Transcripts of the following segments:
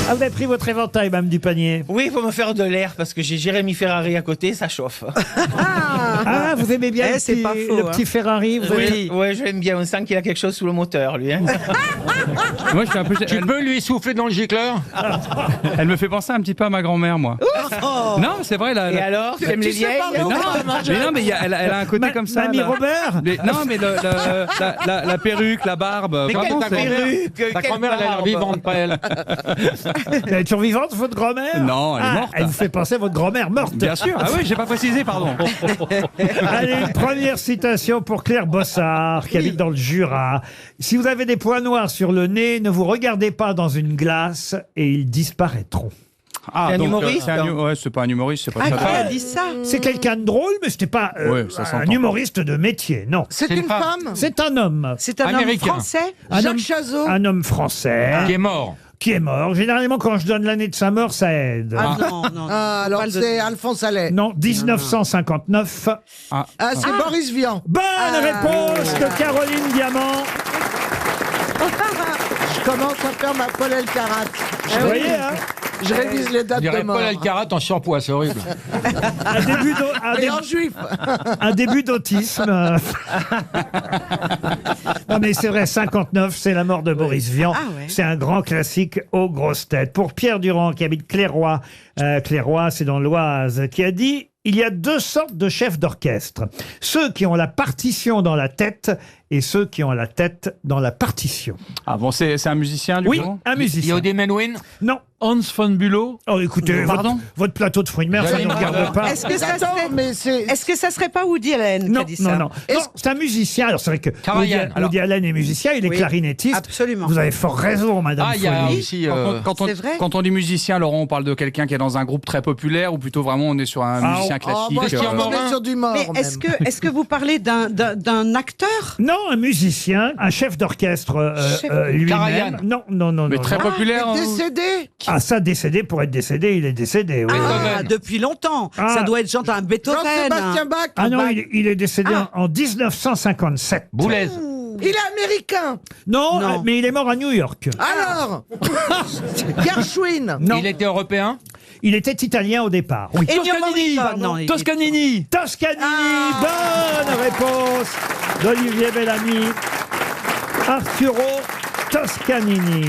Ah, vous avez pris votre éventail, Mme Dupanier. Oui, pour me faire de l'air, parce que j'ai Jérémy Ferrari à côté, ça chauffe. Ah, vous aimez bien le, c'est petit, pas faux, le hein. petit Ferrari vous Oui, ouais, je l'aime bien. On sent qu'il a quelque chose sous le moteur, lui. Hein. Moi, je suis un peu... Tu peux lui souffler dans le gicleur? Elle me fait penser un petit peu à ma grand-mère, moi. Non, c'est vrai. Et alors, tu aimes les vieilles? Mais elle a un côté comme ça. Mamie là. Robert Non, mais la perruque, la barbe. Mais vraiment, quelle c'est- perruque? Ta quelle grand-mère, elle a l'air barbe. vivante, pas elle. Elle est toujours vivante, votre grand-mère? Non, elle est morte. Elle vous fait penser à votre grand-mère morte. Bien sûr. Ah oui, j'ai pas précisé, pardon. Allez, une première citation pour Claire Bossard, qui habite dans le Jura. Si vous avez des points noirs sur le nez, ne vous regardez pas dans une glace et ils disparaîtront. Ah, C'est un donc, humoriste, hein. ouais, c'est pas un humoriste, c'est pas Ah, ça. qui a dit ça? C'est quelqu'un de drôle, mais c'était pas Ouais, ça un s'entend. humoriste de métier, non. C'est une une femme. C'est un homme. C'est un Américain. homme français. Un Jacques homme- Chazot. Un homme français Qui est mort. qui est mort. Généralement, quand je donne l'année de sa mort, ça aide. Ah non, non. Ah, alors Pas le- c'est Alphonse Allais. Non, 1959. Ah, c'est Boris Vian. Bonne réponse de Caroline Diamant. Je commence à faire ma Paul Elkarat. Vous voyez, hein, Je révise les Je dates de dirais mort. Paul Alcarat en surpoids, c'est horrible. un début Et en juif. un début d'autisme. Non mais c'est vrai, 59, c'est la mort de Boris Vian. Ah ouais. C'est un grand classique aux grosses têtes. Pour Pierre Durand, qui habite Clairoy, Clairoy, c'est dans l'Oise, qui a dit: il y a deux sortes de chefs d'orchestre. Ceux qui ont la partition dans la tête et ceux qui ont la tête dans la partition. Ah bon, c'est un musicien, du Oui, coup un musicien. Yodé Menouin. Non. Hans von Bülow. Oh, écoutez, Pardon votre plateau de fruits de mer, ça ne J'avais nous une regarde pas. Est-ce que ça Attends, serait... mais c'est... Est-ce que ça serait pas Woody Allen qui Non, a dit ça? non, non. Non, c'est un musicien. Alors, c'est vrai que Karajan. Woody Allen est musicien, il est Oui, clarinettiste. absolument. Vous avez fort raison, madame. Ah, il y a Folly. aussi... C'est vrai. Quand on dit musicien, Laurent, on parle de quelqu'un qui est dans un groupe très populaire ou plutôt vraiment on est sur un musicien Oh, classique moi, je Christian pense qu'on Morin. est sur du mort. Mais est-ce que vous parlez d'un acteur? Non, un musicien, un chef d'orchestre lui-même. Karajan. Non, non, non, Mais non. très non. populaire. même. hein. Décédé. Ah, ça, décédé, pour être décédé, il est décédé, oui. Ah, Beethoven. depuis longtemps. Ah. Ça doit être genre un Beethoven. Jean-Sébastien Bach. Ah non, Bach. il est décédé Ah. en 1957. Boulez. Il est américain. Non, Non. mais il est mort à New York. Alors Gershwin. Non, Il était européen. il était italien au départ. Oui. Ennio Toscanini. Morricone. Non, il- Toscanini. Toscanini, Ah. bonne réponse d'Olivier Bellamy. Arturo Toscanini.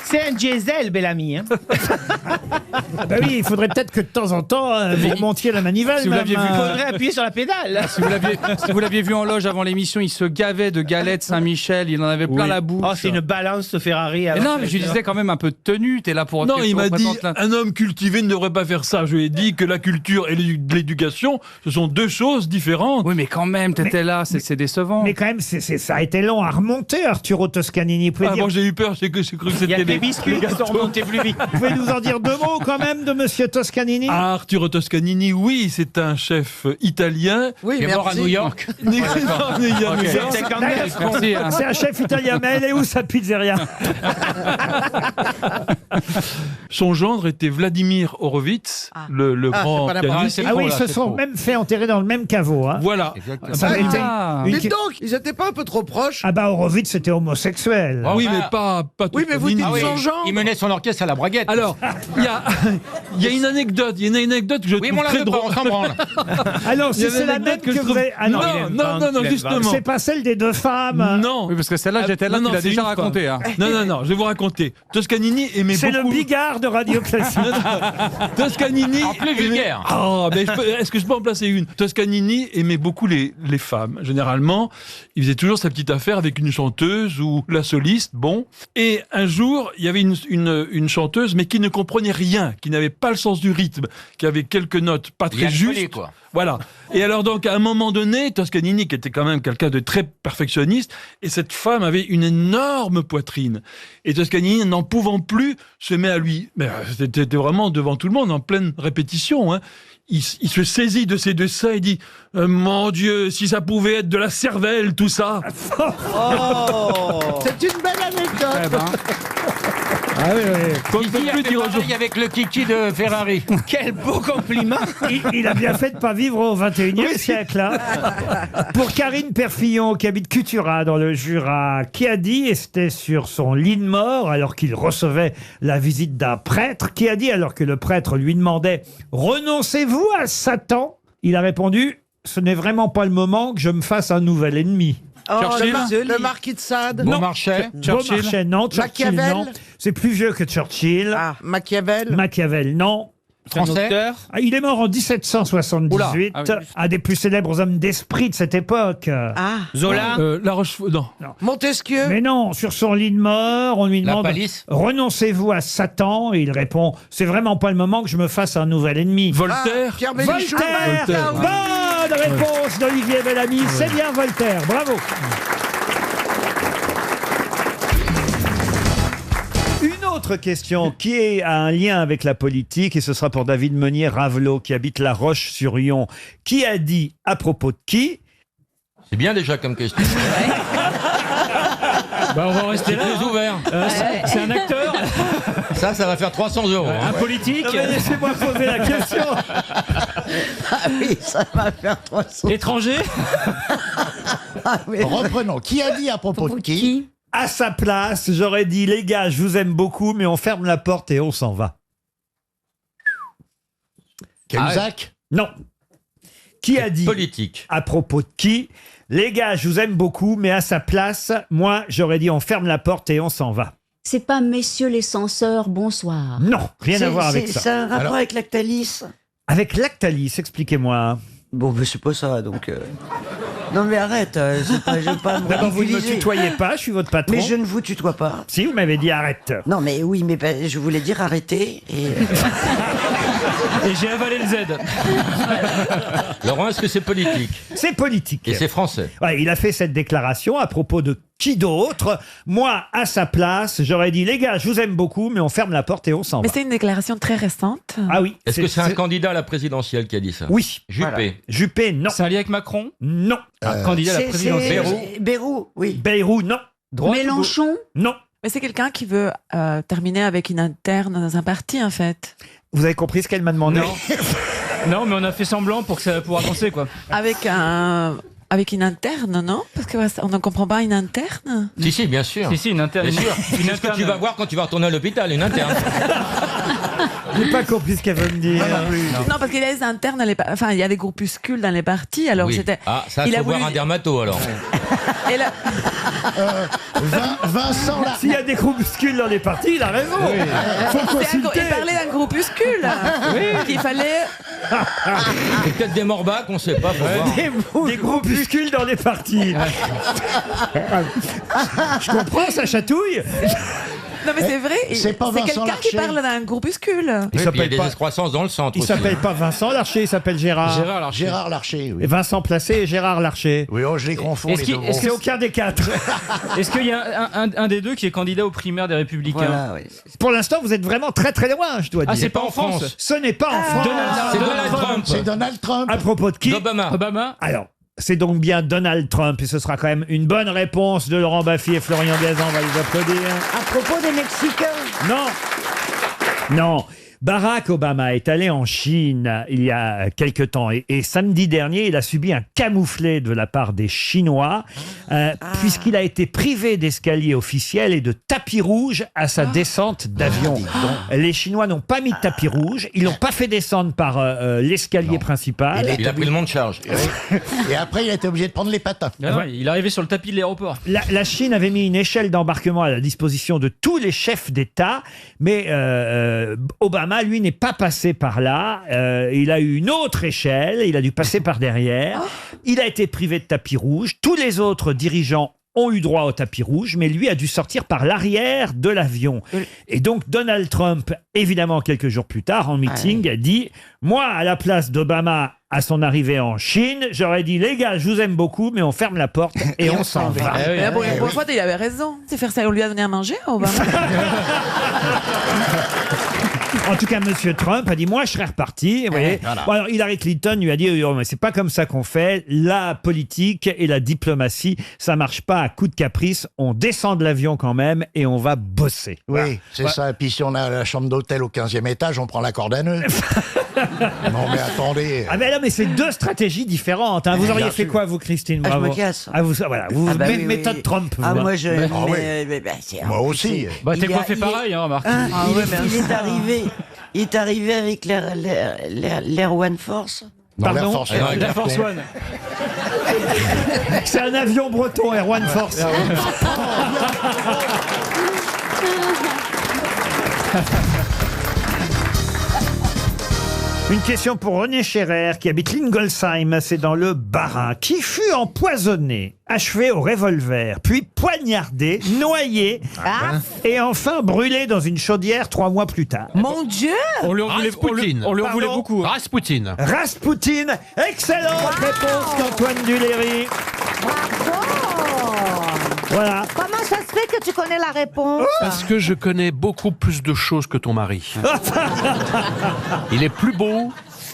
C'est un diesel, Bellamy. Hein. Ah bah oui, il faudrait peut-être que de temps en temps, vous remontiez la manivelle. Si vous l'aviez même, vu, Il faudrait appuyer sur la pédale. Si vous l'aviez vu en loge avant l'émission, il se gavait de galettes Saint-Michel, il en avait plein la bouche. Oh, c'est une balance, ce Ferrari. Mais alors. non, mais je lui disais quand même un peu de tenue, t'es là pour... Non, il m'a dit représente la- un homme cultivé ne devrait pas faire ça. Je lui ai dit que la culture et l'éducation, ce sont deux choses différentes. Oui, mais quand même, t'étais là, c'est décevant. Mais quand même, ça a été long à remonter, Arturo Toscanini. Vous pouvez, Ah, dire- moi j'ai eu peur, j'ai cru que Il y a c'était des biscuits qui sont remontés plus vite. vous pouvez nous en dire deux mots quand même de Monsieur Toscanini? Ah, Arturo Toscanini, oui, c'est un chef italien. Oui, Il est mort à merci. New York. Il y a New York. C'est quand même- Merci, hein. C'est un chef italien, mais elle est où sa pizzeria? Son gendre était Vladimir Horowitz, le Ah, grand c'est pas la pianiste. c'est Ah oui, trop, ils là, se c'est sont trop. même fait enterrer dans le même caveau. Hein. Voilà. Exactement. Ça avait été Ah. une- Dites donc, ils étaient pas un peu trop proches. Ah bah Horowitz c'était homosexuel. Ah oui, Ah. mais pas Oui, mais vous Toscanini. dites Ah oui, son genre. il menait son orchestre à la braguette. Alors, il y a une anecdote, que je oui, mais trouve on la très veut pas, drôle. on s'en branle. Ah non, Il y si a c'est une la même anecdote que je vous trouve- avez... Ah non, non, justement. c'est pas celle des deux femmes. Non. Oui, parce que celle-là, j'étais là, Non, tu l'as c'est déjà une raconté. femme. Hein. Non, je vais vous raconter. Toscanini aimait C'est le beaucoup... Bigard de Radio Classique. Toscanini... En plus aimait- vulgaire. Ah, mais est-ce que je peux en placer une? Toscanini aimait beaucoup les femmes. Généralement, il faisait toujours sa petite affaire avec une chanteuse ou la soliste, bon. Et un jour, il y avait une chanteuse, mais qui ne comprenait rien, qui n'avait pas le sens du rythme, qui avait quelques notes pas très Yann justes. Follet, quoi. Voilà. Et alors donc, à un moment donné, Toscanini, qui était quand même quelqu'un de très perfectionniste, et cette femme avait une énorme poitrine. Et Toscanini, n'en pouvant plus, se met à lui... Mais c'était vraiment devant tout le monde, en pleine répétition, hein. Il se saisit de ses deux seins et dit mon Dieu, si ça pouvait être de la cervelle, tout ça. C'est une belle anecdote. Eh ben, Ah oui, oui. Qu'on ne Ici, peut il a plus fait dire pareil aujourd'hui. avec le kiki de Ferrari. Quel beau compliment. Il a bien fait de pas vivre vivre au 21e siècle. Hein. Pour Karine Perfillon, qui habite Cutura, dans le Jura, qui a dit, et c'était sur son lit de mort, alors qu'il recevait la visite d'un prêtre, qui a dit, alors que le prêtre lui demandait « Renoncez-vous à Satan ?» Il a répondu « Ce n'est vraiment pas le moment que je me fasse un nouvel ennemi. » Churchill, Le marquis de Sade. Beaumarchais. Beaumarchais, non. Churchill, Machiavel. non. C'est plus vieux que Churchill. Ah, Machiavel. Machiavel, non. Français. Auteur. Ah, il est mort en 1778. Oula. Ah oui. Un des plus célèbres hommes d'esprit de cette époque. Ah. Zola. La Rochefoucauld. Non. Montesquieu. Mais non, sur son lit de mort, on lui La demande Palisse. « Renoncez-vous à Satan ?» Et il répond « C'est vraiment pas le moment que je me fasse un nouvel ennemi. » Voltaire. Pierre Bénichou. Voltaire. Bonne réponse d'Olivier Bellamy. C'est bien Voltaire. Bravo. Une autre question qui a un lien avec la politique, et ce sera pour David Meunier-Ravelot, qui habite La Roche-sur-Yon, qui a dit à propos de qui? C'est bien déjà comme question. Bah, on va en rester là. Plus ouvert. C'est un acteur, Ça va faire 300 €. un politique, Non, mais laissez-moi poser la question. Ah oui, ça va faire 300. étranger. Ah oui. Reprenons. Qui a dit à propos de qui? À sa place, j'aurais dit, les gars, je vous aime beaucoup, mais on ferme la porte et on s'en va. Cahuzac? Non. Qui a dit Politique. à propos de qui? Les gars, je vous aime beaucoup, mais à sa place, moi, j'aurais dit, on ferme la porte et on s'en va. C'est pas messieurs les censeurs, bonsoir. Non, rien à voir avec ça. C'est un rapport avec Lactalis? Avec Lactalis, expliquez-moi. Bon, mais c'est pas ça, donc... Non mais arrête, je veux pas me D'abord, vous ne me ridiculiser. tutoyez pas, je suis votre patron. Mais je ne vous tutoie pas. Si, vous m'avez dit arrête. Non mais oui, mais ben, je voulais dire arrêtez et... Et j'ai avalé le Z. Laurent, est-ce que c'est politique? C'est politique. Et c'est français. Ouais, il a fait cette déclaration à propos de qui d'autre? Moi, à sa place, j'aurais dit, les gars, je vous aime beaucoup, mais on ferme la porte et on s'en Mais va. c'est une déclaration très récente. Ah oui. Est-ce que c'est un candidat à la présidentielle qui a dit ça? Oui. Juppé. Juppé, non. C'est un lien avec Macron? Non. Un candidat à la présidentielle. Bérou, oui. Bayrou, non. Mélenchon. Non. Mais c'est quelqu'un qui veut terminer avec une interne dans un parti, en fait. Vous avez compris ce qu'elle m'a demandé? Non. Non, mais on a fait semblant pour avancer, quoi. Avec une interne, non? Parce qu'on ne comprend pas une interne. Si, bien sûr. Si, une interne. Bien sûr. Une C'est ce que tu interne. vas voir quand tu vas retourner à l'hôpital, une interne. J'ai pas compris ce qu'elle veut me dire. Non, parce qu'il y a des internes, enfin, il y a des groupuscules dans les partis, alors Oui. c'était... Ah, ça, il il a faut voir voulu- un dermato alors. Et là, Vincent Larnac. S'il y a des groupuscules dans les partis, il a raison. Faut consulter. il parlait d'un groupuscule. Qu'il fallait... C'est peut-être des morbacs, on sait pas, faut voir. Des groupuscules dans les partis. Je comprends, ça chatouille. Non, mais c'est vrai, c'est pas Vincent quelqu'un qui Larcher. parle d'un groupuscule. Il Oui, puis il y a s'appelle des pas, excroissances dans le centre il aussi. s'appelle pas Vincent Larcher, il s'appelle Gérard. Gérard Larcher. Gérard Larcher, oui. Et Vincent Placé et Gérard Larcher. Oui, oh, je les confonds, Est-ce les qu'il- deux est-ce C'est gros. aucun des quatre. Est-ce qu'il y a un des deux qui est candidat aux primaires des Républicains? Voilà, oui. Pour l'instant, vous êtes vraiment très très loin, je dois Ah, dire. c'est pas en France. Ce n'est pas en France. C'est Donald Trump. C'est Donald Trump. À propos de qui? D'Obama. Obama? Alors, c'est donc bien Donald Trump, et ce sera quand même une bonne réponse de Laurent Baffy et Florian Gazan, on va les applaudir. À propos des Mexicains. Non. Non. Barack Obama est allé en Chine il y a quelque temps et samedi dernier, il a subi un camouflet de la part des Chinois puisqu'il a été privé d'escalier officiel et de tapis rouge à sa descente d'avion. Les Chinois n'ont pas mis de tapis rouge, ils l'ont pas fait descendre par l'escalier principal. Il a pris le monte charge. Et après, il a été obligé de prendre les patins. Ah non, il est arrivé sur le tapis de l'aéroport. La Chine avait mis une échelle d'embarquement à la disposition de tous les chefs d'État, mais Obama, lui, n'est pas passé par là. Il a eu une autre échelle, il a dû passer par derrière. Il a été privé de tapis rouge. Tous les autres dirigeants ont eu droit au tapis rouge, mais lui a dû sortir par l'arrière de l'avion. Et donc Donald Trump, évidemment quelques jours plus tard, en meeting, a dit « Moi, à la place d'Obama, à son arrivée en Chine, j'aurais dit « Les gars, je vous aime beaucoup, mais on ferme la porte et on s'en va. » Mais la première fois, il avait raison. C'est faire ça, on lui a donné à manger, Obama. En tout cas, Monsieur Trump a dit, moi, je serais reparti. Vous voyez. voilà. Bon, alors, Hillary Clinton lui a dit, oh, mais c'est pas comme ça qu'on fait. La politique et la diplomatie, ça marche pas à coup de caprice. On descend de l'avion quand même et on va bosser. Oui, c'est ça. Et puis si on a la chambre d'hôtel au 15e étage, on prend la corde à nœud. Non mais attendez. Ah mais là, mais c'est deux stratégies différentes. Hein. Vous Bien auriez fait sûr. quoi, vous, Christine? Ah, je me Bravo. casse. Ah, vous, voilà, vous Ah bah oui, méthode oui. Trump. Ah, vous. moi, je. Ah oui. c'est- Moi aussi. Bah, t'es Il y a- coiffé il est- pareil, hein, remarque. Il est arrivé avec l'Air One Force. Non, Pardon l'Air Force, La Force One. C'est un avion breton, Air One Force. Une question pour René Scherer qui habite Lingolsheim, c'est dans le Bas-Rhin, qui fut empoisonné, achevé au revolver, puis poignardé, noyé et enfin brûlé dans une chaudière 3 mois plus tard. Mon Dieu! On lui en voulait, on lui en voulait Pardon beaucoup. hein. Rasputin. Rasputin, excellente réponse d'Antoine Duléry. Voilà. Comment ça se fait que tu connais la réponse? Parce que je connais beaucoup plus de choses que ton mari. Il est plus beau,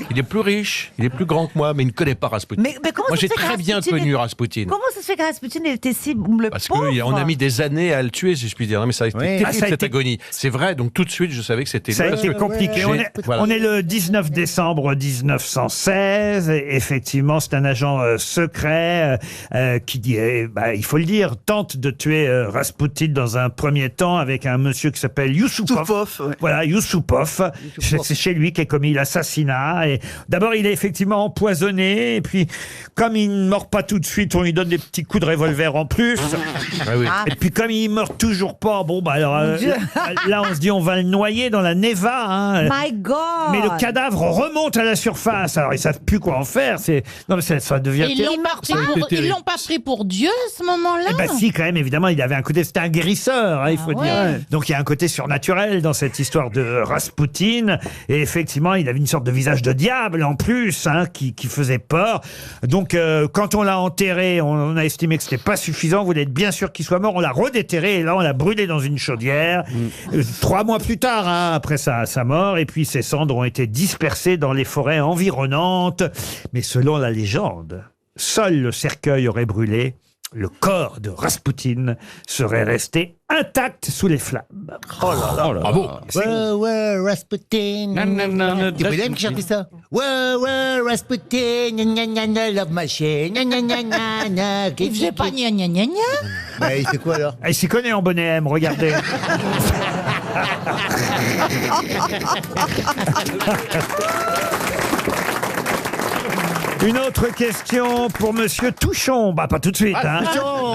il est plus riche, il est plus grand que moi, mais il ne connaît pas Rasputin. Mais comment Moi, ça j'ai se fait que très bien Rasputin connu est- Rasputin. Comment ça se fait que Rasputin il était si le Parce pauvre? qu'on a mis des années à le tuer, si je puis dire. Non, mais ça a été terrible, Ah, ça a cette été- agonie. C'est vrai, donc tout de suite, je savais que c'était Ça a lui. été compliqué. Voilà. On est le 19 décembre 1916. Et effectivement, c'est un agent secret qui dit, il faut le dire, tente de tuer Rasputin dans un premier temps avec un monsieur qui s'appelle Yusupov. Voilà, Yusupov. C'est chez lui qu'est commis l'assassinat. Et d'abord, il est effectivement empoisonné. Et puis, comme il ne meurt pas tout de suite, on lui donne des petits coups de revolver en plus. Ah oui. Et puis comme il meurt toujours pas, bon bah alors Dieu. là on se dit on va le noyer dans la Neva. Hein. My God! Mais le cadavre remonte à la surface. Alors ils savent plus quoi en faire. Non mais ça devient. Ils l'ont pas pris pour Dieu à ce moment-là. Eh ben si, quand même, évidemment, il avait un côté, c'était un guérisseur, hein, il faut Ah dire. ouais. Donc il y a un côté surnaturel dans cette histoire de Rasputin. Et effectivement, il avait une sorte de visage de diable en plus, hein, qui faisait peur. Donc quand on l'a enterré, on a estimé que c'était pas suffisant. On voulait être bien sûr qu'il soit mort. On l'a redéterré et là, on l'a brûlé dans une chaudière. 3 mois plus tard, hein, après sa mort. Et puis ses cendres ont été dispersées dans les forêts environnantes. Mais selon la légende, seul le cercueil aurait brûlé. Le corps de Rasputin serait resté intact sous les flammes. Oh là là. Bravo. Ouais, Rasputin. Tu peux bien me chanter ça? Ouais, Rasputin. Gna, gna, gna, love machine. Gna, gna, gna, gna, gna. Il faisait pas gna gna gna gna. Bah, il fait quoi alors? Il s'y connaît en bonnet M, regardez. Une autre question pour Monsieur Touchon. Bah, pas tout de suite. Hein.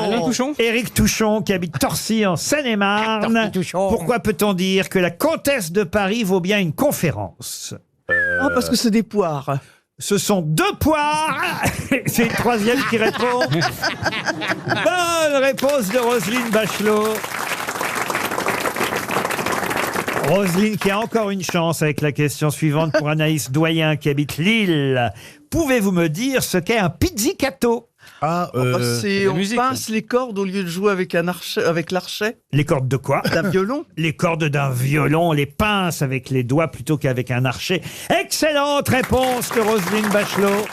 Alain Touchon. Éric Touchon, qui habite Torcy, en Seine-et-Marne. Pourquoi peut-on dire que la comtesse de Paris vaut bien une conférence? Parce que c'est des poires. Ce sont 2 poires. C'est une troisième qui répond. Bonne réponse de Roselyne Bachelot. Roselyne qui a encore une chance avec la question suivante pour Anaïs Doyen qui habite Lille. Pouvez-vous me dire ce qu'est un pizzicato? C'est la on musique. pince les cordes au lieu de jouer avec avec l'archet Les cordes de quoi? d'un violon. Les cordes d'un violon, on les pince avec les doigts plutôt qu'avec un archet. Excellente réponse de Roselyne Bachelot.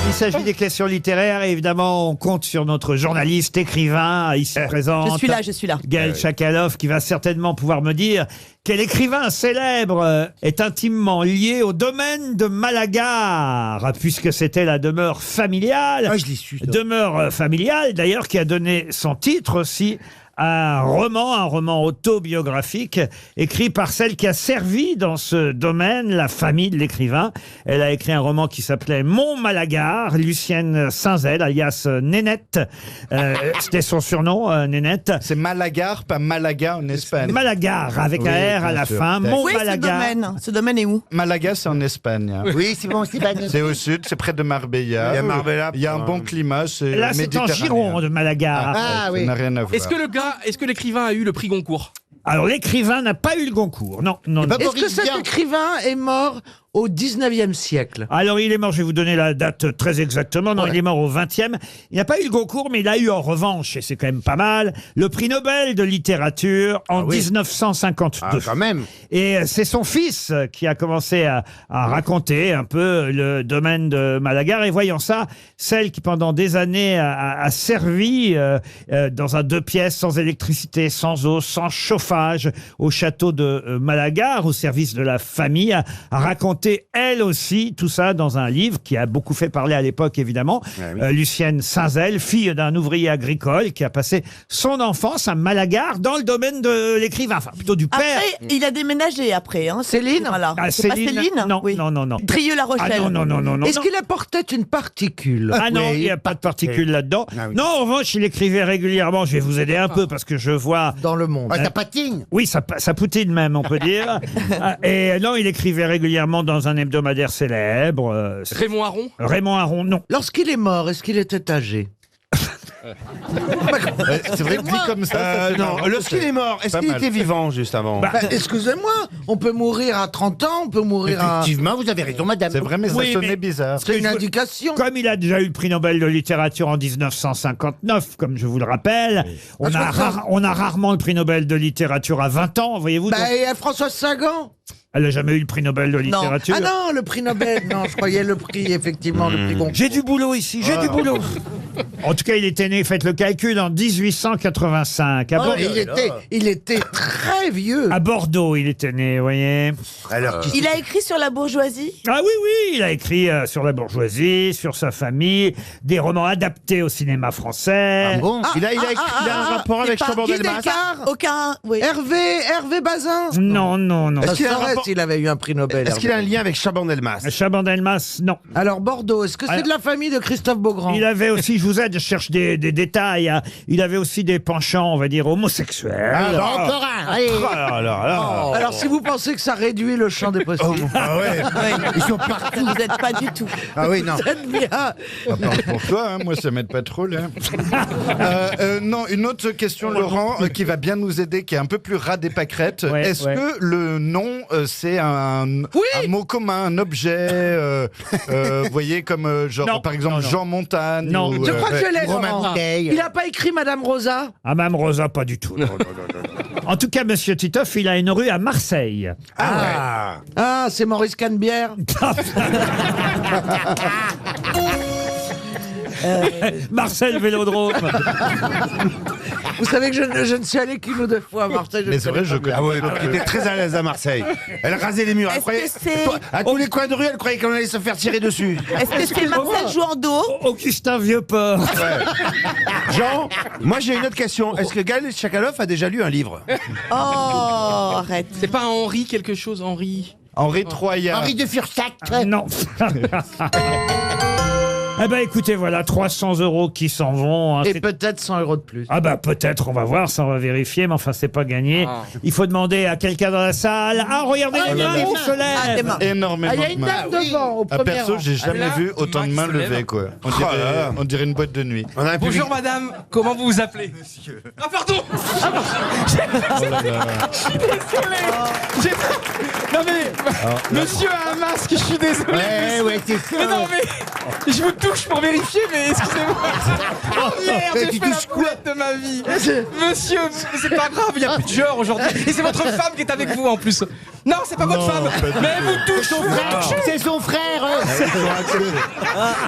Il s'agit des questions littéraires et évidemment on compte sur notre journaliste, écrivain ici présent. Je suis là. Gaël Chakalov qui va certainement pouvoir me dire quel écrivain célèbre est intimement lié au domaine de Malagar, puisque c'était la demeure familiale. Ah, je l'ai su. ça. Demeure familiale, d'ailleurs, qui a donné son titre aussi à un roman autobiographique écrit par celle qui a servi dans ce domaine, la famille de l'écrivain. Elle a écrit un roman qui s'appelait Mon Malagar, Lucienne Saint-Zel, alias Nénette. C'était son surnom, Nénette. C'est Malagar, pas Malaga en Espagne. Malagar, avec Oui, un R à bien la sûr. fin. Mon Oui, Malagar. ce domaine est où? Malaga, c'est en Espagne. Oui, c'est bon, c'est pas. C'est au sud, c'est près de Marbella. Il y a Marbella, Il y a un bon climat, c'est Là, c'est en méditerranéen. Gironde, de Malagar. Ah, oui. Ça n'a rien à voir. Est-ce que l'écrivain a eu le prix Goncourt? Alors, l'écrivain n'a pas eu le Goncourt. Non, non. Et pas Est-ce que Boris cet Vian. écrivain est mort au 19e siècle. Alors, il est mort, je vais vous donner la date très exactement. Non, il est mort au 20e. Il n'a pas eu le Goncourt, mais il a eu en revanche, et c'est quand même pas mal, le prix Nobel de littérature en 1952. Ah, quand même. Et c'est son fils qui a commencé à raconter un peu le domaine de Malagar. Et voyant ça, celle qui pendant des années a servi dans un 2 pièces, sans électricité, sans eau, sans chauffage, au château de Malagar, au service de la famille, a raconté elle aussi tout ça dans un livre qui a beaucoup fait parler à l'époque, évidemment. Lucienne Saint-Zel, fille d'un ouvrier agricole qui a passé son enfance à Malagar dans le domaine de l'écrivain, enfin plutôt du père. Après, il a déménagé après. Hein, Céline voilà. Ah, C'est pas Céline Non, Oui. non. Trieux-La Rochelle. Ah non. Est-ce qu'il apportait une particule? Ah non, il n'y a pas de particules là-dedans. Non, en revanche, il écrivait régulièrement. Je vais vous aider un peu parce que je vois... Dans le monde. Ah, ça patine. Oui, ça poutine même, on peut dire. Et non, il écrivait régulièrement dans un hebdomadaire célèbre. Raymond Aron. Raymond Aron, non. Lorsqu'il est mort, est-ce qu'il était âgé? C'est vrai que dit comme ça fait non, marrant. lorsqu'il est mort, est-ce Pas qu'il mal. était vivant juste avant Bah, excusez-moi, on peut mourir à 30 ans, on peut mourir à... Effectivement, vous avez raison, madame. C'est vrai, mais ça Oui, sonnait mais- bizarre. C'est une indication. Comme il a déjà eu le prix Nobel de littérature en 1959, comme je vous le rappelle, on a rarement le prix Nobel de littérature à 20 ans, voyez-vous. Bah, donc et Françoise Sagan? elle n'a jamais eu le prix Nobel de Non. littérature. Ah non, le prix Nobel. Non, je croyais le prix, effectivement, le prix Goncourt. J'ai du boulot ici, j'ai du boulot. En tout cas, il était né, faites le calcul, en 1885. À, Il était très vieux. à Bordeaux, il était né, vous voyez. Alors, Il a écrit sur la bourgeoisie. Ah oui, il a écrit sur la bourgeoisie, sur sa famille, des romans adaptés au cinéma français. Ah bon? il a un rapport avec c'est pas Chambord Guy Delmas. Descartes. Aucun. Oui. Hervé Bazin. Non. Ça Est-ce qu'il a un saurait rapport- s'il avait eu un prix Nobel. Est-ce qu'il a un Hervé. lien avec Chaban-Delmas? Chaban-Delmas, non. Alors, Bordeaux, est-ce que c'est de la famille de Christophe Beaugrand? Il avait aussi, je vous aide, je cherche des détails, hein. Il avait aussi des penchants, on va dire, homosexuels. Encore un. Allez. Alors, si vous pensez que ça réduit le champ des possibles, Ah ouais. Ils sont partout. Vous n'êtes pas du tout. Ah oui, non. vous êtes bien. Parle pour toi, hein, moi ça m'aide pas trop là. Non, une autre question, Laurent, qui va bien nous aider, qui est un peu plus ras des pâquerettes. Ouais, Est-ce ouais. que le nom, c'est un mot commun, un objet, vous voyez, comme genre Non, par exemple non. Jean Montagne Non. ou, Je crois que je l'ai, Romain Laurent. Bouteille. Il n'a pas écrit Madame Rosa? Ah, Mme Rosa, pas du tout. En tout cas, Monsieur Titoff, il a une rue à Marseille. Ah. Ah, c'est Maurice Canebière. Marcel Vélodrome. Vous savez que je ne suis allé qu'une ou deux fois à Marseille. je Mais ne c'est vrai, connais je pas bien. Ah ouais, donc il était très à l'aise à Marseille. Elle rasait les murs. Est-ce Après, que c'est- à tous les coins de rue, elle croyait qu'on allait se faire tirer dessus. Est-ce que c'est Marcel Jouandeau? Augustin Vieux-Port. Jean, moi j'ai une autre question. Est-ce que Gaël Tchakaloff a déjà lu un livre? Oh, arrête. C'est pas Henri quelque chose, Henri. Henri Troyat. Henri de Fursac. Non. Eh ben écoutez, voilà 300 € qui s'en vont. hein. Et C'est- peut-être 100 € de plus. Ah bah peut-être, on va voir, ça on va vérifier, mais enfin c'est pas gagné. Il faut demander à quelqu'un dans la salle. Ah regardez, les mains qui se Ah, des lèvent. mains. Énormément Ah, il y a de une mains. dame devant, au À premier perso, rang. j'ai jamais là, vu autant de mains mains qui se levées, lèvent. quoi. Oh là là. On dirait une boîte de nuit. On a un Bonjour public- madame, comment vous vous appelez? Monsieur. Ah pardon. Non mais, monsieur a un masque, je suis désolé. Ouais, c'est ça. Mais non mais, je vous touche pour vérifier, mais excusez-moi. Oh merde, j'ai Tu fait la touches quoi boulette de ma vie. Monsieur, mais c'est pas grave, il y a plus de genre aujourd'hui. Et c'est votre femme qui est avec vous en plus. Non, c'est pas votre Non, femme. pas du Mais elle vous touche. C'est son frère.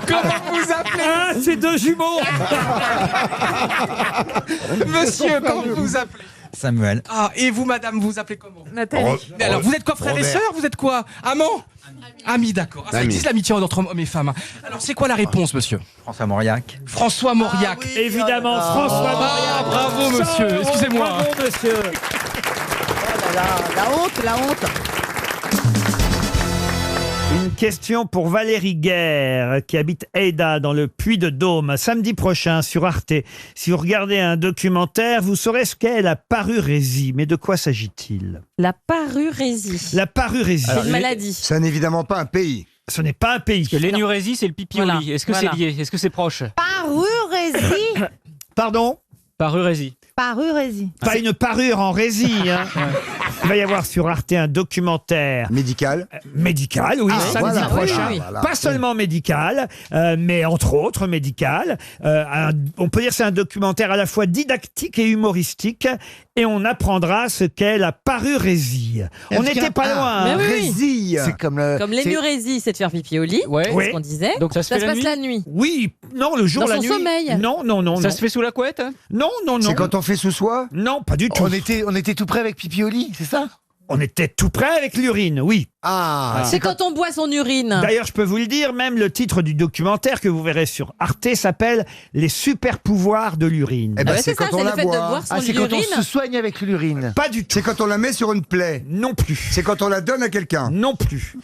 Comment vous appelez? Ah, c'est deux jumeaux. Monsieur, comment vous vous appelez? Samuel. Ah, et vous, madame, vous vous appelez comment? Nathalie. Mais alors, vous êtes quoi, frères et Robert. sœurs? Vous êtes quoi? Amants? Amis, d'accord. Ah, ça Amis. existe l'amitié entre hommes et femmes. Alors, c'est quoi la réponse, monsieur? François Mauriac. François Mauriac. Évidemment, François Ah, Mauriac. bravo, monsieur. 100 €, Excusez-moi. Bravo, monsieur. La honte, la honte. Une question pour Valérie Guerre, qui habite Aida, dans le Puy-de-Dôme. Samedi prochain, sur Arte, si vous regardez un documentaire, vous saurez ce qu'est la parurésie. Mais de quoi s'agit-il? La parurésie. La parurésie. C'est une maladie. Ça n'est évidemment pas un pays. Ce n'est pas un pays. L'énurésie, c'est le pipi Voilà. au lit. Est-ce que Voilà. c'est lié? Est-ce que c'est proche? Parurésie. Pardon? Parurésie. Parurésie. Pas une parure en résille. Hein. Il va y avoir sur Arte un documentaire. Médical. Médical, oui, samedi voilà, prochain. voilà. Pas seulement médical, mais entre autres médical. On peut dire que c'est un documentaire à la fois didactique et humoristique. Et on apprendra ce qu'est la parurésie. On n'était pas loin. Mais hein. oui. Résille. C'est comme le. Comme l'énurésie, c'est de faire pipi au lit. Ouais. C'est ce qu'on disait. Donc ça se fait la passe nuit la nuit. Oui, non, le jour, Dans la son nuit. sommeil. Non, non, non. Ça non. se fait sous la couette? Non, non, non. C'est quand on fait sous soi. Non, pas du tout. On était tout près avec pipi au lit, c'est ça? On était tout près avec l'urine, oui. Ah. C'est quand on boit son urine. D'ailleurs, je peux vous le dire, même le titre du documentaire que vous verrez sur Arte s'appelle « Les super pouvoirs de l'urine Eh ben, ouais, c'est c'est quand ça, on c'est la le fait de boit. boire son Ah, c'est quand on urine. se soigne avec l'urine. » Pas du tout. C'est quand on la met sur une plaie. Non plus. C'est quand on la donne à quelqu'un. Non plus.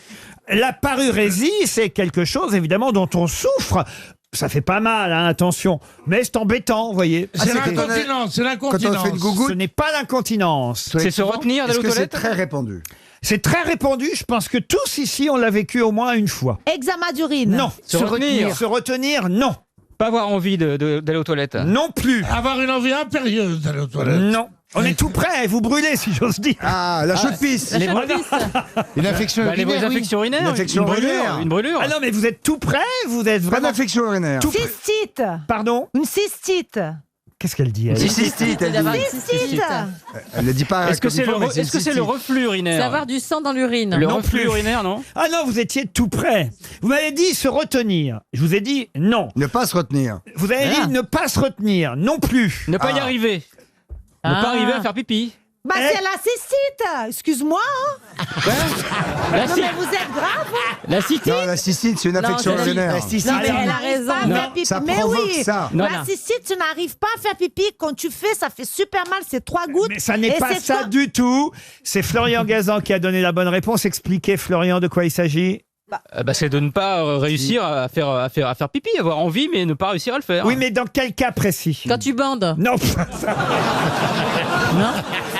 La parurésie, c'est quelque chose, évidemment, dont on souffre. Ça fait pas mal, hein, attention. Mais c'est embêtant, vous voyez. Ah, c'est l'incontinence, c'est Quand on fait une gougoute. Ce n'est pas l'incontinence. C'est se retenir d'aller Est-ce aux que c'est toilettes? très répandu? C'est très répandu. Je pense que tous ici, on l'a vécu au moins une fois. Examen d'urine. Non. Se retenir. Se retenir, non. Pas avoir envie d'aller aux toilettes. Non plus. Avoir une envie impérieuse d'aller aux toilettes. Non. On est tout prêt, vous brûlez, si j'ose dire. Ah, la chaude-pisse. La chaude-pisse. Une infection Les urinaire. oui. infections urinaires. Une infection urinaire. Une brûlure. Ah non, mais vous êtes tout prêt. Vous êtes Pas vraiment d'infection urinaire. tout prêt. Cystite. Pardon. Une cystite. Qu'est-ce qu'elle dit elle Cystite, elle dit. Cystite. Elle ne dit pas. Est-ce que comme c'est il faut, mais est-ce que c'est le cystite. reflux C'est urinaire? avoir du sang dans l'urine. Le Non reflux plus. urinaire, non? Ah non, vous étiez tout prêt. Vous m'avez dit se retenir. Je vous ai dit non. Ne pas se retenir. Vous avez dit ne pas se retenir. Non plus. Ne pas y Ah. arriver. Ne pas arriver à faire pipi. Bah c'est la cystite. Excuse-moi. Hein. La, Non cy- mais vous êtes grave. Hein. la cystite? Non, la cystite, c'est une infection c'est la- urinaire. Non mais elle a raison. Pas à Non, faire pipi. ça Mais provoque oui. ça. Non, La non. cystite, tu n'arrives pas à faire pipi. Quand tu fais, ça fait super mal. C'est 3 gouttes. Mais ça n'est Et pas c'est ça toi- du tout. C'est Florian Gazan qui a donné la bonne réponse. Expliquez, Florian, de quoi il s'agit. C'est de ne pas réussir à faire pipi, avoir envie, mais ne pas réussir à le faire. Oui, mais dans quel cas précis Quand tu bandes. Non. Non.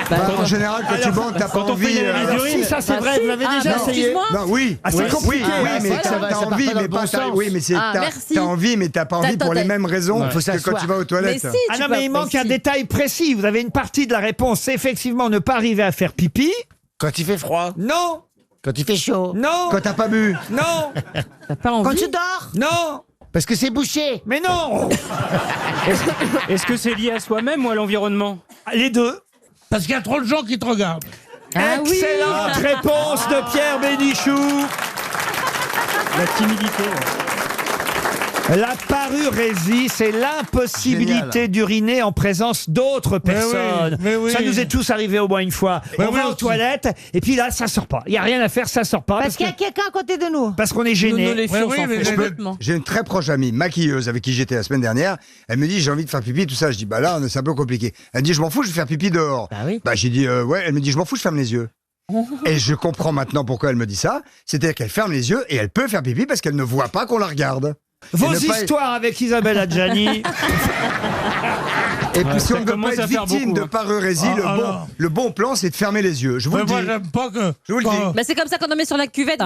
Bah, en général, quand tu bandes, t'as pas quand on fait envie. une analyse Alors, si, ça c'est vrai, vous l'avez déjà non. essayé. Excuse-moi. Non, oui. Ah, c'est oui, compliqué. Oui, Ah, mais voilà, t'as ça va envie, pas dans mais le pas bon t'as. sens. Oui, mais c'est Ah, t'as merci. envie, mais t'as pas envie Attends, pour les t'as- mêmes raisons Faut que quand s'asseoir. tu vas aux Mais toilettes. si, Ah tu non, peux- mais il manque si. un détail précis. Vous avez une partie de la réponse. C'est effectivement ne pas arriver à faire pipi. Quand il fait froid. Non. Quand il fait chaud. Non. Quand t'as pas bu. Non. T'as pas Quand envie. tu dors. Non. Parce que c'est bouché. Mais non. Est-ce que c'est lié à soi-même ou à l'environnement? Les deux. Parce qu'il y a trop de gens qui te regardent. Ah oui. Excellente réponse de Pierre Bénichou. La timidité. La parurésie, c'est l'impossibilité Génial. d'uriner en présence d'autres Mais personnes. oui, mais oui. Ça nous est tous arrivé au moins une fois. Mais On oui, va aux aussi. toilettes et puis là, ça sort pas. Il y a rien à faire, ça sort pas Parce qu'il y a quelqu'un à côté de nous. parce qu'on est Nous, gêné. les filles, on oui, s'en mais fout je peux- complètement. J'ai une très proche amie, maquilleuse, avec qui j'étais la semaine dernière. Elle me dit, j'ai envie de faire pipi, tout ça. Je dis, bah là, c'est un peu compliqué. Elle me dit, je m'en fous, je vais faire pipi dehors. Bah oui. Bah j'ai dit, ouais. Elle me dit, je m'en fous, je ferme les yeux. Et je comprends maintenant pourquoi elle me dit ça. C'est-à-dire qu'elle ferme les yeux et elle peut faire pipi parce qu'elle ne voit pas qu'on la regarde. Vos Et ne pas- histoires avec Isabelle Adjani. Et puis si ça on ne veut commence pas à être faire victime beaucoup, de hein. parurésie, Ah, le bon plan, c'est de fermer les yeux. Je vous le dis. Moi, j'aime pas que. Je vous le dis. Bah c'est comme ça qu'on en met sur la cuvette.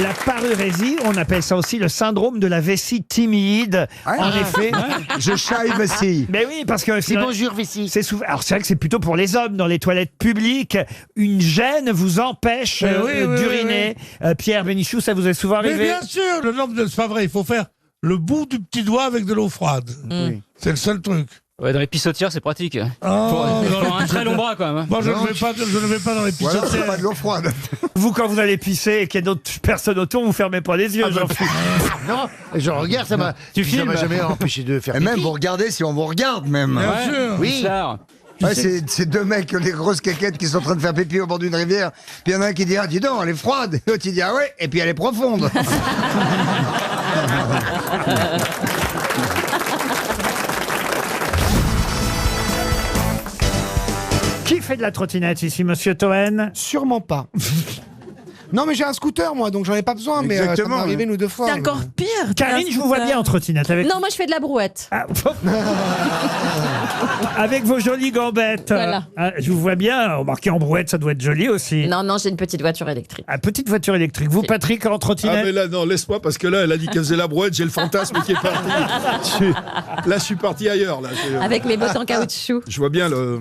La parurésie, on appelle ça aussi le syndrome de la vessie timide. Ouais. En effet. Je chive aussi. Mais oui, parce que C'est bonjour, Vessie. c'est souvent. Alors c'est vrai que c'est plutôt pour les hommes dans les toilettes publiques. Une gêne vous empêche Mais oui, oui, d'uriner. Pierre Bénichou, ça vous est souvent Mais arrivé? bien sûr, le nombre de. C'est pas vrai, il faut faire le bout du petit doigt avec de l'eau froide. Oui. C'est le seul truc. Ouais, dans les pissotières, c'est pratique. Oh, Faut un très long bras quand même. Moi, je Non, ne vais pas dans les Ou alors, c'est pissotières. pas de l'eau froide. Vous, quand vous allez pisser et qu'il y a d'autres personnes autour, vous fermez pas les yeux. Jean-Philippe. Non, je regarde, ça m'a. Tu Ça filmes. m'a jamais empêché de faire Et même pipi. vous regardez si on vous regarde même. Bien sûr. Oui. Ouais, c'est deux mecs, les grosses caquettes qui sont en train de faire pipi au bord d'une rivière. Puis il y en a un qui dit, ah dis donc, elle est froide. Et l'autre il dit, ah ouais, et puis elle est profonde. Qui fait de la trottinette ici, monsieur Toen? Sûrement pas. Non, mais j'ai un scooter, moi, donc j'en ai pas besoin, mais ça m'est Exactement, arrivé une ou deux fois. C'est encore pire. Karine, je vous vois bien en trottinette avec... Non, moi je fais de la brouette. Avec vos jolies gambettes. Voilà. Je vous vois bien, remarquez en brouette, ça doit être joli aussi. Non, j'ai une petite voiture électrique. Petite voiture électrique. Vous, Patrick, en trottinette? Ah mais là, non, laisse-moi, parce que là, elle a dit qu'elle faisait la brouette, j'ai le fantasme qui est parti. Là, je suis parti ailleurs. Là. Avec mes bottes en caoutchouc. Je vois bien le...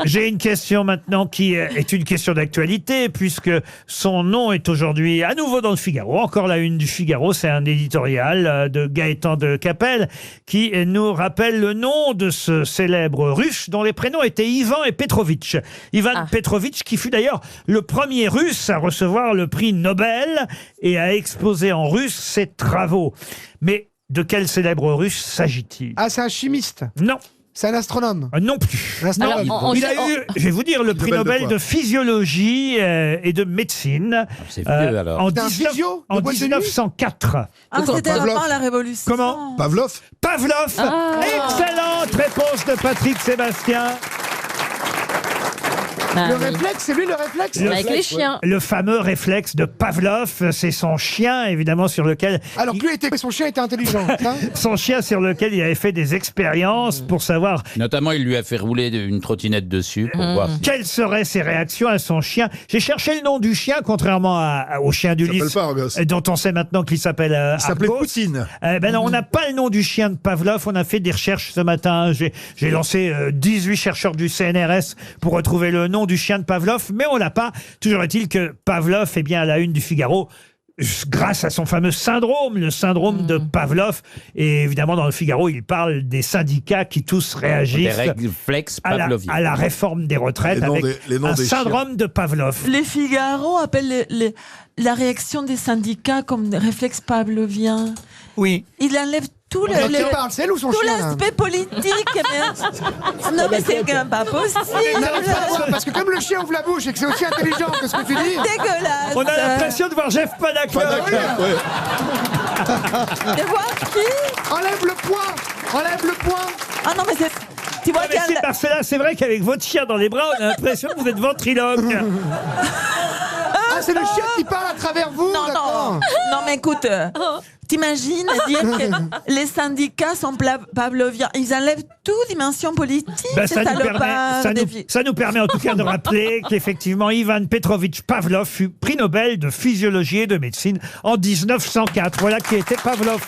J'ai une question maintenant qui est une question d'actualité, puisque son nom est aujourd'hui à nouveau dans le Figaro. Encore la une du Figaro, c'est un éditorial de Gaëtan de Capelle qui nous rappelle le nom de ce célèbre russe dont les prénoms étaient Ivan et Petrovitch. Ivan Petrovitch, qui fut d'ailleurs le premier russe à recevoir le prix Nobel et à exposer en russe ses travaux. Mais de quel célèbre russe s'agit-il? Ah, c'est un chimiste? Non. C'est un astronome? Non plus. Alors, il a eu, je vais vous dire, le prix Nobel de physiologie et de médecine. C'est vieux, alors. En, C'était un physio de boîte de nuit 1904. Ah, c'était avant la Révolution. Comment? Pavlov. Pavlov. Excellente réponse de Patrick Sébastien. Le réflexe, c'est lui le réflexe? Avec les chiens. Le fameux réflexe de Pavlov, c'est son chien, évidemment, sur lequel... Alors que lui, son chien était intelligent. Hein? Son chien sur lequel il avait fait des expériences pour savoir... Notamment, il lui a fait rouler une trottinette dessus pour voir... Quelles seraient ses réactions à son chien? J'ai cherché le nom du chien, contrairement au chien d'Ulysse, dont on sait maintenant qu'il s'appelle Argos. Il s'appelait Poutine. Ben non, on n'a pas le nom du chien de Pavlov. On a fait des recherches ce matin. J'ai lancé 18 chercheurs du CNRS pour retrouver le nom du chien de Pavlov, mais on l'a pas. Toujours est-il que Pavlov est bien à la une du Figaro grâce à son fameux syndrome, le syndrome de Pavlov. Et évidemment, dans le Figaro, il parle des syndicats qui tous réagissent Des réflexes pavloviens. à la réforme des retraites avec un syndrome de Pavlov. Les Figaro appellent la réaction des syndicats comme des réflexes pavloviens. Oui. Il enlève tout c'est elle ou son chien, là l'aspect politique. Non, mais c'est quand même pas possible. Parce que comme le chien ouvre la bouche et que c'est aussi intelligent que ce que tu dis. Dégueulasse. On a l'impression de voir Jeff Panaclock. De voir qui? Enlève le poing. Enlève le poing. Ah non, mais c'est... Tu vois, mais Marcella, c'est vrai qu'avec votre chien dans les bras, on a l'impression que vous êtes ventriloque. Ah, c'est le chien qui parle à travers vous. Non, mais écoute, t'imagines dire que les syndicats sont pavloviens. Ils enlèvent toute dimension politique. Ben, ça nous permet en tout cas de rappeler qu'effectivement, Ivan Petrovitch Pavlov fut prix Nobel de physiologie et de médecine en 1904. Voilà qui était Pavlov.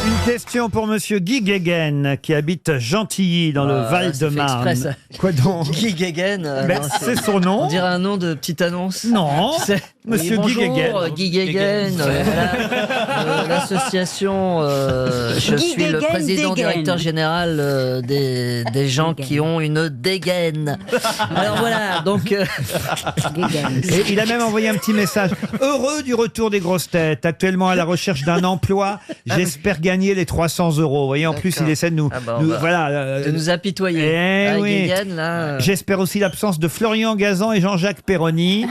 Une question pour monsieur Guy Guéguen, qui habite Gentilly, dans le Val-de-Marne. Quoi donc? Guy Guéguen. C'est son nom. On dirait un nom de petite annonce. Non. Monsieur Guy Guéguen. Guy Guéguen, l'association, je suis le président directeur général des gens qui ont une dégaine. Alors voilà, donc... Et il a même envoyé un petit message. Heureux du retour des grosses têtes, actuellement à la recherche d'un emploi, j'espère gagner les 300 €. Vous voyez, en plus, il essaie de nous apitoyer. Oui. Guéguen, là, J'espère aussi l'absence de Florian Gazan et Jean-Jacques Perroni.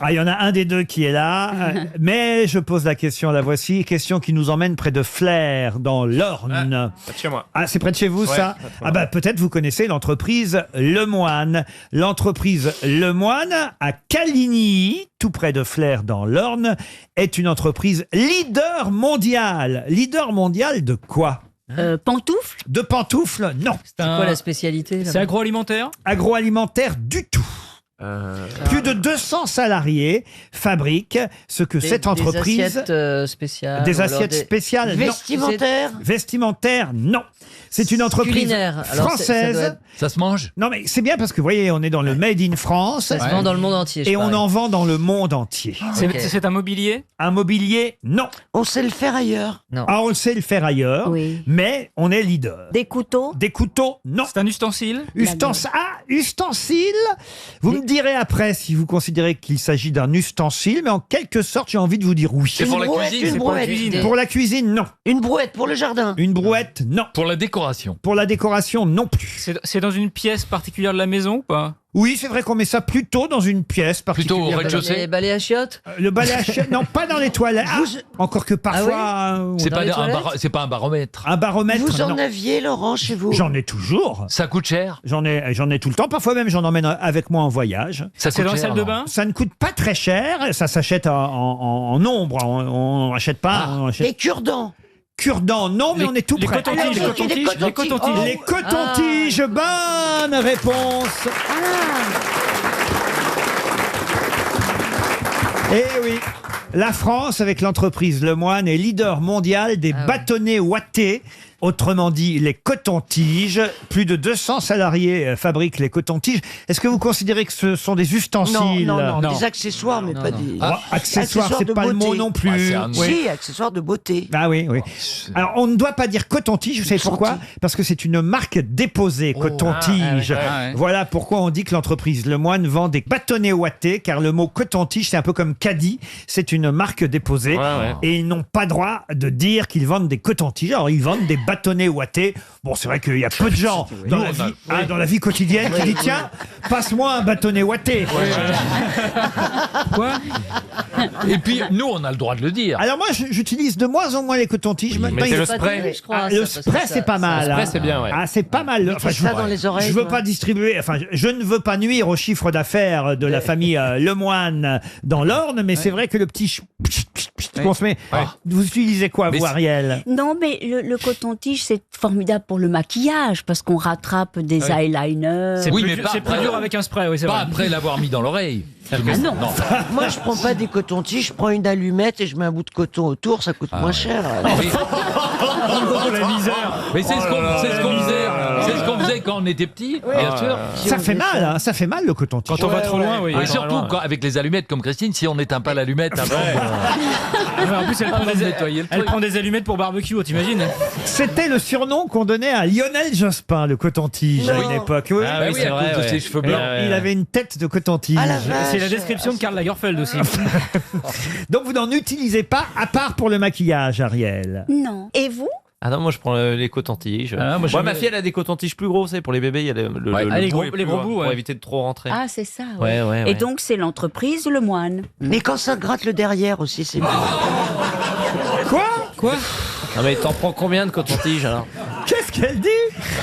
Il y en a un des deux qui est là. Mais je pose la question, la voici. Question qui nous emmène près de Flers, dans l'Orne. Près de chez moi. Ah, c'est près de chez vous, ça? Ah bah peut-être vous connaissez l'entreprise Lemoine. L'entreprise Lemoine, à Caligny, tout près de Flers, dans l'Orne, est une entreprise leader mondial. Leader mondial de quoi? Pantoufles? De pantoufles, non. C'est quoi la spécialité? C'est agroalimentaire? Agroalimentaire du tout. Plus de 200 salariés fabriquent ce que cette entreprise... Des assiettes spéciales. Des assiettes spéciales, non. Vestimentaires? Vestimentaires, non. C'est une entreprise culinaire. Alors, française. Ça se mange? Non, mais c'est bien parce que, vous voyez, on est dans le Made in France. Ça se vend dans le monde entier. Et on en vend dans le monde entier. C'est un mobilier? Un mobilier, non. On sait le faire ailleurs. Non. Ah, on le sait le faire ailleurs, Oui. mais on est leader. Des couteaux? Des couteaux, non. C'est un ustensile? Ustensile. Vous me direz après si vous considérez qu'il s'agit d'un ustensile, mais en quelque sorte, j'ai envie de vous dire oui. C'est pour la cuisine? Une brouette. Pour la cuisine, non. Une brouette pour le jardin. Une brouette, non. Pour la décoration? décoration. Pour la décoration, non plus. C'est dans une pièce particulière de la maison ou pas? Oui, c'est vrai qu'on met ça plutôt dans une pièce particulière. Plutôt au rez-de-chaussée. Les balais à chiottes. Le balai à chiottes, non, pas dans les toilettes. Ah, encore que parfois. C'est pas, c'est pas un baromètre. Un baromètre. Vous en non. aviez, Laurent, chez vous? J'en ai toujours. Ça coûte cher. J'en ai tout le temps. Parfois même, j'en emmène avec moi en voyage. Ça C'est coûte dans la cher, salle de non bain? Ça ne coûte pas très cher. Ça s'achète en nombre. On n'achète pas. on achète- Les cure-dents. Cure-dents, non, mais on est tout Les près. cotons-tiges, les cotons-tiges. les cotons-tiges. Les cotons-tiges, bonne réponse. Eh oui, la France, avec l'entreprise Lemoine, est leader mondial des bâtonnets ouatés. Autrement dit, les cotons-tiges. Plus de 200 salariés fabriquent les cotons-tiges. Est-ce que vous considérez que ce sont des ustensiles? Non, des accessoires, mais pas des... Accessoires, c'est de pas le mot beauté. non plus. Si, accessoires de beauté. Ah oui, oui. Alors, on ne doit pas dire coton-tige, vous savez pourquoi? Parce que c'est une marque déposée, coton-tige. Voilà pourquoi on dit que l'entreprise Lemoine vend des bâtonnets ouatés, car le mot coton-tige, c'est un peu comme caddie, c'est une marque déposée. Et ils n'ont pas droit de dire qu'ils vendent des cotons-tiges. Alors, ils vendent des bâtonnets ouatés. Bon, c'est vrai qu'il y a peu de gens dans la vie quotidienne qui disent tiens, passe-moi un bâtonnet ouaté. Quoi? Et puis, nous, on a le droit de le dire. Alors moi, j'utilise de moins en moins les cotons-tiges. mais c'est le spray. Le spray, c'est pas mal. Le spray, c'est bien, ouais. Ah, c'est pas mal. Enfin, ça dans les oreilles, je veux toi. pas distribuer. Enfin, je ne veux pas nuire au chiffre d'affaires de la famille Lemoine dans l'Orne, mais c'est vrai que le petit qu'on se met. Vous utilisez quoi, vous, Ariel? Non, mais le coton-tige, c'est formidable pour le maquillage parce qu'on rattrape des eyeliners. C'est Oui, plus, mais pas c'est plus après. dur avec un spray, oui, c'est Pas vrai. après l'avoir mis dans l'oreille. Ah non. Moi, je prends pas des cotons-tiges, je prends une allumette et je mets un bout de coton autour, ça coûte moins cher. La misère. Mais c'est ce qu'on faisait. C'est ce qu'on faisait quand on était petit, bien sûr. Ça fait mal, hein, ça fait mal le coton-tige. Quand on va trop loin, oui. Et surtout avec les allumettes comme Christine, si on n'éteint pas l'allumette avant. En plus, elle prend des allumettes pour barbecue, t'imagines? C'était le surnom qu'on donnait à Lionel Jospin, le coton-tige, à une époque. Oui. Ah oui, c'est vrai. De ses cheveux blancs. Il avait une tête de coton-tige. C'est la description de Karl Lagerfeld aussi. Donc vous n'en utilisez pas, à part pour le maquillage, Ariel. Non. Et vous? Ah non, moi je prends les cotons-tiges. moi, Ma fille elle a des cotons-tiges plus gros, c'est pour les bébés, il y a les bout gros- est plus les gros gros, bouts, pour ouais. éviter de trop rentrer. Ah, c'est ça. Ouais, ouais, Et ouais. donc, c'est l'entreprise Lemoine. Mais quand ça gratte le derrière aussi, c'est bien. Quoi? Non mais t'en prends combien de cotons-tiges alors? Qu'est-ce qu'elle dit?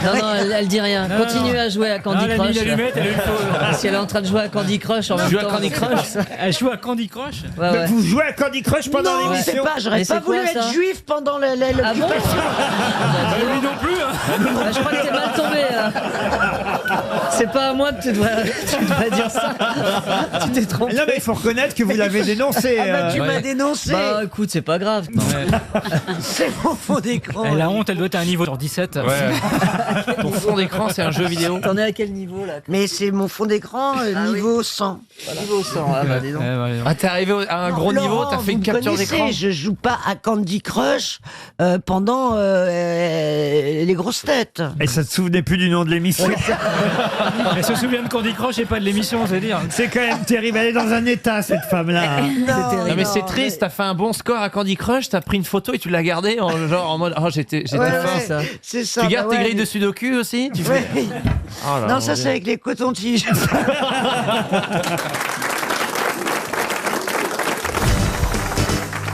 Non, elle dit rien. Continue à jouer à Candy elle a mis Crush. l'allumette, elle a eu le faux. Si elle est en train de jouer à Candy Crush en même joue à temps. Candy Crush. Elle joue à Candy Crush. Ouais, ouais. Vous jouez à Candy Crush pendant Non, c'est l'émission? pas, j'aurais Mais pas c'est voulu quoi, être ça juif pendant le Ah bon Lui non plus. Ah, je crois que t'es mal tombé. C'est pas à moi que tu devrais dire ça. Tu t'es trompé. Non, mais il faut reconnaître que vous l'avez dénoncé. Tu m'as dénoncé. Bah écoute, c'est pas grave. C'est mon fond d'écran. Elle a honte, elle doit être à un niveau sur 17. Ton fond d'écran c'est un jeu vidéo. T'en es à quel niveau là? Mais c'est mon fond d'écran niveau 100. Niveau 100, ah bah dis donc. Ah t'es arrivé à un gros niveau, t'as fait une capture d'écran. Je joue pas à Candy Crush pendant les grosses têtes. Et ça ne se souvenait plus du nom de l'émission. Elle se souvient de Candy Crush et pas de l'émission, c'est dire. C'est quand même terrible. Elle est dans un état, cette femme-là. Non mais c'est triste, t'as fait un bon score à Candy Crush, t'as pris une photo et tu l'as gardée en mode oh j'étais fort. ça. C'est ça. Tu gardes bah tes ouais, grilles de sudoku aussi? Tu Ouais. fais... Oh là là, Non, ça mon c'est Dieu. avec les cotons-tiges.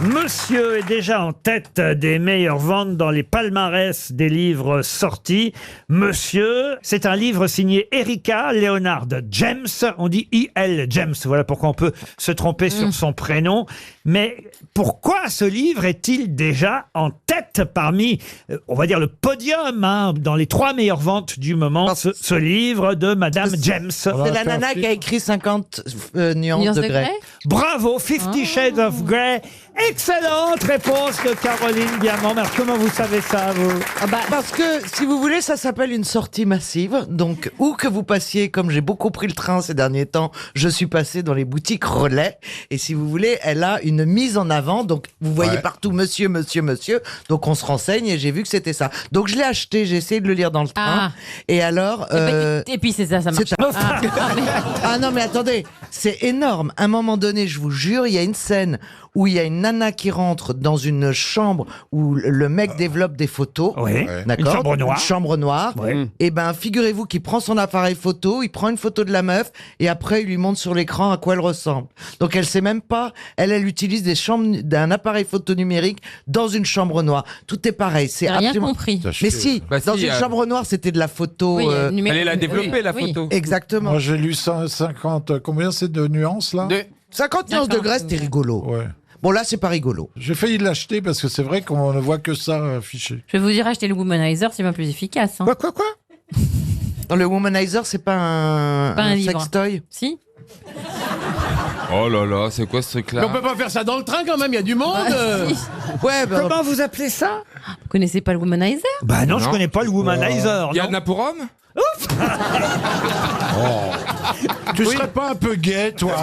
Monsieur est déjà en tête des meilleures ventes dans les palmarès des livres sortis. Monsieur, c'est un livre signé Erika Leonard James. On dit I.L. James. Voilà pourquoi on peut se tromper sur son prénom. Mais pourquoi ce livre est-il déjà en tête parmi, on va dire, le podium, hein, dans les 3 meilleures ventes du moment, ce livre de Madame James? C'est la nana qui a écrit 50 nuances de Grey. Bravo, 50 Shades of Grey. Excellente réponse de Caroline Diamant. Mais alors, comment vous savez ça, vous? Parce que, si vous voulez, ça s'appelle une sortie massive. Donc, où que vous passiez, comme j'ai beaucoup pris le train ces derniers temps, je suis passé dans les boutiques relais. Et si vous voulez, elle a une mise en avant. Donc, vous voyez partout monsieur, monsieur, monsieur. Donc, on se renseigne et j'ai vu que c'était ça. Donc, je l'ai acheté, j'ai essayé de le lire dans le train. Et alors... Et puis c'est ça marche. Ah non, mais attendez, c'est énorme. À un moment donné, je vous jure, il y a une scène où il y a une nana qui rentre dans une chambre où le mec développe des photos. Oui. D'accord. Une chambre noire. Une chambre noire. Oui. Et ben, figurez-vous qu'il prend son appareil photo, il prend une photo de la meuf et après il lui montre sur l'écran à quoi elle ressemble. Donc elle sait même pas. Elle utilise d'un appareil photo numérique dans une chambre noire. Tout est pareil. C'est J'ai rien absolument. compris. Mais si, Bah dans si, une chambre noire, c'était de la photo. Oui, numérique. Allez la développer, la Oui. photo. Exactement. Moi, j'ai lu 50. Combien c'est de nuances, là 50 nuances de Grey, c'était rigolo. Ouais. Bon, là, c'est pas rigolo. J'ai failli l'acheter parce que c'est vrai qu'on ne voit que ça affiché. Je vais vous dire, acheter le Womanizer, c'est bien plus efficace. Hein. Quoi Non, le Womanizer, c'est pas Pas un livre. sextoy. Si. Oh là là, c'est quoi ce truc-là? Mais on peut pas faire ça dans le train quand même, il y a du monde. Si. Ouais, bah, Comment vous appelez ça? Vous connaissez pas le Womanizer? Bah non, je connais pas le Womanizer. Il y non. en a pour hommes? Tu serais pas un peu gay, toi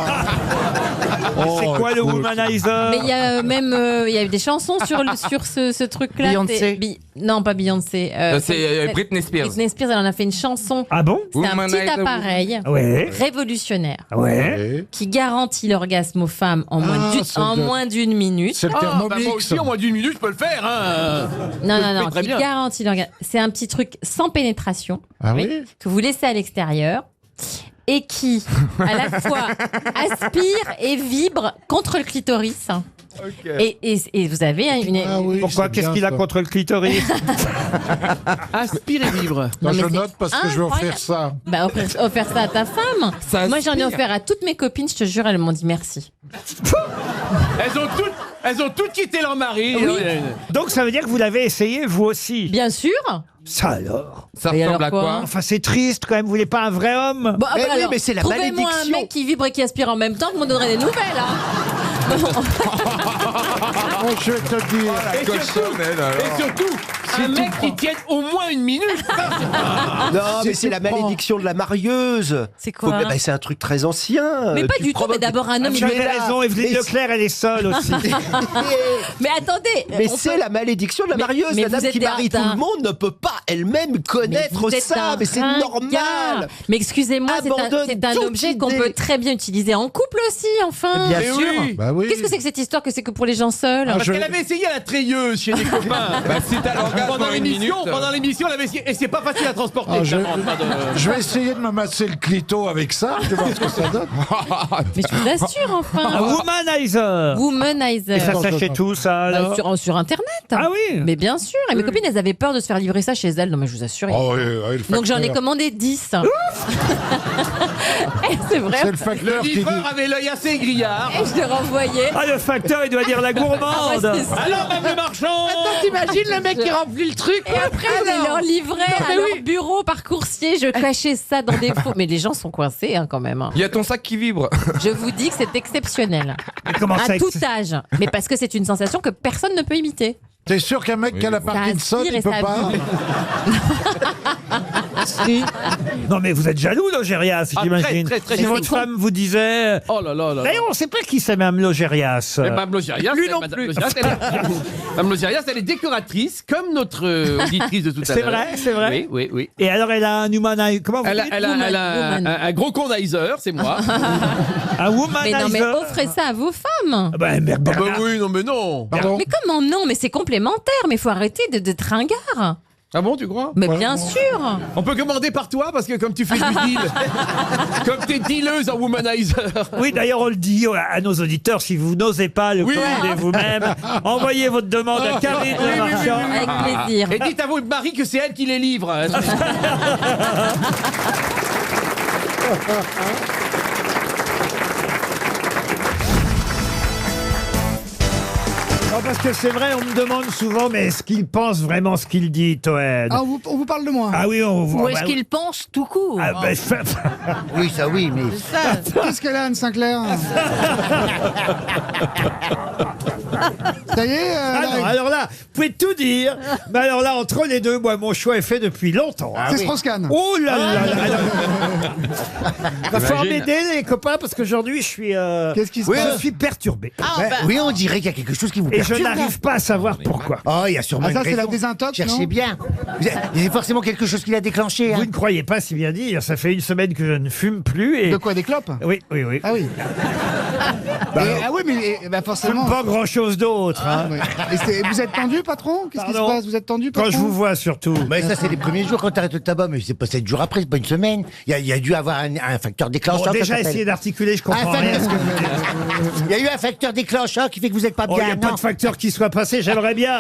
C'est quoi le Womanizer? Mais il y a même il y a eu des chansons sur ce truc-là. Beyoncé. C'est Non, pas Beyoncé. C'est Britney Spears. Britney Spears, elle en a fait une chanson. Ah bon? C'est un petit Womanizer. appareil Ouais. révolutionnaire Ouais. qui garantit l'orgasme aux femmes en moins d'une minute. C'est le Bah, Thermomix. moi aussi, en moins d'une minute, je peux le faire. Hein. Non, Je non, le fais non, très qui bien. garantit l'orgasme. C'est un petit truc sans pénétration Ah oui que vous laissez à l'extérieur et qui, à la fois, aspire et vibre contre le clitoris. Et vous avez une... Ah oui, Pourquoi? c'est Qu'est-ce bien, qu'il a ça. contre le clitoris? Aspire et vivre. Non, Non, je mais note parce que je vais offrir ça. Bah, offrir ça à ta femme. Ça Moi, j'en ai aspire. offert à toutes mes copines, je te jure, elles m'ont dit merci. Elles ont toutes quitté leur mari. Oui. Donc ça veut dire que vous l'avez essayé vous aussi? Bien sûr. Ça alors? Ça Et ressemble alors à quoi? quoi? Enfin c'est triste quand même, vous voulez pas un vrai homme? Bon, Mais oui, alors, mais c'est la trouvez-moi un malédiction. mec qui vibre et qui aspire en même temps, que vous me donnerez des nouvelles. Hein. Oh, je vais te dire. Et surtout, un mec qui tienne au moins une minute. Non, mais c'est la malédiction de la marieuse. C'est quoi? Bah, c'est un truc très ancien. Mais pas Tu du tout, mais provoques- d'abord un homme... Vous il avez est là. raison, Evelyne Et- Leclerc elle est seule aussi. Mais attendez, Mais on c'est peut- la malédiction de la marieuse. mais La vous dame êtes qui marie tout un- le monde ne peut pas elle-même connaître vous êtes ça. un Mais c'est ringard. normal. Mais excusez-moi, Abandonne c'est un toute objet qu'on idée. peut très bien utiliser en couple aussi, enfin. Bien Mais sûr. oui. Bah oui. Qu'est-ce que c'est que cette histoire que c'est que pour les gens seuls? Parce je- qu'elle avait essayé à la treilleuse chez des copains. Bah si t'as l'orgasme Pendant en une minute. l'émission, elle avait essayé. Et c'est pas facile à transporter. Ah, je clairement, pas de- vais essayer de me masser le clito avec ça. Je vais voir ce que ça donne. Mais je vous assure, Un enfin. womanizer. Womanizer. Et ça s'achète tout ça alors? Sur Internet. Ah oui. Mais bien sûr. Et mes copines, elles avaient peur de se faire livrer ça chez elles. Non, mais je vous assure. Oh, oui, oui, le Donc j'en ai facteur. commandé 10. Et c'est vrai. C'est le facteur Le qui dit. livreur avait l'œil assez grillard. Et je l'ai renvoyé. Ah le facteur il doit dire la gourmande. Ah ouais, c'est ça. Alors, même le marchand. T'imagines le mec qui remplit le truc? Et après, je les leur livrais à leur bureau par coursier. Je cachais ça dans des faux. Mais les gens sont coincés hein, quand même. Il y a ton sac qui vibre. Je vous dis que c'est exceptionnel. Mais comment ça À tout âge. Mais parce que c'est une sensation que personne ne peut imiter. T'es sûr qu'un mec qui a la Parkinson, aspire il et peut ça pas vibre. Non mais vous êtes jaloux Logérias, Ah, j'imagine. très, très, Si très. votre femme vous disait... Oh là là là. D'ailleurs on sait pas qui c'est Mme Logérias. Mais Mme Logérias, Lui non Madame plus. Logérias, Mme Logérias, elle est décoratrice, comme notre auditrice de tout à C'est l'heure. vrai, c'est vrai. Oui. Et alors elle a un humanizer. Comment vous Elle a, dites? elle a- elle a Woman. un gros condizer, c'est moi. Un Mais womanizer. non, mais offrez ça à vos femmes. Ah bah, Bernard- oui, non, mais non. Pardon. Mais comment non? Mais c'est complémentaire. Mais il faut arrêter d'être ringard. Ah bon, tu crois? Mais bien sûr. On peut commander par toi parce que comme tu fais du deal, comme t'es dealeuse en womanizer. Oui, d'ailleurs, on le dit à nos auditeurs, si vous n'osez pas le commander vous-même, envoyez votre demande à Karine Le Marchand. Avec plaisir. Et dites à votre mari que c'est elle qui les livre. Non, parce que c'est vrai, on me demande souvent, mais est-ce qu'il pense vraiment ce qu'il dit, Toen? Ah, on vous parle de moi. Ah oui, on voit. Ou est-ce qu'il pense tout court? Ah, bah, Oui, ça oui, mais. Qu'est-ce qu'elle a, Anne Sinclair? Ça y est Ah non, alors là, vous pouvez tout dire, mais alors là, entre les deux, moi, mon choix est fait depuis longtemps. hein. C'est Strauss-Kahn. Oh là là là là. Va falloir Imagine. m'aider, les copains, parce qu'aujourd'hui, je suis, Qu'est-ce qui se je passe suis perturbé. Oui, on dirait qu'il y a quelque chose qui vous Et je perturbe. n'arrive pas à savoir pourquoi. Oh, il y a sûrement Ah, ça, une c'est la raison. désintox, Cherchez non bien. Il y a forcément quelque chose qui l'a déclenché. Vous Hein. ne croyez pas si bien dire, ça fait une semaine que je ne fume plus et... De quoi, des clopes? Oui, oui, oui. Ah oui. Ah oui, mais forcément. Pas grand-chose d'autre. Hein. Ouais. Et vous êtes tendu, patron? Qu'est-ce qui se Pardon passe? Vous êtes tendu, patron? Quand je vous vois, surtout. Mais ça, c'est les premiers jours quand t'arrêtes le tabac, mais c'est pas 7 jours après, c'est pas une semaine. Il y a dû avoir un facteur déclencheur. Bon, ça déjà, s'appelle. essayez d'articuler, je comprends rien. à ce que vous dites. Il y a eu un facteur déclencheur qui fait que vous êtes pas Oh, il bien. n'y a pas non. de facteur qui soit passé, j'aimerais bien.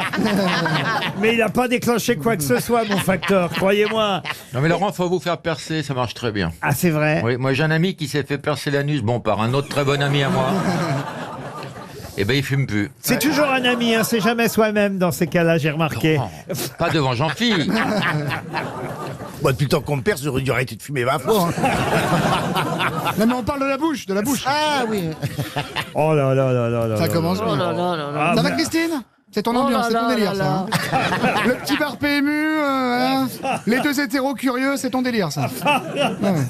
Mais il n'a pas déclenché quoi que ce soit, mon facteur, croyez-moi. Non mais Laurent, faut vous faire percer, ça marche très bien. Ah, c'est vrai? Oui, moi j'ai un ami qui s'est fait percer l'anus, bon, par un autre très bon ami à moi. Eh ben il fume plus. C'est toujours un ami, hein, c'est jamais soi-même dans ces cas-là, j'ai remarqué. Non, pas devant Jean-Philippe. Bon, depuis le temps qu'on me perce, j'aurais dû arrêter de fumer 20 fois. Non, mais on parle de la bouche, de la bouche. Ah oui. Oh là là là là là. Ça là commence là bien. là là là là. Ça va, Ah, Christine? C'est ton ambiance, c'est ton délire, ça. Hein. Le petit bar PMU, hein. Les deux hétéros curieux, c'est ton délire, ça.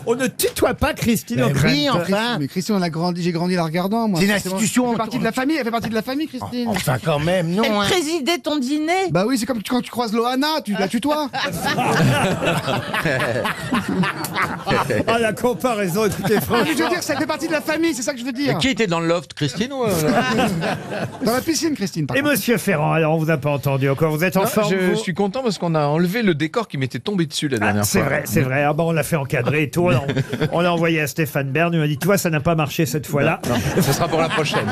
On ne tutoie pas Christine Mais O'Krent. oui, enfin. Mais Christine, j'ai grandi la regardant, moi. C'est une Forcément, institution. Elle fait partie de la famille, elle fait partie de la famille, Christine. Enfin, quand même, non. Elle hein. présidait ton dîner. Bah oui, c'est comme quand tu croises Loana, tu la tutoies. Ah, la comparaison, écoutez, Je franchement. veux dire, ça fait partie de la famille, c'est ça que je veux dire. Et qui était dans le loft, Christine ou Dans la piscine, Christine, par Et contre. Monsieur Ferrand, alors on vous a pas entendu encore, vous êtes en Non, forme je vous suis content parce qu'on a enlevé le décor qui m'était tombé dessus la dernière C'est fois. vrai, c'est vrai. Ah bah, on l'a fait encadrer et tout. On l'a envoyé à Stéphane Bern. Il m'a dit, toi, ça n'a pas marché cette fois-là. Non, ce sera pour la prochaine.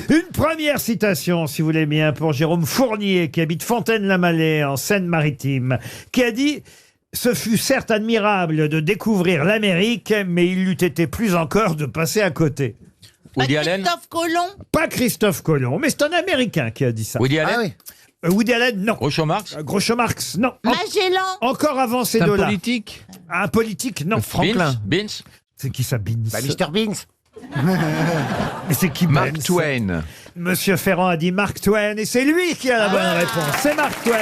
Une première citation, si vous voulez bien, pour Jérôme Fournier, qui habite Fontaine-la-Mallet, en Seine-Maritime, qui a dit « Ce fut certes admirable de découvrir l'Amérique, mais il eût été plus encore de passer à côté. » Woody Allen. Christophe Colomb. Pas Christophe Colomb, mais c'est un Américain qui a dit ça. Woody Allen. Ah oui. Woody Allen, non. Groucho Marx. Groucho Marx, non. Magellan. Encore avant ces C'est un deux-là. politique. Un politique, non. Franklin. Beans. C'est qui ça, Beans? Bah, Mr. Beans. Mais c'est qui Mark Beans Twain. Monsieur Ferrand a dit Mark Twain et c'est lui qui a la bonne réponse. C'est Mark Twain.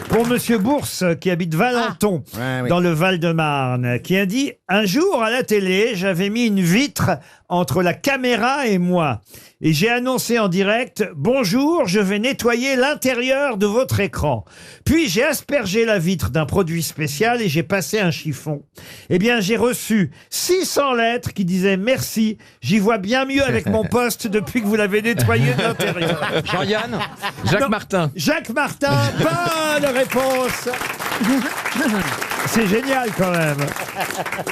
Pour Monsieur Bourse, qui habite Valenton, Ouais, oui. dans le Val-de-Marne, qui a dit « Un jour, à la télé, j'avais mis une vitre entre la caméra et moi. Et j'ai annoncé en direct « Bonjour, je vais nettoyer l'intérieur de votre écran. » Puis j'ai aspergé la vitre d'un produit spécial et j'ai passé un chiffon. Eh bien, j'ai reçu 600 lettres qui disaient « Merci, j'y vois bien mieux avec mon poste depuis que vous l'avez nettoyé de l'intérieur. » Jean-Yann. Jacques Non. Martin. Jacques Martin, bonne réponse. C'est génial quand même.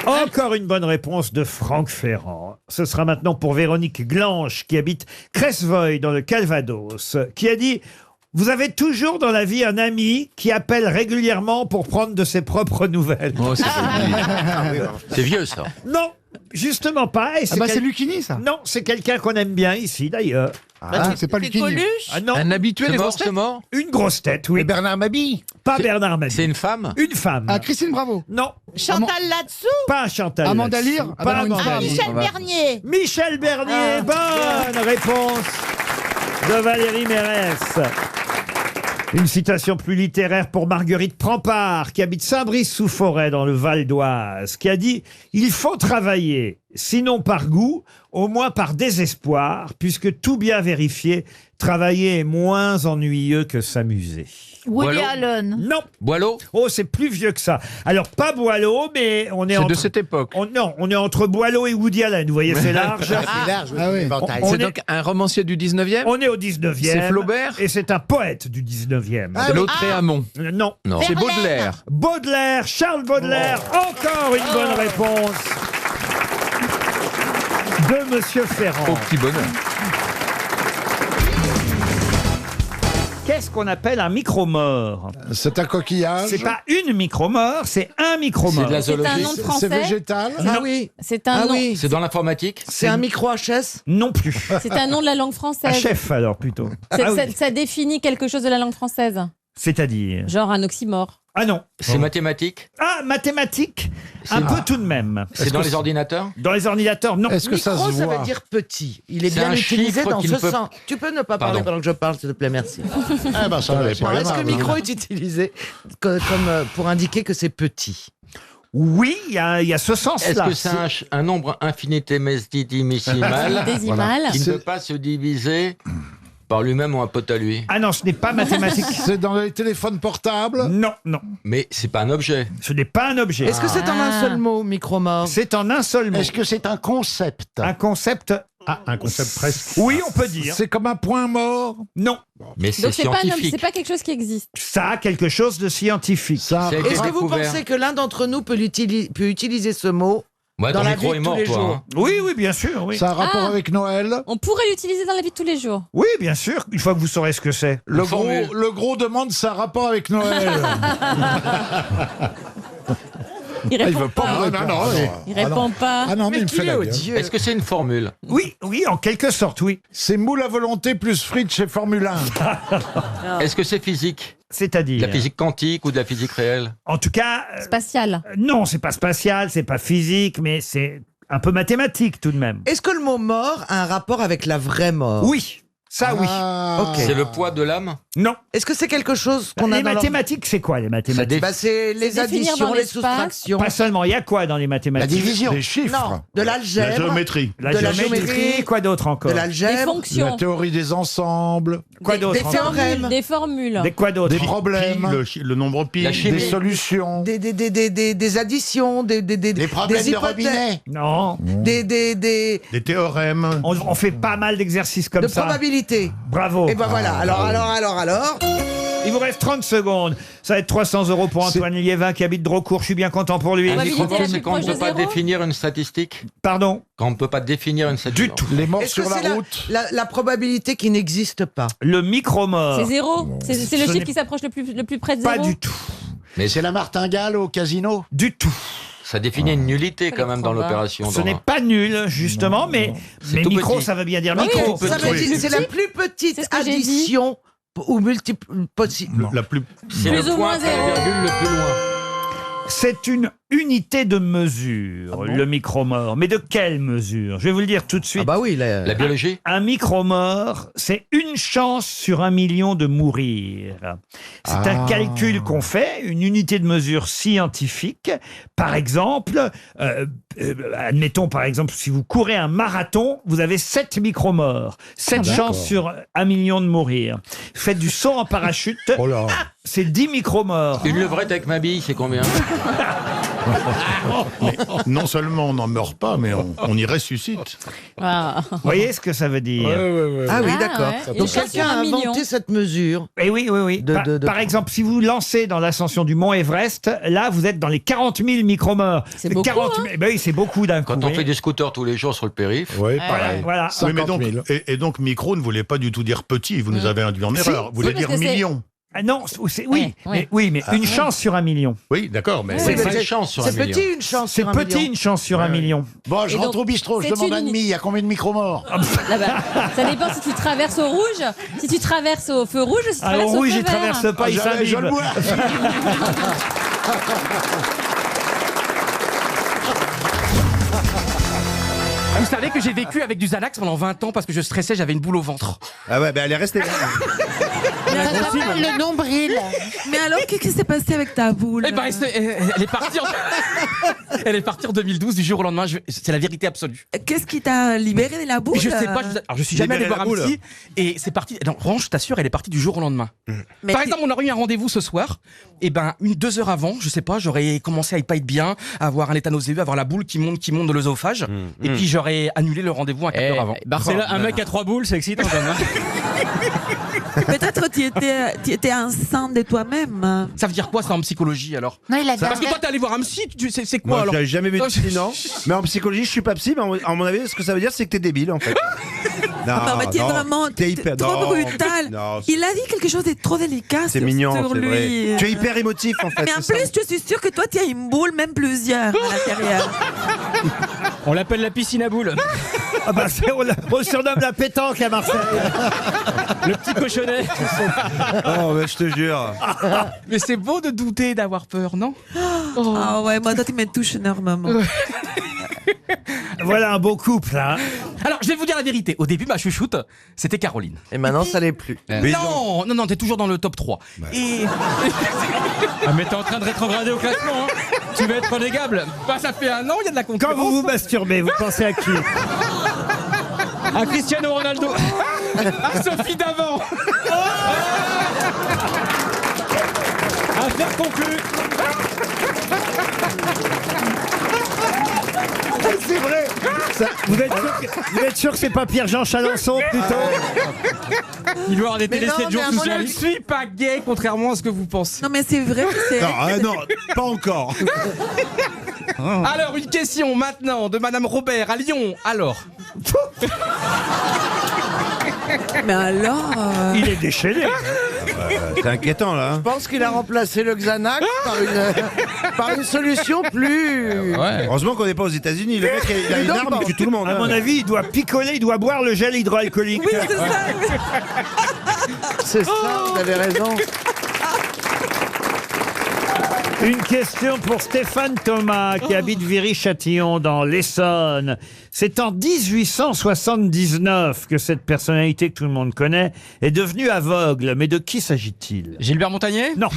Encore une bonne réponse de Franck Ferrand. Ce sera maintenant pour Véronique Glanche qui habite Cresvoy dans le Calvados, qui a dit « Vous avez toujours dans la vie un ami qui appelle régulièrement pour prendre de ses propres nouvelles. Oh, c'est C'est vieux ça. Non, justement pas. Et Ah bah c'est quel- Lucchini, ça. Non, c'est quelqu'un qu'on aime bien ici d'ailleurs. Ah, c'est pas Lucchini. Ah non, Un habitué C'est des mort, grosses c'est têtes. mort. une grosse tête, oui. Et Bernard Mabille. Pas Bernard Mabille. C'est une femme. Une femme. Ah, Christine Bravo. Non, Chantal là-dessous. pas Chantal. Amanda là-dessous. Lear. Ah Pas bah non, une Amanda femme. Lear. Michel Bernier. Michel Bernier, bonne réponse de Valérie Mérès. Une citation plus littéraire pour Marguerite Prampart, qui habite Saint-Brice-sous-Forêt dans le Val d'Oise, qui a dit « Il faut travailler, sinon par goût, au moins par désespoir, puisque tout bien vérifié, travailler est moins ennuyeux que s'amuser. » Woody Boileau. Allen. Non. Boileau. Oh, c'est plus vieux que ça. Alors, pas Boileau, mais on est, C'est entre... de cette époque. Non, on est entre Boileau et Woody Allen. Vous voyez, c'est large. C'est large, Ah oui. éventail. On C'est est- donc un romancier du 19e. On est au 19e. C'est Flaubert. Et c'est un poète du 19e. Ah C'est oui. Lautréamont. Non. Non. C'est Verlaine. Baudelaire. Baudelaire, Charles Baudelaire, encore une bonne réponse de Monsieur Ferrand. Au petit bonheur. Qu'est-ce qu'on appelle un micro-mort? C'est un coquillage. C'est pas une micro-mort, c'est un micro-mort. C'est de la C'est un zoologie. nom de C'est français. végétal. Ah oui. C'est un Ah nom. oui. C'est dans l'informatique. C'est un micro HS. Non plus. C'est un nom de la langue Un française. chef alors plutôt. C'est- Ah oui. ça définit quelque chose de la langue française. C'est-à-dire. Genre un oxymore. Ah non. C'est mathématique. Ah, mathématiques. Un peu tout de même. C'est dans les ordinateurs. Dans les ordinateurs, non. Est-ce que ça Micro, se ça voit veut dire petit. Il est C'est bien un utilisé chiffre dans qui ce ne peut- sens. Tu peux ne pas parler Pardon. pendant que je parle, s'il te plaît, merci. Ah bah ça va, c'est pas Est-ce que grave. micro est utilisé comme pour indiquer que c'est petit? Oui, il y a ce Est-ce sens-là. que c'est un nombre infinitésimal Décimal. qui ne peut pas se diviser Par lui-même ou un pote à lui? Ah non, ce n'est pas mathématique. C'est dans les téléphones portables? Non, non. Mais c'est pas un objet. Ce n'est pas un objet. Est-ce que c'est en un seul mot, micro-mort? C'est en un seul mot. Est-ce que c'est un concept? Un concept? Ah, un concept presque. Oui, on peut dire. C'est comme un point mort? Non. Mais c'est Donc c'est pas, scientifique. c'est pas quelque chose qui existe. Ça a quelque chose de scientifique. Ça, C'est- Est-ce que vous découvert. pensez que l'un d'entre nous peut utiliser ce mot Ouais, dans ton la micro vie est de mort, tous les toi. jours? Hein. Oui, oui, bien sûr, oui. ça a rapport Ah. avec Noël? On pourrait l'utiliser dans la vie de tous les jours. Oui, bien sûr, une fois que vous saurez ce que c'est. Le formule. gros demande ça a rapport avec Noël. Il il répond veut pas pas. me répondre. Il répond pas. Ah non, mais il me qu'il fait est la gueule. odieux. Est-ce que c'est une formule? Oui, oui, en quelque sorte, oui. C'est moule à volonté plus frites chez Formule 1. Est-ce que c'est physique? De C'est-à-dire. la physique quantique ou de la physique réelle? En tout cas, Spatial. non, c'est pas spatial, c'est pas physique, mais c'est un peu mathématique tout de même. Est-ce que le mot mort a un rapport avec la vraie mort? Oui, ça oui. Ah. Ok. C'est le poids de l'âme? Non. Est-ce que c'est quelque chose qu'on a Les dans mathématiques, c'est quoi les mathématiques? Bah, c'est les C'est définir additions, dans les l'espace. soustractions. Pas seulement, il y a quoi dans les mathématiques? Des chiffres. Non, de La l'algèbre, géométrie. La de la géométrie, géométrie, quoi d'autre encore? de Des l'algèbre, La fonctions. théorie des ensembles. Quoi des d'autre encore? théorèmes, Des formules. Des quoi d'autre? Des problèmes. Le nombre pi. La chimie. Des solutions. des additions, des problèmes des de hypothèses, robinet. Non. des Des théorèmes. On fait pas mal d'exercices comme de ça. probabilités. Bravo. Et ben voilà, alors. Il vous reste 30 secondes. Ça va être 300 € pour Antoine Liévin qui habite Drocourt. Je suis bien content pour lui. Un Probabilité micro-mort, la c'est plus quand on ne proche peut de pas zéro. définir une statistique? Pardon? Quand on ne peut pas définir une statistique? Du tout. Les morts Est-ce que sur la c'est route. la probabilité qui n'existe pas? Le micro-mort. C'est zéro. C'est Ce le n'est chiffre qui s'approche le plus près de zéro. Pas du tout. Mais C'est la martingale au casino? Du tout. ça définit une nullité quand même dans l'opération. Ce n'est pas nul, justement, mais tout micro, petit. ça veut bien dire Oui, micro. ça veut dire c'est la plus petite C'est ce que j'ai dit. addition ou multiple possible. La plus. C'est Plus le ou point moins après la zéro. virgule le plus loin. C'est une unité de mesure, le micromort. Mais de quelle mesure? Je vais vous le dire tout de suite. Ah bah oui, La biologie? Un micromort, c'est une chance sur 1 million de mourir. C'est un calcul qu'on fait, une unité de mesure scientifique. Par exemple, admettons par exemple, si vous courez un marathon, vous avez 7 micromorts. 7 chances sur 1 million de mourir. Faites du saut en parachute, Oh là. c'est 10 micromorts. Une levrette avec ma bille, c'est combien? Non seulement on n'en meurt pas, mais on y ressuscite. Ah. Vous voyez ce que ça veut dire? Ah oui, Ah d'accord. ouais. Donc Une chance quelqu'un sur a 1 million. inventé cette mesure. Eh oui, oui, oui. Par exemple, si vous lancez dans l'ascension du mont Everest, là, vous êtes dans les 40 000 micromorts. C'est beaucoup, 40 000, ben oui, c'est beaucoup d'un coup. Quand on oui. fait du scooter tous les jours sur le périph'. Oui, Voilà, pareil. voilà. Oui, mais 50 donc, 000. et donc micro ne voulait pas du tout dire petit, vous nous avez induit en erreur. Vous voulez Oui, parce dire que c'est- million. Ah non, oui, Ouais, mais, oui, mais une chance sur 1 million. Oui, d'accord, mais C'est mais pas c'est- une chance sur un C'est million. petit une chance C'est sur un petit, million. une chance sur 1 million. Bon, je Et rentre donc, au bistrot, je c'est demande une un demi. Il y a combien de micro-morts? Là, bah, ça dépend si tu traverses au rouge, si tu traverses au feu rouge ou si tu Alors traverses au oui, feu j'y vert. traverse pas, il Je s'imbibe. le vois. Vous savez que j'ai vécu avec du Xanax pendant 20 ans parce que je stressais, j'avais une boule au ventre. Ah ouais, ben elle est restée là. Ça s'appelle le nombril. Mais alors, qu'est-ce qui s'est passé avec ta boule? Eh ben, elle est partie elle est partie en 2012 du jour au lendemain. C'est la vérité absolue. Qu'est-ce qui t'a libéré de la boule? Je sais pas. Alors je suis jamais allé Libérer voir la un boule. psy et c'est parti. Non, vraiment, je t'assure, elle est partie du jour au lendemain. Mais Par tu- exemple, on aurait eu un rendez-vous ce soir. Et ben, 2 heures avant, je sais pas, j'aurais commencé à y pas être bien, à avoir un état nauséeux, à avoir la boule qui monte de l'œsophage. Et puis j'aurais annulé le rendez-vous un quart d'heure avant. Barcella, un mec à 3 boules, c'est excitant quand même. Peut-être tu étais enceinte de toi-même. Ça veut dire quoi ça en psychologie alors? Non, il a Parce que toi t'es allé voir un psy, c'est quoi Moi, alors? j'avais jamais vu de psy, non. Mais en psychologie, je suis pas psy, mais à mon avis, ce que ça veut dire, c'est que t'es débile, en fait. Non, mais tu es vraiment t'es hyper trop non, brutal. non, Il a dit quelque chose de trop délicat c'est sur, mignon, sur c'est lui. vrai. Tu es hyper émotif, en fait. Mais en c'est ça. plus, je suis sûre que toi, tu as une boule, même plusieurs à l'intérieur. On l'appelle la piscine à boules. Ah bah, on le surnomme la pétanque à Marseille. Le petit cochonnet. Oh, mais je te jure. Mais c'est beau de douter, d'avoir peur, non? Ah ouais, moi, toi, tu me touches énormément. Voilà un beau couple, hein. Alors, je vais vous dire la vérité. Au début, ma chouchoute, c'était Caroline. Et maintenant, ça l'est plus. Non, t'es toujours dans le top 3. Et... Ah, mais t'es en train de rétrograder au classement, hein. Tu vas être relégable. Bah, ça fait 1 an, il y a de la concurrence. Quand vous vous masturbez, vous pensez à qui? À Cristiano Ronaldo. Ah, Sophie d'avant. Affaire conclue. C'est vrai. Vous êtes sûr que c'est pas Pierre-Jean Chalençon plutôt? Il doit avoir des Mais télé non, 7 jours mais à tout mon seul. avis- Je suis pas gay, contrairement à ce que vous pensez. Non, mais c'est vrai que c'est. Non, pas encore. Alors, une question maintenant de Madame Robert à Lyon. Alors. Mais alors. Il est déchaîné. C'est inquiétant là. Je pense qu'il a remplacé le Xanax par une solution plus. Heureusement qu'on n'est pas aux États-Unis. Le mec, il a une arme, il tue tout le monde. À mon avis, il doit picoler, il doit boire le gel hydroalcoolique. Oui, c'est ça. C'est ça, vous avez raison. Une question pour Stéphane Thomas, qui habite Viry-Châtillon, dans l'Essonne. C'est en 1879 que cette personnalité que tout le monde connaît est devenue aveugle. Mais de qui s'agit-il? Gilbert Montagnier? Non.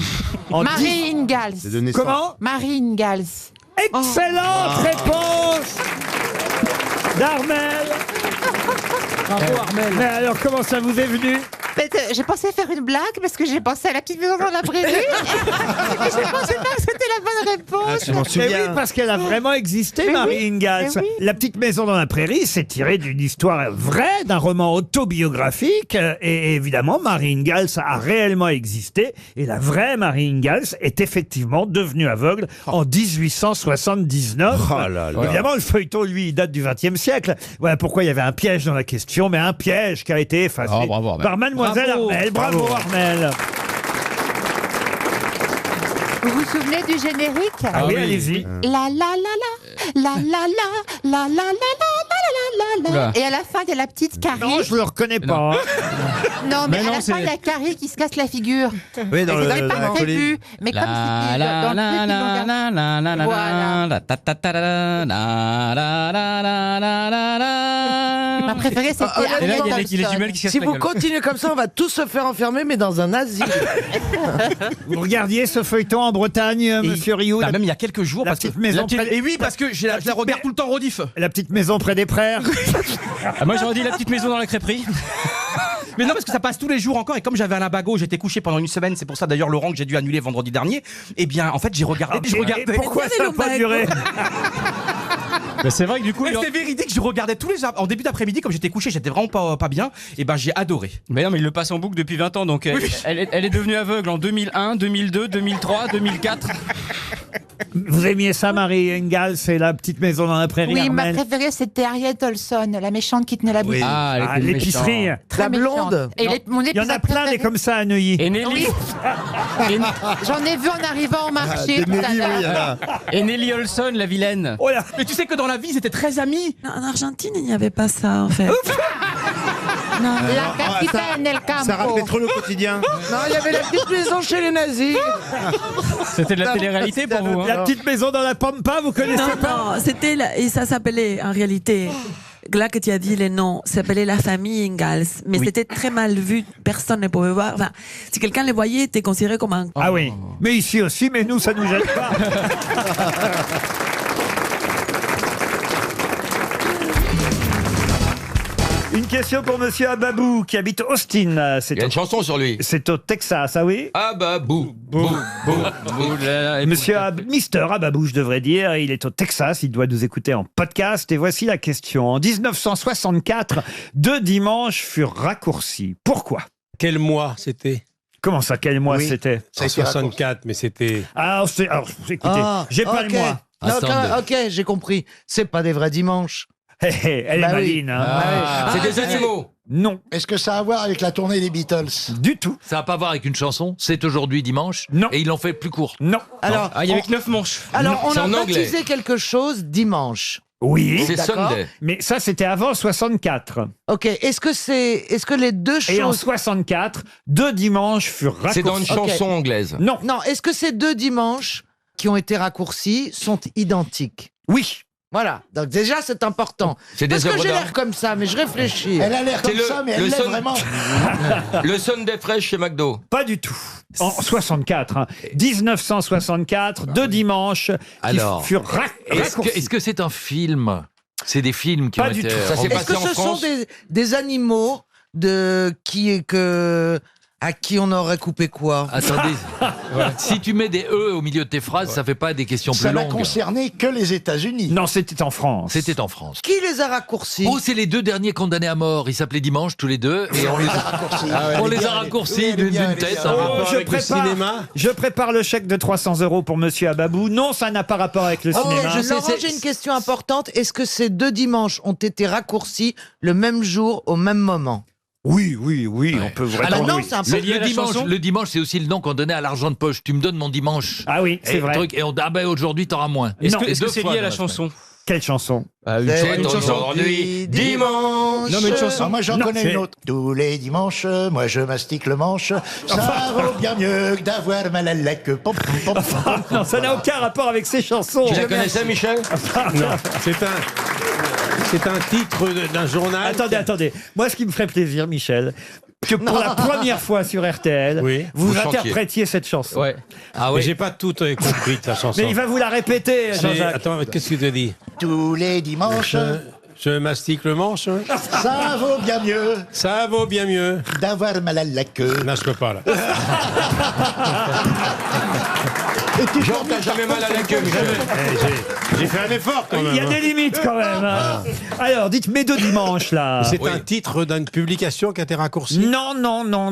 En Marie Ingalls. C'est de naissance. Comment? Marie Ingalls. Excellente réponse d'Armel. Bravo, Armel. Mais alors, comment ça vous est venu? J'ai pensé faire une blague parce que j'ai pensé à la petite maison dans la prairie. Et je pensais pas que c'était la bonne réponse. Je m'en Mais souviens. oui, parce qu'elle a vraiment existé, Mais Marie oui, Ingalls. mais oui. La petite maison dans la prairie, c'est tiré d'une histoire vraie, d'un roman autobiographique. Et évidemment, Marie Ingalls a réellement existé. Et la vraie Marie Ingalls est effectivement devenue aveugle en 1879. Oh là là. Évidemment, le feuilleton, lui, il date du XXe siècle. Voilà pourquoi il y avait un piège dans la question, mais un piège qui a été effacé Oh, bravo, Armel. par Mademoiselle Bravo. Armel. Bravo, Armel. Vous vous souvenez du générique? Ah oui, allez-y. La la la la la la la la la la la la la la. Oula. Et à la fin, il y a la petite Carrie. Non, je le reconnais pas. Non, mais Mais non, à la fin, c'est- il y a Carrie qui se casse la figure. Oui, dans Et le. c'était dans pas la prévu. Mais comme c'était dans le truc, ils l'ont gardé. Voilà. Ma préférée, c'était Et là, il y a Harry les jumelles qui se cassent Si la vous gueule. continuez comme ça, on va tous se faire enfermer, mais dans un asile. Vous regardiez ce feuilleton en Bretagne, monsieur Rioux? Bah, même il y a quelques jours, La parce que petite maison près- et oui, parce que je la regarde tout le temps en rediff. La petite maison près des prairies. Ah, moi j'aurais dit la petite maison dans la crêperie. Mais non, parce que ça passe tous les jours encore. Et comme j'avais un lumbago, j'étais couché pendant une semaine. C'est pour ça d'ailleurs, Laurent, que j'ai dû annuler vendredi dernier. Eh bien, en fait, j'ai regardé. Je regardais. Et pourquoi ça n'a pas duré? Mais c'est vrai que du coup, Mais c'était véridique, je regardais tous les en début d'après-midi, comme j'étais couché, j'étais vraiment pas bien. Et ben j'ai adoré. Mais non, mais il le passe en boucle depuis 20 ans, donc elle est devenue aveugle en 2001, 2002, 2003, 2004. Vous aimiez ça, Marie Ingalls, c'est la petite maison dans la prairie? Oui, ma Armel? préférée, c'était Harriet Olson, la méchante qui tenait la boutique. Ah, l'épicerie. Très La méchante. blonde. Et mon Il y en a épisode plein des préféré- comme ça à Neuilly. Et Nelly. Oui. J'en ai vu en arrivant au marché Des tout à Nelly, oui, il y en l'heure. a. Et Nelly Olson, la vilaine. Oh là. Mais tu sais que dans la vie, ils étaient très amis. Non, en Argentine, il n'y avait pas ça, en fait. Non. La capitaine El Campo. Ça rappelait trop le quotidien. Non, il y avait la petite maison chez les nazis. C'était de la télé-réalité pour vous. Hein. La petite maison dans la Pampa, vous connaissez Non, pas? non, c'était et ça s'appelait en réalité. Là que tu as dit les noms, ça s'appelait la famille Ingalls, mais c'était très mal vu, personne ne pouvait voir. Enfin, si quelqu'un les voyait, était considéré comme un. Ah oui, mais ici aussi, mais nous, ça nous gêne pas. Une question pour monsieur Ababou, qui habite Austin. Il y a une chanson sur lui. C'est au Texas, ah oui? Ah bah bou, bou, bou, bou. Monsieur Mister Ababou, je devrais dire, il est au Texas, il doit nous écouter en podcast. Et voici la question. En 1964, 2 dimanches furent raccourcis. Pourquoi? Quel mois c'était? Comment ça, quel mois Oui. c'était? C'est 64, mais c'était. Alors, écoutez, j'ai pas le mois. Non, ok, j'ai compris. C'est pas des vrais dimanches. Elle est Bah oui. maline. Hein. C'est des animaux. Non. Est-ce que ça a à voir avec la tournée des Beatles? Du tout. Ça n'a pas à voir avec une chanson. C'est aujourd'hui dimanche. Non. Et ils l'ont fait plus court. Non. Alors, Ah, il y avait que 9 manches. alors on c'est a en anglais. baptisé quelque chose dimanche. Oui. C'est D'accord. Sunday. Mais ça, c'était avant 64. Ok, est-ce que les deux Et en choses... 64, 2 dimanches furent raccourcis. C'est dans une chanson anglaise. Non. Non, est-ce que ces 2 dimanches qui ont été raccourcis sont identiques? Oui. Voilà, donc déjà c'est important. C'est des Parce que œuvres j'ai d'art. l'air comme ça, mais je réfléchis. Elle a l'air C'est comme ça, mais elle le l'est son- vraiment. Le Sunday Fresh chez McDo. Pas du tout. En 64. Hein. 1964, 2 dimanches Alors, qui furent raccourcis. Est-ce que c'est un film? C'est des films qui Pas ont du été. tout. Ça s'est Est-ce passé que en ce sont France. des animaux à qui on aurait coupé quoi. Attendez, si tu mets des E au milieu de tes phrases, ça fait pas des questions Ça plus n'a longues. concerné que les États-Unis. Non, c'était en France. C'était en France. Qui les a raccourcis? Oh, c'est les deux derniers condamnés à mort. Ils s'appelaient Dimanche tous les deux et on les a raccourcis. on les a raccourcis d'une tête. Je prépare le chèque de 300 € pour Monsieur Ababou. Non, ça n'a pas rapport avec le cinéma. Laurent, j'ai une question importante. Est-ce que ces deux dimanches ont été raccourcis le même jour, au même moment? Oui, on peut vous répondre. non, oui. c'est un peu Le dimanche, c'est aussi le nom qu'on donnait à l'argent de poche. Tu me donnes mon dimanche. Ah oui, c'est vrai. Et on aujourd'hui, t'auras moins. Est-ce que c'est lié à la chanson? Quelle chanson? Une chanson aujourd'hui, dimanche. Non, mais une chanson. Moi, j'en connais une autre. Tous les dimanches, moi, je mastique le manche. Ça vaut bien mieux que d'avoir mal à la queue. Non, ça n'a aucun rapport avec ces chansons. Tu la connaissais, Michel? Non, c'est un titre d'un journal. Attendez. Moi, ce qui me ferait plaisir, Michel, que pour la première fois sur RTL, vous interprétiez cette chanson. Ouais. Ah oui. J'ai pas tout compris de sa chanson. Mais il va vous la répéter, Jean-Jacques. Attends, qu'est-ce que tu as dit? Tous les dimanches. Je mastique le manche. Ça vaut bien mieux. Ça vaut bien mieux. D'avoir mal à la queue. Non, je peux pas là. Genre, t'as jamais mal à la queue, Michel. J'ai fait un effort quand même. Il y a des limites quand même. Hein. Alors, dites mes deux dimanches là. C'est un titre d'une publication qui a été raccourcie. Non.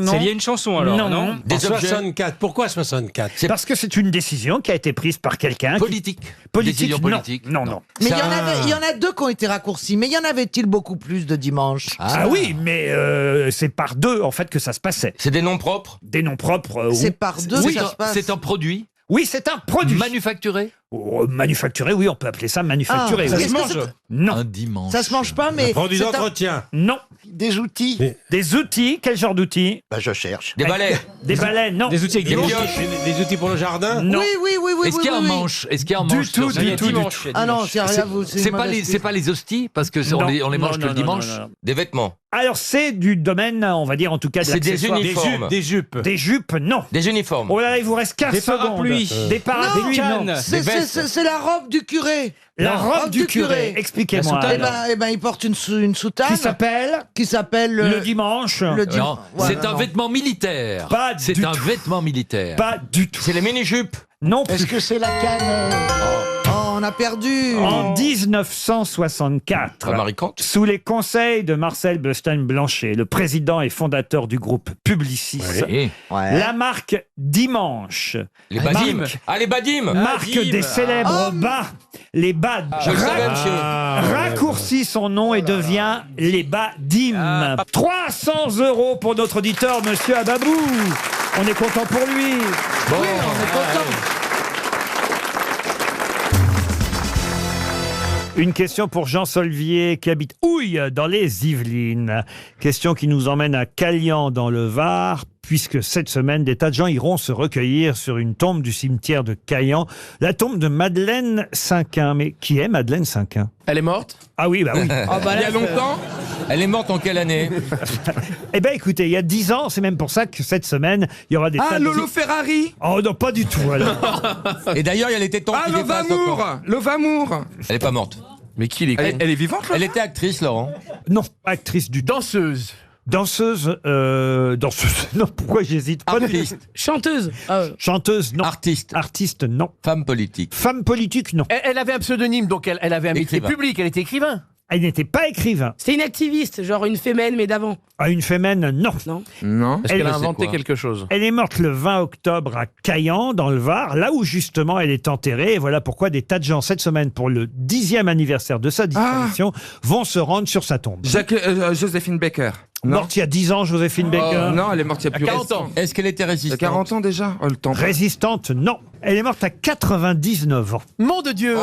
C'est lié à une chanson alors, non? En 64. Pourquoi 64? C'est parce que c'est une décision qui a été prise par quelqu'un. Politique. Politique, Décision politique. Non. Mais il y en a deux qui ont été raccourcis. Mais y en avait-il beaucoup plus de dimanches? Ah oui, mais c'est par deux en fait que ça se passait. C'est des noms propres? Des noms propres. C'est par deux que ça se passe. C'est un produit. Oui, c'est un produit. Manufacturé. Manufacturé, oui, on peut appeler ça manufacturé. Ah, oui. ça se mange? Non. Un dimanche. Ça se mange pas, mais. Produit c'est un- d'entretien. Non. Des outils. Des outils. Quel genre d'outils? Bah, je cherche. Des balais? Des balais, non. Des outils avec Des des pioches? Des outils pour le jardin? Non. Oui. Est-ce qu'il y a un manche? Est-ce qu'il y a un Du manche tout, sur du ça? tout, du dimanche. tout. Ah non, c'est rien, vous. C'est pas les hosties parce que Non. on les mange que Non, le dimanche. non. Des vêtements? Alors, c'est du domaine, on va dire en tout cas de C'est des l'accessoire. uniformes. Des jupes. Des jupes, non. Des uniformes? Oh là là, il vous reste 15 Des secondes. parapluies. Des parapluies, Des non. cannes. C'est la robe du curé. La Non, robe du curé. Expliquez-moi. La soutane. alors. Eh ben, il porte une soutane. Qui s'appelle le dimanche. le Non, dimanche. c'est un vêtement militaire. Pas C'est du un tout. vêtement militaire. Pas du tout. C'est les mini-jupes? Non Est-ce plus. que c'est la canne Oh, on a perdu. En 1964, Marie Kant? sous les conseils de Marcel Bestein-Blanchet, le président et fondateur du groupe Publicis, Oui. la marque Dimanche, Les Badim? Marque- Ah, les Badim! marque des célèbres bas, les bas, Je le savais, monsieur. raccourcit son nom et devient les Badim. 300 € pour notre auditeur, monsieur Ababou. On est content pour lui. Bon, On est content. Une question pour Jean Solvier qui habite Houille dans les Yvelines. Question qui nous emmène à Calian dans le Var, puisque cette semaine, des tas de gens iront se recueillir sur une tombe du cimetière de Caillan, la tombe de Madeleine Cinquin. Mais qui est Madeleine Cinquin? Elle est morte? Ah oui, bah oui. Il y a longtemps? Elle est morte en quelle année? Eh bien écoutez, il y a 10 ans, c'est même pour ça que cette semaine, il y aura des tas de... Lolo Ferrari? Oh non, pas du tout alors. Et d'ailleurs, il y a les tétons qui dépassent encore. Lovamour! Elle est pas morte. Mais qui est elle est vivante, là? Elle était actrice, Laurent. Non, actrice du... Danseuse. Danseuse, non, pourquoi j'hésite? Pas du- Artiste. Chanteuse. Chanteuse, non. Artiste. Artiste, non. Femme politique. Femme politique, non. Elle avait un pseudonyme, donc elle avait un métier Écrivain. public, elle était écrivain. Elle n'était pas écrivain. C'est une activiste, genre une fémène, mais d'avant. À une fémène, non. Non. Est-ce Elle- qu'elle a c'est inventé quoi quelque chose? Elle est morte le 20 octobre à Caillan, dans le Var, là où justement elle est enterrée. Et voilà pourquoi des tas de gens, cette semaine, pour le 10e anniversaire de sa disparition, vont se rendre sur sa tombe. Joséphine Baker. Morte il y a 10 ans, Joséphine Baker. Non, elle est morte il y a plus 40 ans. Est-ce qu'elle était résistante? ans déjà? Le temps. Résistante, non. Elle est morte à 99 ans. Nom de Dieu!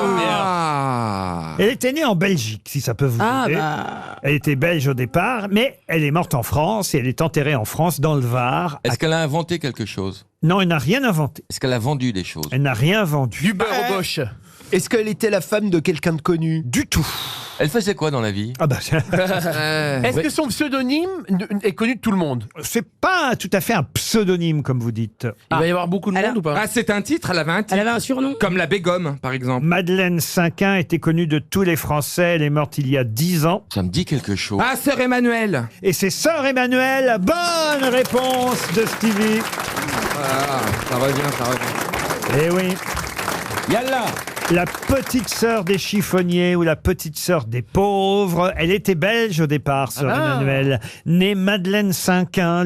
Elle était née en Belgique, si ça peut vous aider. Elle était belge au départ, mais elle est morte en France et elle est enterrée en France, dans le Var. Est-ce qu'elle a inventé quelque chose? Non, elle n'a rien inventé. Est-ce qu'elle a vendu des choses? Elle n'a rien vendu. Du beurre au Bosch. Est-ce qu'elle était la femme de quelqu'un de connu? Du tout. Elle faisait quoi dans la vie? Ah bah, Est-ce que son pseudonyme est connu de tout le monde? c'est pas tout à fait un pseudonyme, comme vous dites. Il va y avoir beaucoup de monde ou pas? Ah, c'est un titre, elle avait un titre. Elle avait un surnom. Comme la Bégomme, par exemple. Madeleine Cinquin était connue de tous les Français. Elle est morte il y a 10 ans. Ça me dit quelque chose. Ah, Sœur Emmanuel. Et c'est Sœur Emmanuel. Bonne réponse de Stevie. Ah, ça revient. Eh oui. Yalla. La petite sœur des chiffonniers ou la petite sœur des pauvres. Elle était belge au départ, Sœur Emmanuel. Née Madeleine Cinquin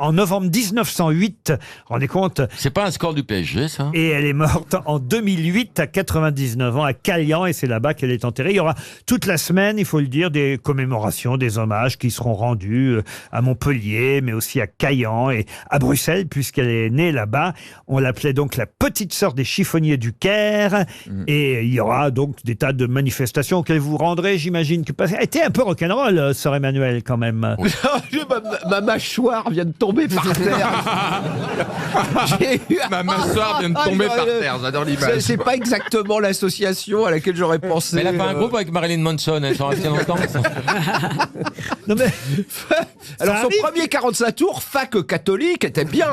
en novembre 1908. Rendez compte? C'est pas un score du PSG, ça? Et elle est morte en 2008 à 99 ans à Cayenne, et c'est là-bas qu'elle est enterrée. Il y aura toute la semaine, il faut le dire, des commémorations, des hommages qui seront rendus à Montpellier, mais aussi à Cayenne et à Bruxelles, puisqu'elle est née là-bas. On l'appelait donc la petite sœur des chiffonniers du Caire. Et il y aura donc des tas de manifestations auxquelles vous rendrez, j'imagine. Elle était un peu rock'n'roll, Sœur Emmanuel, quand même. Ma mâchoire vient de tomber par terre. Ma mâchoire vient de tomber par terre, j'adore l'image. C'est pas exactement l'association à laquelle j'aurais pensé. Mais elle a fait un groupe avec Marilyn Manson, elle s'en restait longtemps. Non mais... Alors son premier 45 tours, fac catholique, était bien.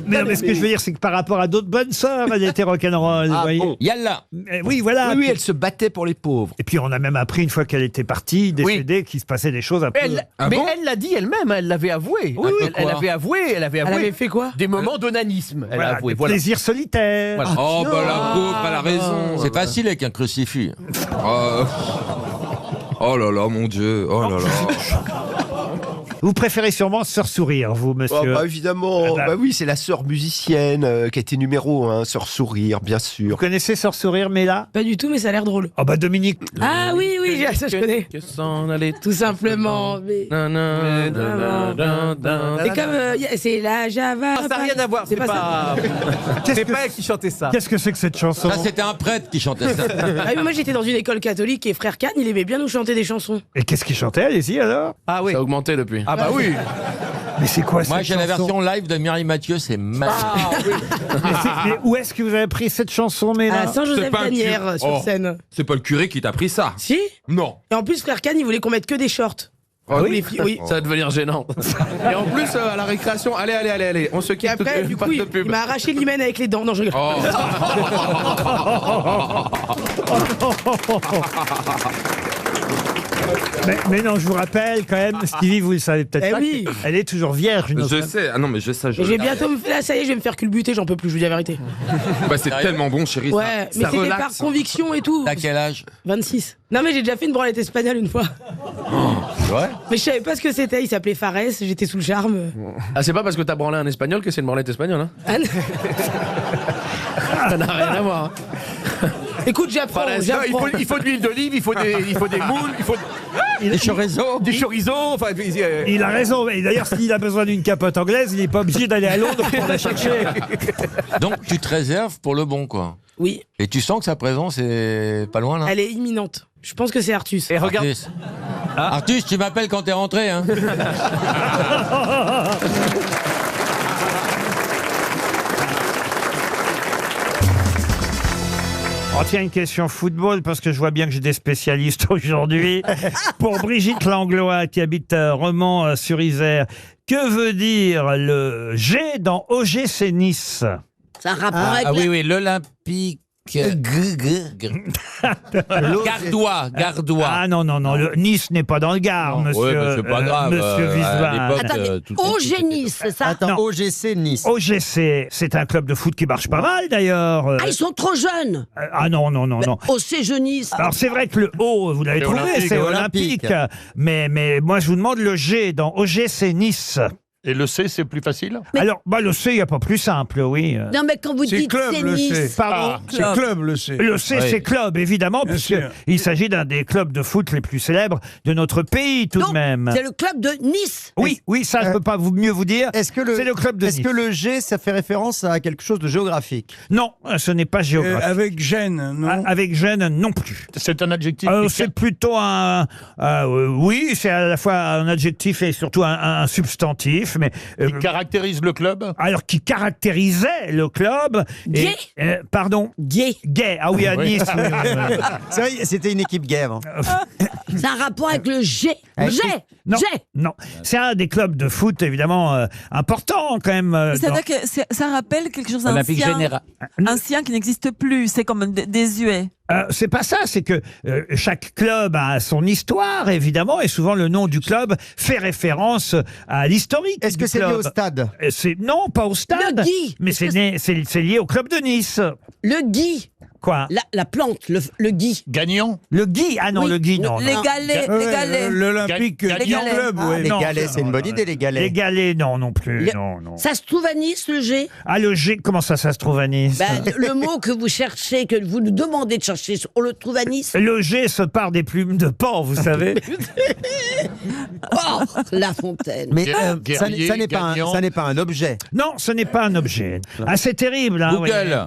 Mais ce que je veux dire, c'est que par rapport à d'autres bonnes sœurs, elle était rock'n'roll. Ah, vous voyez. bon. Yalla. Oui, voilà. Oui, elle se battait pour les pauvres. Et puis on a même appris, une fois qu'elle était partie, décédée, qu'il se passait des choses un peu... Mais elle l'a dit elle-même, elle l'avait avoué. Oui, elle avait avoué. Elle avait fait quoi? Des moments d'onanisme. Elle a Voilà, avoué. des Voilà. plaisirs solitaires. Voilà. Oh, bah la pauvre, elle a raison. C'est facile avec un crucifix. Oh là là, mon Dieu. Oh là là. Vous préférez sûrement Sœur Sourire, vous, monsieur? Bah, évidemment, bah oui, c'est la sœur musicienne qui a été numéro 1, Sœur Sourire, bien sûr. Vous connaissez Sœur Sourire, mais là? Pas du tout, mais ça a l'air drôle. Oh bah Dominique. Ah oui, ça je connais. Que s'en aller Tout simplement. Mais... Et comme c'est la Java. Ça n'a rien à voir, c'est pas. C'est pas elle qui chantait ça. Qu'est-ce que c'est que cette chanson? Ça, c'était un prêtre qui chantait ça. Ah, mais moi j'étais dans une école catholique et frère Kahn, il aimait bien nous chanter des chansons. Et qu'est-ce qu'il chantait? Allez-y alors. Ah oui. Ça a augmenté depuis. Ah bah oui. Mais c'est quoi Moi, cette j'ai la chanson? version live de Mireille Mathieu, c'est magnifique. Ah oui. Mais où est-ce que vous avez pris cette chanson, mais là? À Saint-Joseph C'est pas un d'Anières sur Oh. scène. C'est pas le curé qui t'a pris ça. Si. Non. Et en plus frère Kahn, il voulait qu'on mette que des shorts. Ah oui, oui. Ça va devenir gênant. Et en plus, à la récréation, allez, on se quitte. Et après, du coup, pas de il pub. m'a arraché l'hymen avec les dents. Non, je rigole. Mais non, je vous rappelle quand même, Stevie, vous le savez peut-être Eh pas, oui. elle est toujours vierge. Je sais. Ah non, mais je sais. Et je vais bientôt me faire. Là, ça y est, je vais me faire culbuter, j'en peux plus, je vous dis la vérité. Bah, c'est tellement bon, chérie. Ouais, ça, mais ça c'était par relaxe. conviction et tout. T'as quel âge? 26. Non, mais j'ai déjà fait une branlette espagnole une fois. Ouais. Mais je savais pas ce que c'était, il s'appelait Fares, j'étais sous le charme. Ah, c'est pas parce que t'as branlé un espagnol que c'est une branlette espagnole, hein? Ah, non. Ça n'a rien à voir. Écoute, j'apprends. Il faut de l'huile d'olive, il faut des moules, il faut Des chorizo. des chorizo. Enfin, Il a raison, et d'ailleurs, s'il a besoin d'une capote anglaise, il n'est pas obligé d'aller à Londres pour la chercher. Donc, tu te réserves pour le bon, quoi. Oui. Et tu sens que sa présence est pas loin, là? Elle est imminente. Je pense que c'est Artus. Et regarde. Artus. Artus, tu m'appelles quand t'es rentré, hein? Oh, tiens, une question football, parce que je vois bien que j'ai des spécialistes aujourd'hui. Pour Brigitte Langlois, qui habite Romans-sur-Isère, que veut dire le G dans OGC Nice? Ça a un rapport avec la- oui, l'Olympique. Gardois. Ah non, le Nice n'est pas dans le Gard, monsieur. Ouais, mais c'est pas grave. Monsieur Wiesmann. Attendez, OG Nice, c'est ça? Attends, OGC Nice. OGC, c'est un club de foot qui marche pas mal d'ailleurs. Ah, ils sont trop jeunes. Ah non. OC Nice. Alors c'est vrai que le O, vous l'avez C'est trouvé, olympique, c'est olympique. olympique. Mais moi je vous demande le G dans OGC Nice. Et le C, c'est plus facile? Alors, le C, il n'y a pas plus simple, oui. Non, mais quand vous dites c'est Nice. Pardon. C'est club, le C. Le C, c'est club, évidemment, puisqu'il s'agit d'un des clubs de foot les plus célèbres de notre pays, tout de même. C'est le club de Nice. Oui, ça, je ne peux pas mieux vous dire. Est-ce que C'est le club de Est-ce Nice. que le G, ça fait référence à quelque chose de géographique? Non, ce n'est pas géographique. Avec Gênes, non? Avec Gênes, non plus. C'est un adjectif. C'est plutôt oui, c'est à la fois un adjectif et surtout un substantif. sportif, mais Qui caractérise le club. alors qui caractérisait le club. Gay. Pardon. Gay. Gay. Ah oui, à Nice. oui, oui. C'est vrai, c'était une équipe gay avant. C'est un rapport avec le G. G. Non, G. non. C'est un des clubs de foot évidemment important quand même. C'est-à-dire que ça rappelle quelque chose Olympique d'ancien, Général. ancien qui n'existe plus. C'est comme désuet. C'est pas ça, c'est que chaque club a son histoire, évidemment, et souvent le nom du club fait référence à l'historique. Est-ce que c'est lié au stade? Non, pas au stade. Le Guy. Mais c'est lié au club de Nice. Le Guy. Quoi? La plante, le Guy. Gagnon. Le Guy? Ah non, Oui. le Guy, non. Les non. galets, les galets. L'Olympique Les galets. Club, Ah, ouais. Les non, galets, c'est une bonne idée, les galets. Les galets, non, non plus. Le- Non, non. Ça se trouve à Nice, le G. Ah, le G, comment ça se trouve à Nice? Le mot que vous cherchez, que vous nous demandez de chercher, on le trouve à Nice. Le G se part des plumes de pan, vous savez. Oh, La Fontaine. Mais Guerrier, ça n'est pas un objet. Non, ce n'est pas un objet. Ah, c'est terrible. Hein, Google.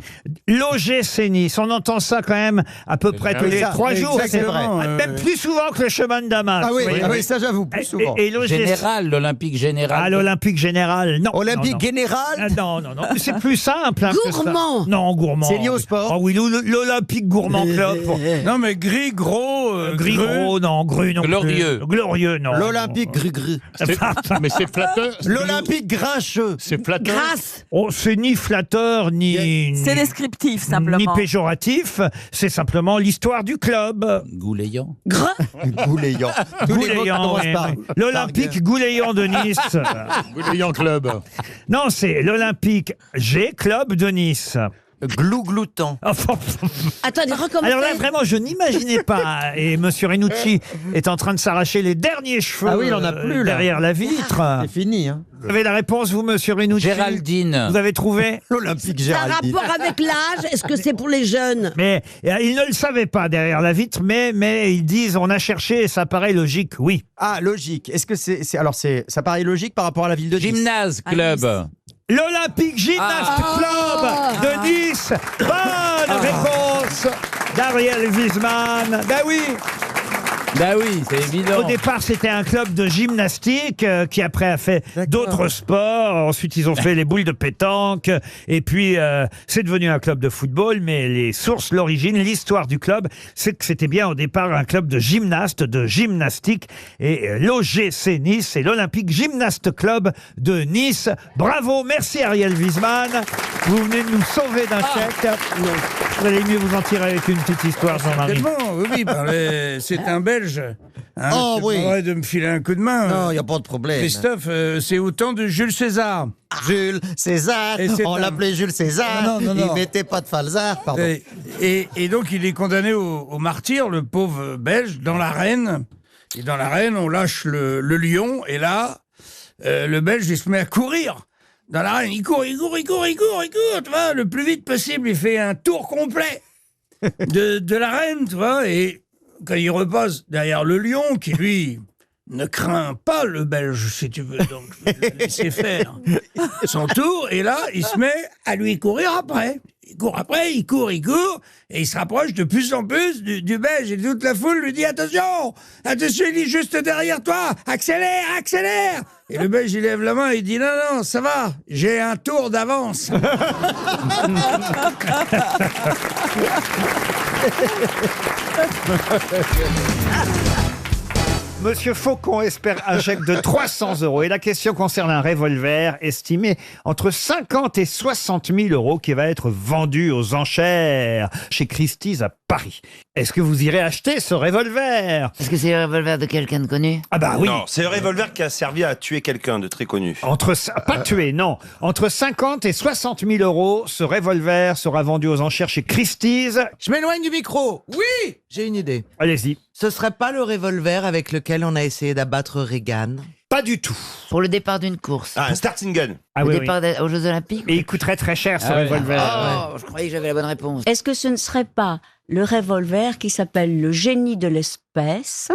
L'OGC Nice, on entend ça quand même à peu près tous les ça, 3 jours. c'est vrai. Même plus souvent que le chemin de Damas. Ah oui, vous voyez. ça j'avoue, plus souvent. Et l'OGC Général, l'Olympique Général. Ah, l'Olympique Général, non. Olympique non, non. Général. Ah, non, non, non. C'est plus simple. Hein, que ça. Gourmand. Non, gourmand. C'est lié au sport. Oh oui, l'Olympique Gourmand Club. Non, mais gris, gros, Gris, gros, non. Gru, non. Glorieux. Plus. Glorieux, non. L'Olympique gru-gru. Mais c'est flatteur. L'Olympique grincheux. C'est flatteur. Grasse. Oh, c'est ni flatteur, ni C'est descriptif, simplement. ni péjoratif. C'est simplement l'histoire du club. Gouléant. Gras. Gouléant. Tous les mots qui Gouléant, commencent oui, par oui. L'Olympique Gouléant de Nice. Gouléant Club. Non, c'est l'Olympique G Club de Nice. Glou-gloutant. Attendez, recommencez. Alors là, vraiment, je n'imaginais pas. Et Monsieur Renucci est en train de s'arracher les derniers cheveux Ah oui, il en a plus, là. derrière la vitre. C'est fini, hein. Vous avez la réponse, vous, Monsieur Renucci? Géraldine. Vous avez trouvé? L'Olympique Ça a Géraldine. rapport avec l'âge. Est-ce que c'est pour les jeunes? Mais ils ne le savaient pas derrière la vitre, mais ils disent on a cherché et ça paraît logique, oui. Ah, logique. Est-ce que ça paraît logique par rapport à la ville de Nice? Gymnase Club. L'Olympique Gymnaste Club de Nice. Bonne réponse d'Ariel Wiesman. Ben oui. Bah oui, c'est évident. Au départ, c'était un club de gymnastique qui après a fait d'autres sports. Ensuite, ils ont fait les boules de pétanque. Et puis, c'est devenu un club de football. Mais les sources, l'origine, l'histoire du club, c'est que c'était bien au départ un club de gymnastes, de gymnastique. Et l'OGC Nice, c'est l'Olympique Gymnaste Club de Nice. Bravo, merci Ariel Wiesman. Vous venez de nous sauver d'un chèque. Vous allez mieux vous en tirer avec une petite histoire, Jean-Marie. Oui, c'est un Belge. Hein, Oh, c'est oui. pas vrai de me filer un coup de main. Non, il n'y a pas de problème. Christophe, c'est au temps de Jules César. Jules César, Et c'est on un- l'appelait Jules César, Non, non, non, il non. mettait pas de falzar, pardon. Et donc, il est condamné au martyr, le pauvre Belge, dans l'arène. Et dans l'arène, on lâche le lion. Et là, le Belge, il se met à courir. Dans l'arène, il court, tu vois, le plus vite possible. Il fait un tour complet de l'arène, tu vois. Et quand il repasse derrière le lion, qui lui ne craint pas le Belge, si tu veux, donc je vais le laisser faire son tour, et là, il se met à lui courir après. Il court après, il court, et il se rapproche de plus en plus du Belge, et toute la foule lui dit « Attention, attention, il est juste derrière toi, accélère, accélère !» Et le Belge, il lève la main, il dit « Non, non, ça va, j'ai un tour d'avance. » Monsieur Faucon espère un chèque de 300 €. Et la question concerne un revolver estimé entre 50 et 60 000 € qui va être vendu aux enchères chez Christie's à Paris. Est-ce que vous irez acheter ce revolver? Est-ce que c'est le revolver de quelqu'un de connu? Ah bah oui. Non, c'est le revolver qui a servi à tuer quelqu'un de très connu. Pas tué, non. Entre 50 et 60 000 €, ce revolver sera vendu aux enchères chez Christie's. Je m'éloigne du micro. Oui, j'ai une idée. Allez-y. Ce serait pas le revolver avec lequel on a essayé d'abattre Reagan? Pas du tout. Pour le départ d'une course. Ah, un starting gun. Ah Le oui, départ aux Jeux Olympiques. Et il coûterait très cher, ce revolver. Oh, je croyais que j'avais la bonne réponse. Est-ce que ce ne serait pas le revolver qui s'appelle le génie de l'espèce,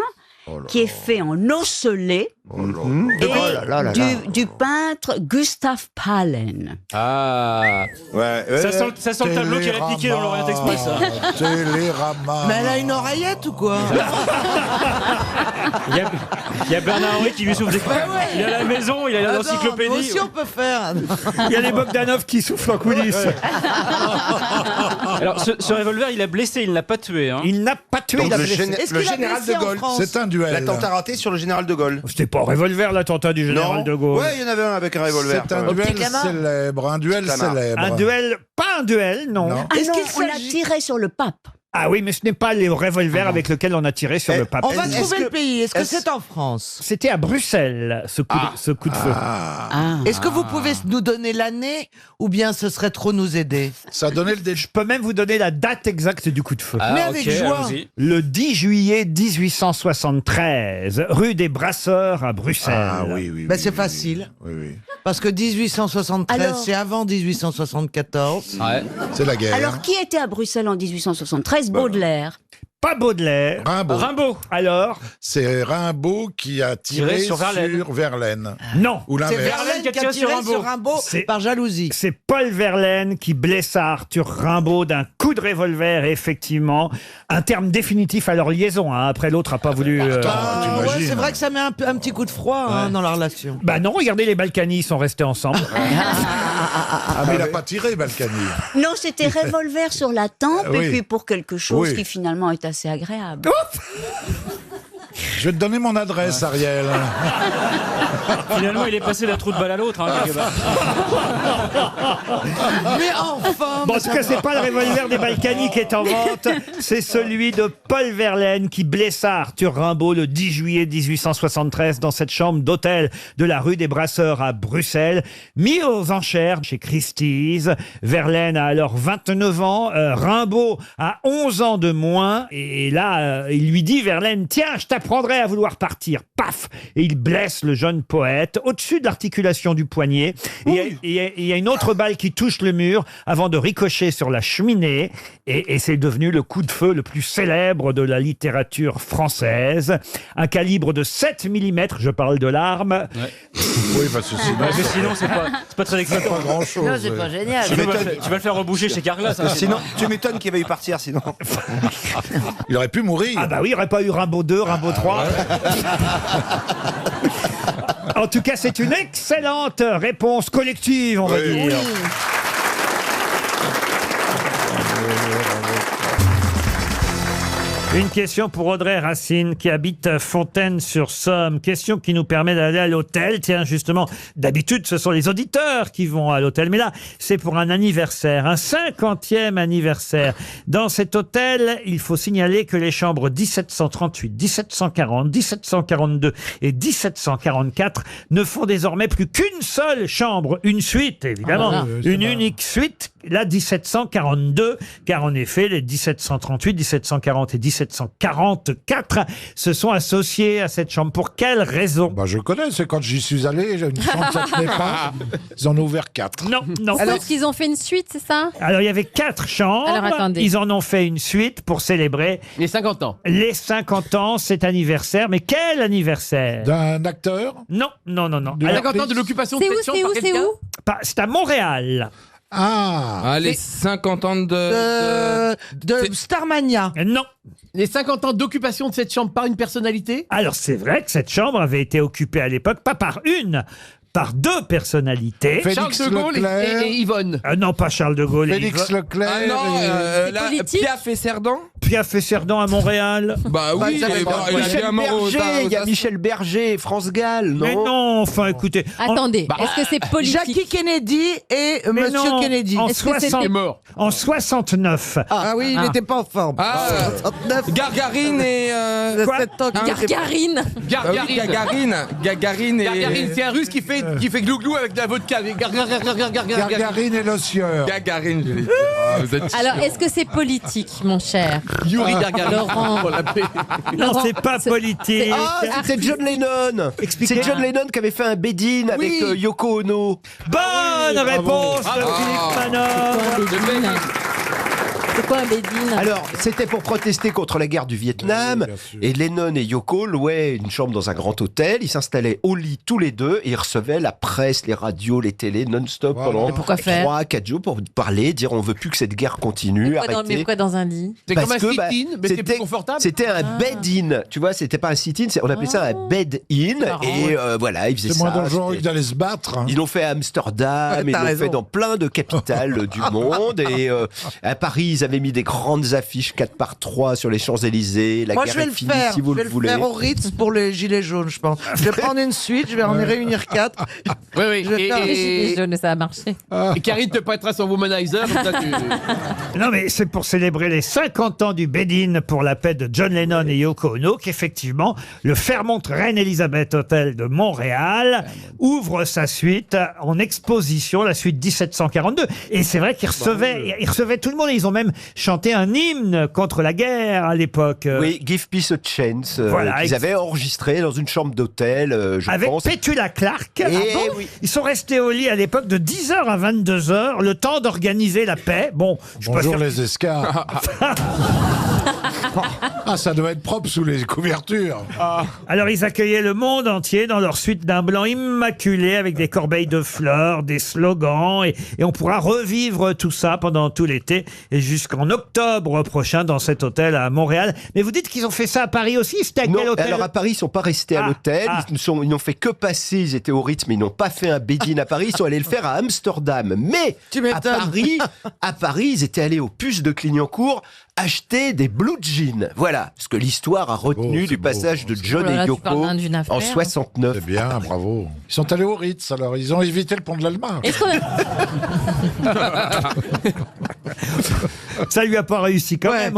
qui est fait en osselet Et du peintre Gustave Palen. Ah. Ouais, Ça sent le tableau qui est répliqué dans l'Orient Express. ça. Télérama. Mais elle a une oreillette ou quoi? Il y a Bernard Henry qui lui souffle des Il a la maison, il a Attends, l'encyclopédie. nous aussi on peut faire. Il y a les Bogdanov qui soufflent en coulisses. Alors, ce revolver, il a blessé, il ne l'a pas tué. Hein. Il n'a pas tué, Donc il a le, blessé. Est-ce le qu'il a général blessé de en Gaulle. France? C'est un duel. L'attentat raté sur le général de Gaulle. C'était pas un revolver, l'attentat du général Non. de Gaulle. Ouais, il y en avait un avec un revolver. C'est un quand même. duel célèbre. Un duel célèbre. Un duel, pas un duel, non. Non. Ah Est-ce non, qu'il on l'a s'agit- tiré sur le pape. Ah oui, mais ce n'est pas les revolvers avec lesquels on a tiré sur le pape. On va Est-ce trouver que- le pays. Est-ce que est-ce- c'est en France? C'était à Bruxelles, ce coup de feu. Est-ce que vous pouvez nous donner l'année ou bien ce serait trop nous aider? Ça donnait le Je peux même vous donner la date exacte du coup de feu. Mais avec joie. allons-y. Le 10 juillet 1873, rue des Brasseurs à Bruxelles. Ah oui, oui. Ben, oui, c'est oui, facile. Oui, oui. Parce que 1873, Alors- c'est avant 1874. Ouais. C'est la guerre. Alors, qui était à Bruxelles en 1873? Baudelaire. Pas Baudelaire. Rimbaud. Rimbaud. Alors C'est Rimbaud qui a tiré sur Verlaine. Verlaine. Non. Ou C'est l'inverse. Verlaine qui a tiré sur Rimbaud C'est- par jalousie. C'est Paul Verlaine qui blessa Arthur Rimbaud d'un coup de revolver, effectivement. Un terme définitif à leur liaison. Hein. Après, l'autre n'a pas voulu... Ouais, t'imagines. c'est vrai que ça met un petit coup de froid hein, dans la relation. Bah non, regardez, les Balkany, ils sont restés ensemble. Ah, mais il n'a pas tiré, Balkany. Non, c'était revolver sur la tempe Oui. et puis pour quelque chose Oui. qui finalement est assez agréable. Je vais te donner mon adresse, Ariel. Finalement, il est passé d'un trou de balle à l'autre. Hein, quelque part. Mais enfin Bon, en tout cas, c'est pas le revolver des Balkany qui est en vente, c'est celui de Paul Verlaine qui blessa Arthur Rimbaud le 10 juillet 1873 dans cette chambre d'hôtel de la rue des Brasseurs à Bruxelles, mis aux enchères chez Christie's. Verlaine a alors 29 ans, Rimbaud a 11 ans de moins, et là, il lui dit, Verlaine, tiens, je t'apprendrai à vouloir partir. Paf! Et il blesse le jeune poète au-dessus de l'articulation du poignet. Et il y a une autre balle qui touche le mur avant de ricocher sur la cheminée. Et c'est devenu le coup de feu le plus célèbre de la littérature française. Un calibre de 7 mm, je parle de l'arme. Oui, parce que sinon, Mais sinon, c'est pas très c'est excitant. pas grand-chose. Non, c'est pas génial. Tu vas le faire reboucher chez Carglass. hein, Sinon, tu m'étonnes qu'il va y partir, sinon. Il aurait pu mourir. Ah bah oui, il n'y aurait pas eu Rimbaud 2, Rimbaud 3. En tout cas, c'est une excellente réponse collective, on va dire. Une question pour Audrey Racine qui habite Fontaine-sur-Somme. Question qui nous permet d'aller à l'hôtel. Tiens, justement, d'habitude, ce sont les auditeurs qui vont à l'hôtel. Mais là, c'est pour un anniversaire, un 50e anniversaire. Dans cet hôtel, il faut signaler que les chambres 1738, 1740, 1742 et 1744 ne font désormais plus qu'une seule chambre, une suite, évidemment. Ah, oui, c'est une marrant. unique suite, la 1742, car en effet, les 1738, 1740 et 1744 se sont associés à cette chambre. Pour quelle raison? Bah, je connais, c'est quand j'y suis allé, j'ai une chambre ça tenait pas. Ils en ont ouvert 4. Non, non. Sauf qu'ils ont fait une suite, c'est ça? Alors, il y avait 4 chambres. Alors, attendez. Ils en ont fait une suite pour célébrer Les 50 ans. les 50 ans, cet anniversaire. Mais quel anniversaire? D'un acteur. Non, non, non, non. De Alors, 50 ans de l'occupation de C'est où, cette chambre c'est par où, c'est quelqu'un. où? c'est à Montréal. Ah, Les 50 ans de Starmania. Non. Les 50 ans d'occupation de cette chambre par une personnalité. Alors, c'est vrai que cette chambre avait été occupée à l'époque, pas par une, par 2 personnalités. Félix Charles de Gaulle Leclerc. et Yvonne. Non, pas Charles de Gaulle. et Félix Yvonne. Leclerc. Ah non, et- là, politique Piaf et Cerdan. Piaf et Cerdan à Montréal. Bah oui, ça il va est pas. il est Michel bien mort au Berger, il y a tas. Michel Berger, France Gall, non? Mais non, enfin, écoutez. Attendez, est-ce que c'est politique? Jackie Kennedy et Mais Monsieur non, Kennedy. en Est-ce que 60 Il est mort. En 69. Ah oui, il n'était pas en forme. Ah, 69. Gargarine et... Quoi 7 ans qu'il était- Gargarine. Gagarine et... Gargarine, c'est un russe qui fait glouglou avec de la vodka. Gargarine et l'Ossieur. Gagarine, je l'ai dit. Ah, vous êtes Alors, chiant. est-ce que c'est politique, mon cher? Yuri Gargarine. Laurent. Pour l'appeler. Non, Laurent, c'est pas politique. Ah, c'est John Lennon. Expliquez. C'est John Lennon qui avait fait un bed-in avec Yoko Ono. Bonne réponse de Bravo. Philippe Manor. C'est quoi un Bédine? Alors, c'était pour protester contre la guerre du Vietnam. Et Lennon et Yoko louaient une chambre dans un grand hôtel. Ils s'installaient au lit tous les deux et ils recevaient la presse, les radios, les télés non-stop pendant Et pourquoi faire 3-4 jours pour parler, dire on veut plus que cette guerre continue. Mais pourquoi dans un lit? C'est Parce comme un que, sit-in, mais c'est plus confortable. C'était un bed-in. Tu vois, c'était pas un sit-in, on appelait ça un bed-in. Et voilà, ils faisaient ça. C'est moins dangereux c'était- que d'aller se battre. hein. Ils l'ont fait à Amsterdam, ils T'as l'ont raison. fait dans plein de capitales du monde. Et à Paris, ils avaient mis des grandes affiches 4x3 sur les Champs-Élysées. La Moi, guerre je vais est le finie faire. si vous je vais le voulez. faire au Ritz pour les gilets jaunes, je pense. Je vais prendre une suite, je vais en y réunir 4. Oui, oui. Je vais faire- Les gilets jaunes, ça a marché. Et Karine te prêtera son womanizer. Comme ça, tu... Non, mais c'est pour célébrer les 50 ans du Bed-In pour la paix de John Lennon et Yoko Ono qu'effectivement, le Fairmont Reine Elisabeth Hotel de Montréal ouvre sa suite en exposition, la suite 1742. Et c'est vrai qu'ils recevaient tout le monde et ils ont même chanté un hymne contre la guerre à l'époque. Oui, Give Peace a Chance, Voilà, qu'ils avaient enregistré dans une chambre d'hôtel, je Avec pense. Petula Clark. Et Oui. Ils sont restés au lit à l'époque de 10h à 22h, le temps d'organiser la paix. Bon, je suis pas Bonjour sûr- les escarres. Ah, ça doit être propre sous les couvertures. Alors ils accueillaient le monde entier dans leur suite d'un blanc immaculé avec des corbeilles de fleurs, des slogans et on pourra revivre tout ça pendant tout l'été et jusqu'en octobre prochain dans cet hôtel à Montréal. Mais vous dites qu'ils ont fait ça à Paris aussi? C'était à Non, quel hôtel? alors à Paris, ils sont pas restés à l'hôtel. Ils n'ont fait que passer. Ils étaient au Ritz, mais ils n'ont pas fait un Bed-In à Paris. Ils sont allés le faire à Amsterdam. Mais à Paris, ils étaient allés aux Puces de Clignancourt acheter des blue jeans. Voilà, ce que l'histoire a retenu du passage de John Oh là là, et tu parles Yoko d'une affaire. en 69. C'est bien, bravo. Ils sont allés au Ritz, alors ils ont évité le pont de l'Allemagne. Est-ce qu'on Ça lui a pas réussi quand même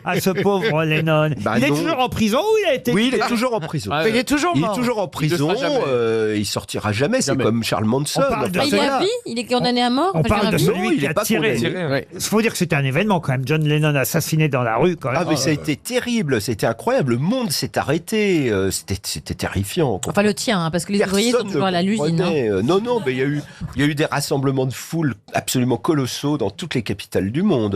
à ce pauvre Lennon. Bah il est non. toujours en prison ou il a été Oui, il est toujours en prison. Il est toujours Il mort. est toujours en prison. Il ne sera jamais. Il sortira jamais. C'est comme Charles Manson. On parle de Il est à vie? Il est condamné à mort? On parle de vie celui Non, il qui est a pas tiré. condamné. Il faut dire que c'était un événement quand même. John Lennon assassiné dans la rue quand même. Ah mais ça a été terrible, c'était incroyable, le monde s'est arrêté, c'était terrifiant. Enfin, le tien, hein, parce que les ouvriers sont Personne toujours à ne l'usine. hein. comprenait. Non, mais il y a eu des rassemblements de foule absolument colossaux dans toutes les capitales du monde.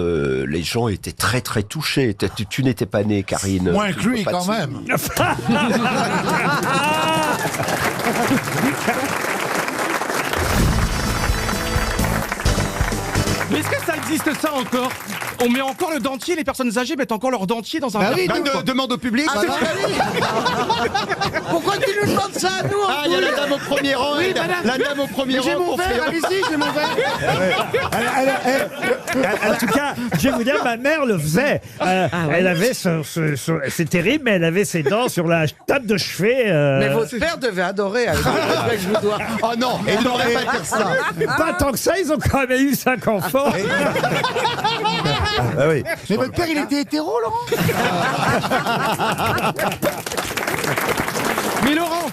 Les gens étaient très très touchés. Tu n'étais pas né, Karine. Moins Tu que lui, peux pas quand te- même. Mais est-ce que ça existe ça encore? On met encore le dentier, les personnes âgées mettent encore leur dentier dans un... Bah oui, verre. demande au public. Ah, voilà. Pourquoi tu nous demandes ça à nous? Ah, il y a la dame au premier rang. Oui, et la dame au premier Mais j'ai rang. mon pour verre, faire- allez-y, j'ai mon verre. En tout cas, je vais vous dire, ma mère le faisait. Elle avait c'est terrible, mais elle avait ses dents sur la table de chevet. Mais votre père devait adorer. avec le respect que je vous dois. Oh non, il n'aurait pas dire ça. Pas tant que ça, ils ont quand même eu 5 enfants. Ah oui. Mais votre père, il était hétéro, Laurent? Mais Laurent,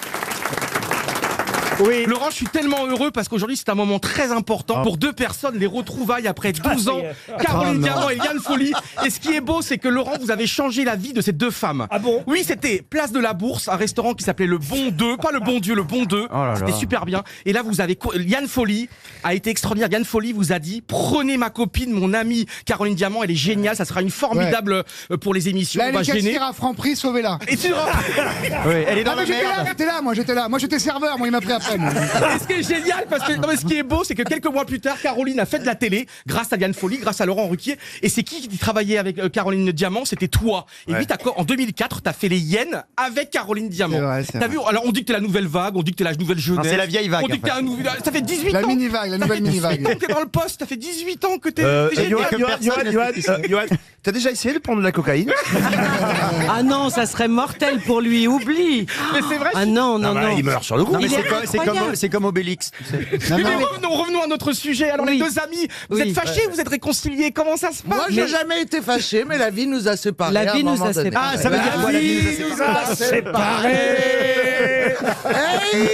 Oui. Laurent, je suis tellement heureux parce qu'aujourd'hui c'est un moment très important pour deux personnes, les retrouvailles après 12 ans, Caroline Diamant et Yann Folly. Et ce qui est beau, c'est que Laurent, vous avez changé la vie de ces deux femmes. Ah bon? Oui, c'était Place de la Bourse, un restaurant qui s'appelait Le Bon 2, pas Le Bon Dieu, Le Bon 2. C'était super bien. Et là, vous avez Yann Folly a été extraordinaire. Yann Folly vous a dit prenez ma copine, mon amie Caroline Diamant, elle est géniale, ça sera une formidable pour les émissions. Là, On elle va est gêner. caissière à Franprix, sauvez-la. Et tu Oui, elle est dans Ah, la mais j'étais là, merde. j'étais là, moi j'étais là. Moi j'étais serveur, moi il m'a pris après. moi. Et ce qui est génial, parce que non, mais ce qui est beau, c'est que quelques mois plus tard, Caroline a fait de la télé grâce à Yann Folly, grâce à Laurent Ruquier. Et c'est qui travaillait avec Caroline Diamant? C'était toi. Et oui, en 2004, t'as fait les Yens avec Caroline Diamant. C'est vrai, c'est T'as vrai. vu? Alors on dit que t'es la nouvelle vague, on dit que t'es la nouvelle jeunesse. Non, c'est la vieille vague, On dit que t'es en fait. un nouveau. Ça fait 18 La ans. mini-vague, la nouvelle mini-vague. Que t'es dans le poste, ça fait 18 ans que t'es. Johan, t'as déjà essayé de prendre de la cocaïne? Ah non, ça serait mortel pour lui, oublie. Mais c'est vrai. Ah non, non, non. Il meurt sur le coup. Non, mais Il est incroyable. c'est comme Obélix. Tu sais. Mais revenons à notre sujet. Alors les deux amis, vous êtes fâchés, vous êtes réconciliés. Comment ça se passe? Moi, j'ai jamais été fâché, mais la vie nous a séparés. La à un vie nous moment a donné. séparés. Ah, ça veut dire La vie nous a séparés. Hey,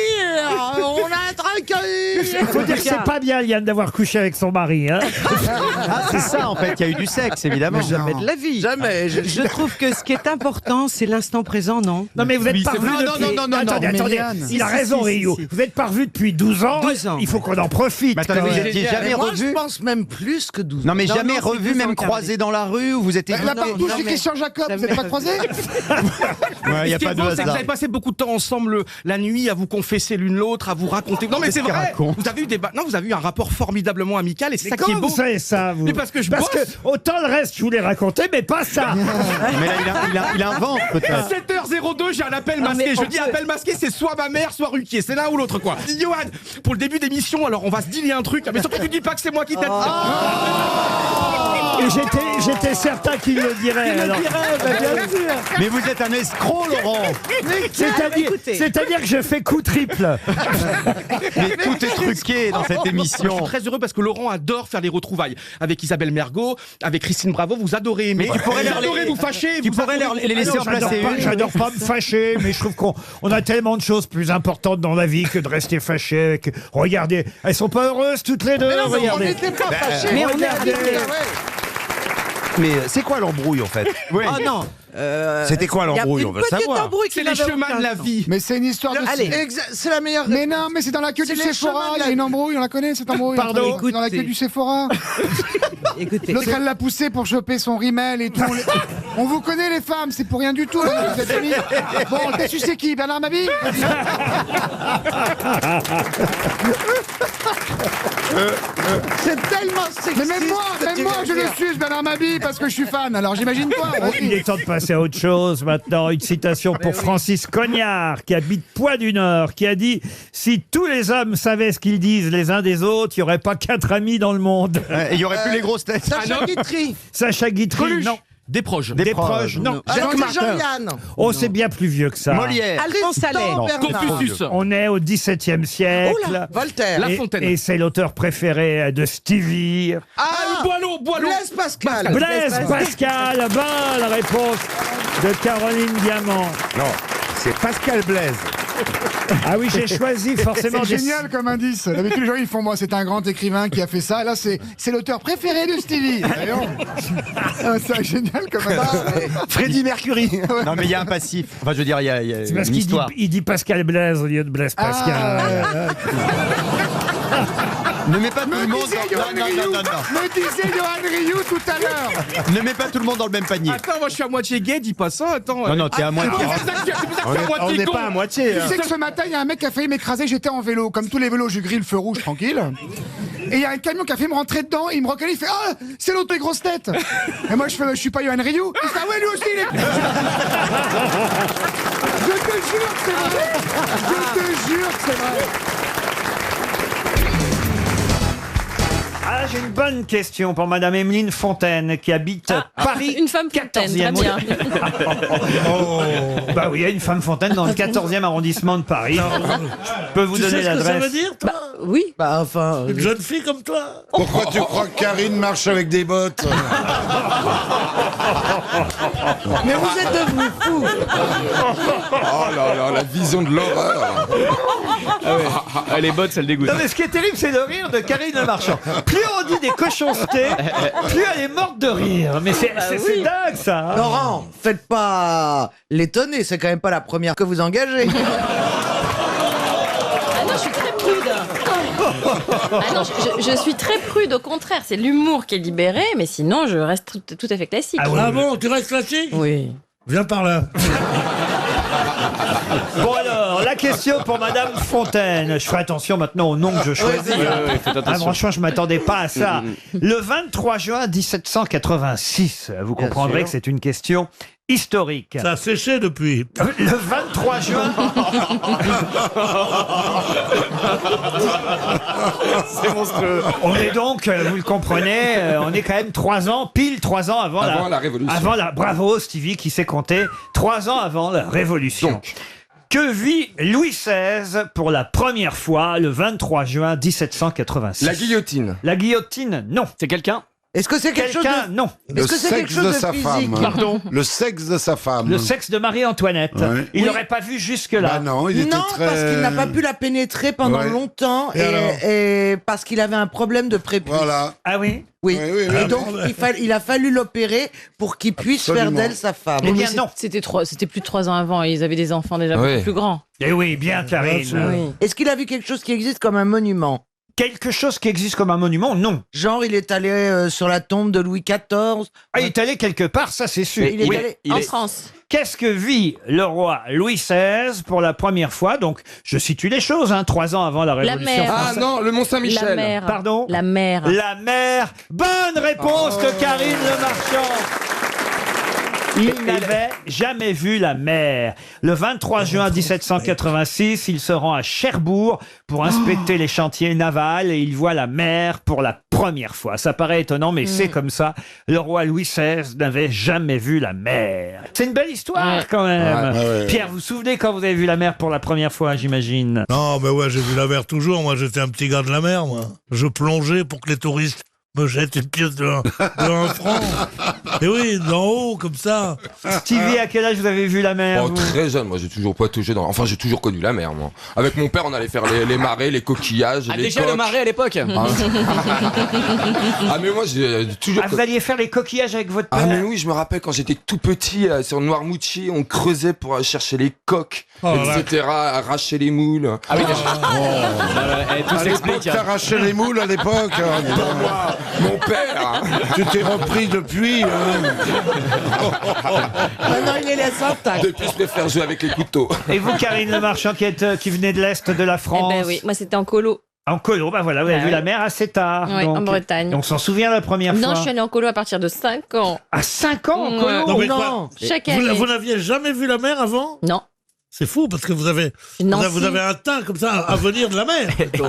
on a un Il faut dire que c'est pas bien, Liane, d'avoir couché avec son mari. Hein. C'est ça, en fait. Il y a eu du sexe, évidemment. Mais jamais de la vie. Jamais. Je trouve que ce qui est important, c'est l'instant présent, non? Non, mais vous êtes pas revu depuis... Attendez. Il a raison, Rio. Vous êtes pas revu depuis 12 ans. 12 ans. Il faut qu'on en profite. Mais attendez, quand vous même. étiez jamais Moi, revu? je pense même plus que 12 ans. Non, mais jamais c'est revu, 12 ans même carré. croisé dans la rue où vous étiez. La partouche de Christian Jacob, vous n'êtes pas croisés? Il n'y a Ce qui pas est de beau, c'est que vous hasard. avez passé beaucoup de temps ensemble la nuit à vous confesser l'une l'autre, à vous raconter. Non mais c'est Qu'est-ce vrai. qu'il raconte Vous avez eu vous avez eu un rapport formidablement amical et c'est Mais ça qui est comment beau. vous savez ça, vous? Mais parce que je Parce que bosse. autant le reste, je vous l'ai raconté, mais pas ça. Mais là, il invente À peut-être. 7h02, j'ai un appel masqué. Je dis appel masqué, c'est soit ma mère, soit Ruquier. C'est l'un ou l'autre, quoi. Je dis, Johan, pour le début d'émission, alors on va se dealer un truc. Mais surtout, tu dis pas que c'est moi qui t'aide. Et j'étais certain qu'il le dirait. alors. Mais vous êtes un escroc, Laurent. C'est-à-dire que je fais coup triple. Mais tout est truqué dans cette Je émission. suis très heureux parce que Laurent adore faire les retrouvailles. Avec Isabelle Mergo, avec Christine Bravo, vous adorez. Mais tu pourrais vous fâcher. Tu vous pourrais adorez- les laisser en placer une. J'adore pas me fâcher, mais je trouve qu'on a tellement de choses plus importantes dans la vie que de rester fâché avec... Regardez, elles sont pas heureuses toutes les deux. On Regardez. n'était pas fâchés. Mais Regardez. Mais c'est quoi l'embrouille en fait? Oh non. C'était quoi l'embrouille? On veut savoir. C'est les chemins de la vie. Mais c'est une histoire de... Allez, c'est la meilleure. Mais non, mais c'est dans la queue du C'est les Sephora, chemins de il y la a une vie. embrouille, on la connaît cette embrouille. Pardon. Dans la queue du Sephora. Écoutez. L'autre, elle l'a poussé pour choper son rimel et tout. On vous connaît les femmes, c'est pour rien du tout. Là, vous êtes amis. Bon, t'as su c'est qui? Bernard Mabille? C'est tellement sexy. Mais même moi, je le suis, Bernard Mabille, parce que je suis fan. Alors j'imagine pas. Oh, il est temps de passer à autre chose maintenant. Une citation pour Francis Cognard, qui habite Poix-du-Nord, qui a dit « Si tous les hommes savaient ce qu'ils disent les uns des autres, il n'y aurait pas 4 amis dans le monde. Il y aurait plus les grosses têtes. Sacha Guitry. » Sacha Guitry, non. Des proches. Des proches, non. Jean-Yann. Oh, c'est bien plus vieux que ça. Molière. Alphonse Allais. Confucius. On est au XVIIe siècle. Oula, Voltaire. La Et- Fontaine. Et c'est l'auteur préféré de Stevie. Boileau. Blaise Pascal. Blaise Pascal, bonne réponse de Caroline Diamant. Non, c'est Pascal Blaise. Ah oui, j'ai choisi forcément C'est des... génial comme indice. D'habitude, les gens ils font moi, c'est un grand écrivain qui a fait ça. Là, c'est l'auteur préféré de Stevie. Voyons. C'est génial comme indice. Freddie Mercury. Non, mais il y a un passif. Enfin, je veux dire, il y a C'est parce une qu'il dit, histoire. il dit Pascal Blaise au lieu de Blaise Pascal. Ne mets pas tout le monde disait dans... Johan Rioux. Me disait Johan Rioux tout à l'heure. Ne mets pas tout le monde dans le même panier. Attends, moi je suis à moitié gay, dis pas ça, attends. Non, t'es à moitié. C'est pour ça que je suis à On moitié n'est con. pas à moitié. Tu sais que ce matin, il y a un mec qui a failli m'écraser. J'étais en vélo. Comme tous les vélos, je grille le feu rouge tranquille. Et il y a un camion qui a fait me rentrer dedans. Il me reconnaît. Il fait ah, c'est l'autre des grosses têtes. Et moi, je fais je suis pas Johan Rioux. Il fait ah ouais, lui aussi, il est. Je te jure que c'est vrai. Je te jure que c'est vrai. Ah, j'ai une bonne question pour Madame Emeline Fontaine, qui habite Paris. Une femme Fontaine, très bien. Bah oui, il y a une femme Fontaine dans le 14e arrondissement de Paris. Je peux vous donner l'adresse. Oui. Bah enfin. Une jeune fille comme toi. Pourquoi tu crois que Karine marche avec des bottes? Mais vous êtes devenu fou. Oh là là, la vision de l'horreur. Les bottes, ça le dégoûte. Non mais ce qui est terrible, c'est le rire de Karine Le Marchand. Plus on dit des cochoncetés, plus elle est morte de rire. Mais c'est dingue ça. Hein. Laurent, faites pas l'étonner, c'est quand même pas la première que vous engagez. Ah non, je suis très prude. Ah non, je suis très prude, au contraire. C'est l'humour qui est libéré, mais sinon, je reste tout à fait classique. Ah bon, tu restes classique? Oui. Viens par là. Bon alors, la question pour Madame Fontaine. Je ferai attention maintenant au nom que je choisis. Franchement, je m'attendais pas à ça. Le 23 juin 1786, vous comprendrez que c'est une question historique. Ça a séché depuis. Le 23 juin... C'est monstrueux. On est donc, vous le comprenez, on est quand même 3 ans, pile 3 ans avant, Avant la Révolution. Bravo Stevie qui s'est compté 3 ans avant la Révolution. Que vit Louis XVI pour la première fois le 23 juin 1786? La guillotine. La guillotine, non. C'est quelqu'un? Est-ce que c'est quelque chose Quelqu'un, de... non. Est-ce que c'est quelque chose de physique? Pardon. Le sexe de sa femme. Le sexe de Marie-Antoinette. Ouais. Il Oui. n'aurait pas vu jusque-là. Bah non, il était Non, très... parce qu'il n'a pas pu la pénétrer pendant Ouais. longtemps Et alors et parce qu'il avait un problème de prépuce. Voilà. Ah oui? Oui. Oui, oui, Et oui. donc, il a fallu l'opérer pour qu'il puisse Absolument. faire d'elle sa femme. Eh bien, non. C'était plus de 3 ans avant. Ils avaient des enfants déjà Ouais. beaucoup plus grands. Eh oui, bien, Karine. Oui. Est-ce qu'il a vu quelque chose qui existe comme un monument? Quelque chose qui existe comme un monument, non. Genre, il est allé sur la tombe de Louis XIV. Ah, il est allé quelque part, ça c'est sûr. Il est Oui. allé En France. Qu'est-ce que vit le roi Louis XVI pour la première fois? Donc, je situe les choses, 3 ans avant la Révolution mer. Ah française. non, le Mont La Saint-Michel. mer. Pardon? La mer. La mer. Bonne réponse de Karine Le Marchand. Il n'avait jamais vu la mer. Le 23 juin 1786, il se rend à Cherbourg pour inspecter les chantiers navals et il voit la mer pour la première fois. Ça paraît étonnant, mais c'est comme ça. Le roi Louis XVI n'avait jamais vu la mer. C'est une belle histoire quand même. Ouais. Pierre, vous vous souvenez quand vous avez vu la mer pour la première fois, j'imagine? Non, mais ouais, j'ai vu la mer toujours. Moi, j'étais un petit gars de la mer, moi. Je plongeais pour que les touristes me jettent une pièce de 1 franc. Et oui, d'en haut, comme ça. Stevie, à quel âge vous avez vu la mer? Oh, vous très jeune, moi j'ai toujours pas touché dans... Enfin j'ai toujours connu la mer moi. Avec mon père on allait faire les marées, les coquillages, les Déjà coques. le marais à l'époque. Ah mais moi j'ai toujours... Ah, vous alliez faire les coquillages avec votre père? Ah mais oui, je me rappelle quand j'étais tout petit sur Noirmoutier, on creusait pour chercher les coques, etc., arracher les moules. Ah oui, tout À s'explique. l'époque, t'arrachais les moules à l'époque. Mon père. Tu t'es repris depuis. Maintenant, il les laisse intacts. Depuis je préfère jouer avec les couteaux. Et vous, Karine Le Marchand, qui venait de l'Est de la France? Eh ben oui, moi c'était en colo. En colo, bah voilà, vous avez Ah vu oui. la mer assez tard. Ouais, en Bretagne. On s'en souvient la première fois. Non, je suis allée en colo à partir de 5 ans. À 5 ans en Ouais. colo? Non, mais non. quoi Chaque Vous, année. vous n'aviez jamais vu la mer avant? Non. C'est fou, parce que vous avez un teint comme ça à venir de la mer.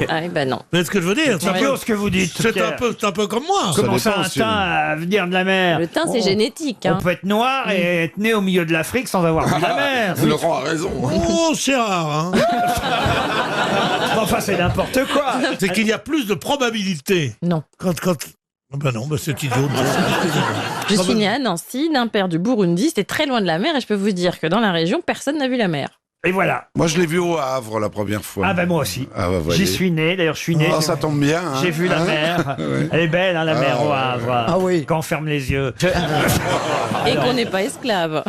Ah oui, ben non. Vous voyez ce que je veux dire? C'est beau ce que vous dites. C'est Pierre. un peu comme moi. Comment ça, un teint à venir de la mer? Le teint, c'est génétique. Hein. On peut être noir et être né au milieu de l'Afrique sans avoir vu la mer. Laurent a raison. Oh, c'est rare, hein. Enfin, c'est n'importe quoi. C'est qu'il y a plus de probabilité. Non. Ben non, ben c'est idiot. Je suis née à Nancy, d'un père du Burundi. C'était très loin de la mer et je peux vous dire que dans la région, personne n'a vu la mer. Et voilà. Moi, je l'ai vu au Havre la première fois. Ah ben moi aussi. Ah bah, voyez. J'y suis né, d'ailleurs je suis né. Oh, ça tombe bien. Hein. J'ai vu la mer. Ouais. Elle est belle, la mer au ouais. Havre. Ah oui. Quand on ferme les yeux. Et qu'on n'est pas esclave.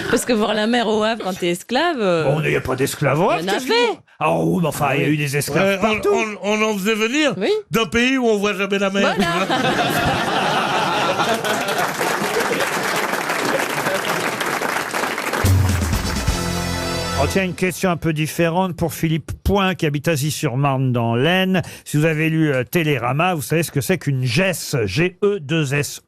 Parce que voir la mer au Havre quand t'es esclave. Bon, il n'y a pas d'esclaves. Il y en avait. Ah oui, mais enfin, il y a eu des esclaves partout. On en faisait venir d'un pays où on voit jamais la mer. Oh, tiens, une question un peu différente pour Philippe Point qui habite Azy-sur-Marne dans l'Aisne. Si vous avez lu Télérama, vous savez ce que c'est qu'une gesse, G-E-2-S-E.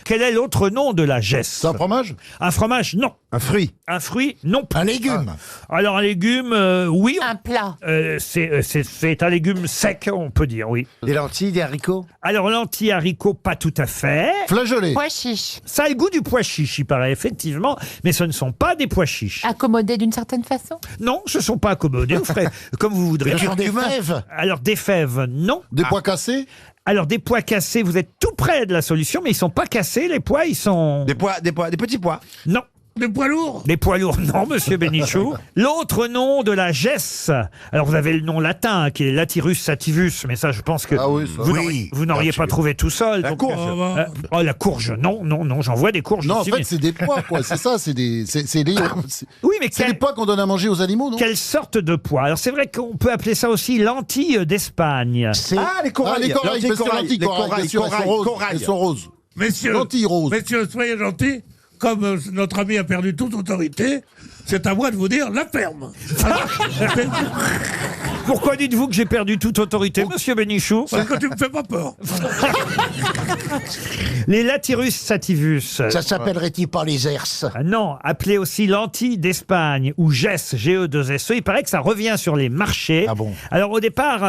Quel est l'autre nom de la gesse? C'est un fromage? Un fromage, non. Un fruit? Un fruit, non. Un légume? Alors un légume, oui. Un plat. C'est un légume sec, on peut dire, oui. Des lentilles, des haricots? Alors lentilles, haricots, pas tout à fait. Flageolets? Pois chiche. Ça a le goût du pois chiche, il paraît, effectivement, mais ce ne sont pas des pois chiches. Accommodé d'une certaine façon. Non, ce ne sont pas accommodés, vous ferez comme vous voudrez. Des fèves? Alors des fèves, non. Des pois cassés? Alors des pois cassés, vous êtes tout près de la solution, mais ils sont pas cassés, les pois, ils sont... Des petits pois. Non. Des poids lourds? Des poids lourds, non, monsieur Bénichou. L'autre nom de la gesse, alors vous avez le nom latin, qui est Latirus sativus, mais ça, je pense que vous n'auriez pas trouvé tout seul. La donc, courge. oh, la courge, non, j'en vois des courges. Non, en ici, fait, mais- c'est des pois, quoi. C'est ça, c'est des. Oui, mais c'est les pois qu'on donne à manger aux animaux, non? Quelle sorte de pois? Alors c'est vrai qu'on peut appeler ça aussi lentilles d'Espagne. Ah, les corails, les corails, mais c'est corails, lentilles, les corails, corails, bien sûr, elles sont corails, roses, corails. elles sont roses. Messieurs, Lentilles roses. messieurs, soyez gentils. Comme notre ami a perdu toute autorité, c'est à moi de vous dire la ferme. Pourquoi dites-vous que j'ai perdu toute autorité, monsieur Bénichou? Parce que tu me fais pas peur. Les Latirus sativus. Ça s'appellerait-il pas les herses? Non, appelé aussi lentilles d'Espagne ou gesse, G-E-2-S-E. Il paraît que ça revient sur les marchés. Ah bon? Alors au départ,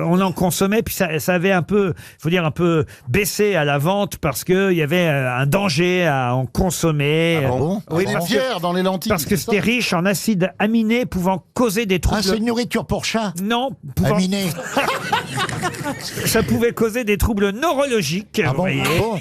on en consommait, puis ça avait un peu, faut dire un peu baissé à la vente parce que il y avait un danger à en consommer. Ah bon? Oui, Des parce que- pierres dans les lentilles. Parce que c'est ça? c'était riche en acides aminés pouvant causer des troubles. Ah, c'est une nourriture pour chat. tabac. Non. Ça pouvait causer des troubles neurologiques. Ah vous bon, voyez. ah bon.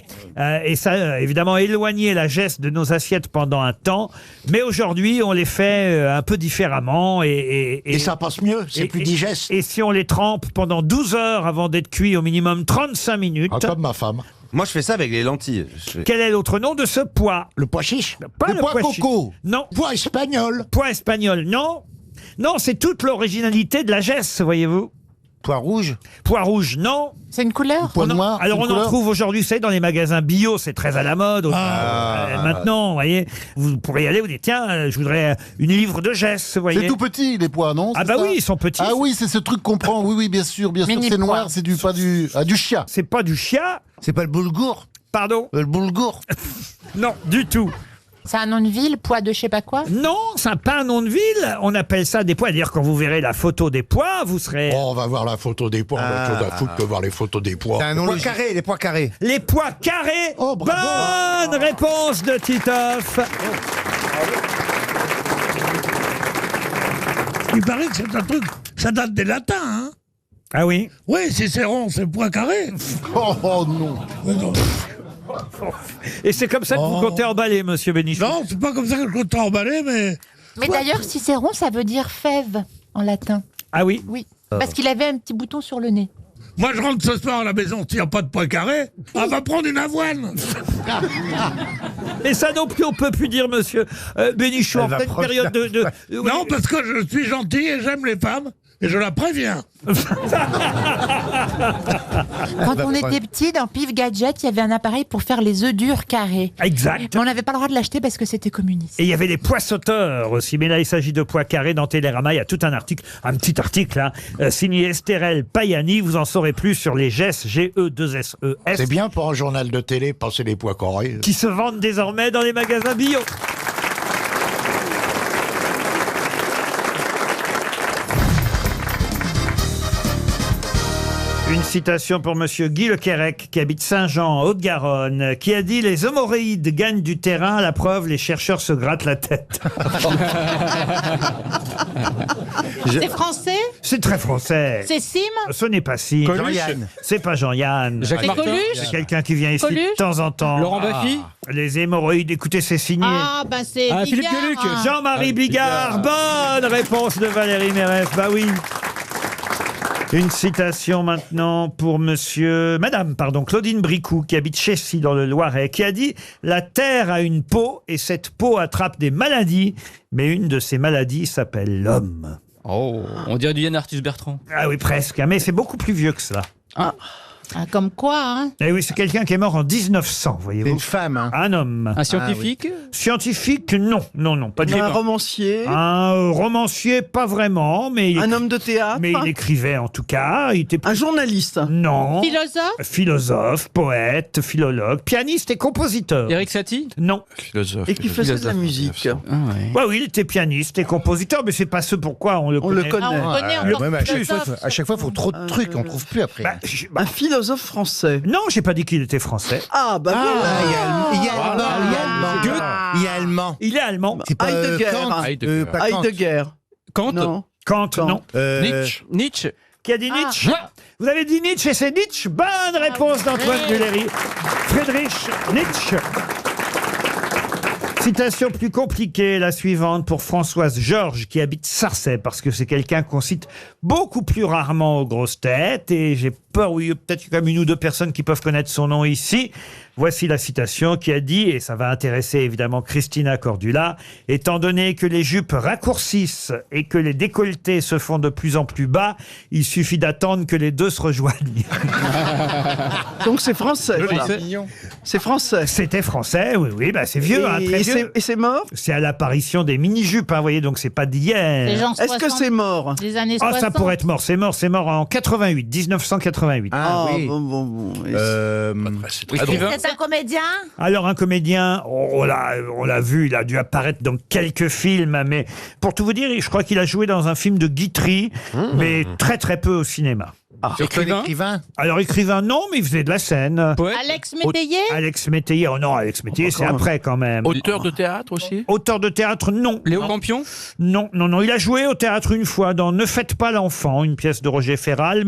Et ça, évidemment, éloignait la geste de nos assiettes pendant un temps. Mais aujourd'hui, on les fait un peu différemment. Et ça passe mieux, c'est plus digeste. Et si on les trempe pendant 12 heures avant d'être cuit, au minimum 35 minutes. Comme ma femme. Moi, je fais ça avec les lentilles. Quel est l'autre nom de ce pois? Le pois chiche. Pas le pois chiche. coco. Non. Pois espagnol. Pois espagnol, non. Non, c'est toute l'originalité de la geste, voyez-vous. Pois rouge. Pois rouge, non. C'est une couleur? Pois noir. Alors on en trouve aujourd'hui, c'est dans les magasins bio, c'est très à la mode. Maintenant, vous voyez, vous pourrez y aller, vous dites tiens, je voudrais une livre de gestes, vous voyez. C'est tout petit, les pois, non? Ah bah oui, ils sont petits. Ah oui, c'est ce truc qu'on prend. Oui, bien sûr, Mini c'est pois. noir, c'est pas du chia. C'est pas du chia. C'est pas le boulgour. Pardon? Le boulgour. Non, du tout. C'est un nom de ville, pois de je sais pas quoi? Non, c'est pas un nom de ville. On appelle ça des pois. D'ailleurs, quand vous verrez la photo des pois, vous serez. Oh, on va voir la photo des pois. On a autre chose à foutre que voir les photos des pois. Les pois carrés, les pois carrés. Les pois carrés. Oh, bravo. Bonne réponse de Titoff. Il paraît que c'est un truc, ça date des latins, hein. Ah oui? Oui, Cicéron, c'est pois carré. Oh non. Et c'est comme ça que vous comptez emballer, monsieur Bénichou? Non, c'est pas comme ça que je compte emballer, mais... Mais d'ailleurs, Cicéron, ça veut dire fève en latin. Ah oui? Oui. Parce qu'il avait un petit bouton sur le nez. Moi, je rentre ce soir à la maison, s'il n'y a pas de pois carré, on va prendre une avoine. Et ça non plus, on peut plus dire, monsieur Bénichou, en pleine période de... Non, parce que je suis gentil et j'aime les femmes, et je la préviens. Quand on était petit, dans Pif Gadget, il y avait un appareil pour faire les œufs durs carrés. Exact. Mais on n'avait pas le droit de l'acheter parce que c'était communiste. Et il y avait les pois sauteurs aussi, mais là il s'agit de pois carrés. Dans Télérama, il y a tout un article, un petit article, hein, signé Estérel Payani. Vous en saurez plus sur les GES, G-E-2-S-E-S. C'est bien pour un journal de télé, passer les pois carrés. Qui se vendent désormais dans les magasins bio. Une citation pour monsieur Guy Le Quérec, qui habite Saint-Jean, en Haute-Garonne, qui a dit « Les hémorroïdes gagnent du terrain, à la preuve, les chercheurs se grattent la tête. » C'est français? C'est très français. C'est Sim? Ce n'est pas Sim. Jean-Yann. C'est pas Jean-Yann. Jacques C'est Martin. Coluche? C'est quelqu'un qui vient ici de Coluche temps en temps. Laurent Baffy. Les hémorroïdes, écoutez, c'est signé. Ah, ben c'est Ah, Philippe Bigard. Gueluc. Jean-Marie Bigard. Bonne réponse de Valérie Mérès. Bah oui. Une citation maintenant pour madame, Claudine Bricou, qui habite Chessy dans le Loiret, qui a dit « La terre a une peau et cette peau attrape des maladies, mais une de ces maladies s'appelle l'homme. » Oh, on dirait du Yann Arthus Bertrand. Ah oui, presque, hein, mais c'est beaucoup plus vieux que cela. Ah, comme quoi, hein? Eh oui, c'est quelqu'un qui est mort en 1900, voyez-vous. C'est une femme, hein. Un homme. Un scientifique? Scientifique, non, pas du tout. Un romancier. Un romancier, pas vraiment, mais Un homme de théâtre. mais il écrivait en tout cas. Il était Un journaliste. non. Philosophe? Philosophe, poète, philologue, pianiste et compositeur. Eric Satie? Non. Et qui faisait de la musique. Ouais, oui, il était pianiste et compositeur, mais c'est pas ce pourquoi on le On connaît. le connaît. Ah, on connaît encore Ouais, mais philosophe. à chaque fois, il faut trop de trucs, on trouve plus après. Bah, Un philosophe français. non, j'ai pas dit qu'il était français. Ah, bah il y a allemand. Il est allemand. C'est pas Heidegger. Kant, Heidegger. pas Kant. Heidegger. Kant? Non. Kant, non. Nietzsche. Qui a dit Nietzsche? Vous avez dit Nietzsche et c'est Nietzsche. Bonne réponse d'Antoine Duléry. Friedrich Nietzsche. Citation plus compliquée, la suivante pour Françoise Georges, qui habite Sarcey, parce que c'est quelqu'un qu'on cite beaucoup plus rarement aux grosses têtes, et j'ai peur, oui, peut-être qu'il y a quand même une ou deux personnes qui peuvent connaître son nom ici. Voici la citation qui a dit, et ça va intéresser évidemment Christina Cordula, « Étant donné que les jupes raccourcissent et que les décolletés se font de plus en plus bas, il suffit d'attendre que les deux se rejoignent. » Donc c'est français. C'est français. C'était français, oui, bah c'est vieux, hein, très vieux. Et c'est mort? C'est à l'apparition des mini-jupes, hein, vous voyez, donc c'est pas d'hier. Les gens Est-ce que 60, c'est mort? Les années Ah, 60. ça pourrait être mort, c'est mort en 88, 1988. Ah oui. Bon. Écrivain? C'est un comédien? Alors un comédien, on l'a vu, il a dû apparaître dans quelques films, mais pour tout vous dire, je crois qu'il a joué dans un film de Guitry, mais très très peu au cinéma. Écrivain. Alors écrivain, non, mais il faisait de la scène. Alex Métayer Alex Métayer, oh non, Alex Métayer, c'est après quand même. Auteur de théâtre aussi. Auteur de théâtre, non. Léo Campion? Non, non, non. Il a joué au théâtre une fois dans Ne faites pas l'enfant, une pièce de Roger Ferral,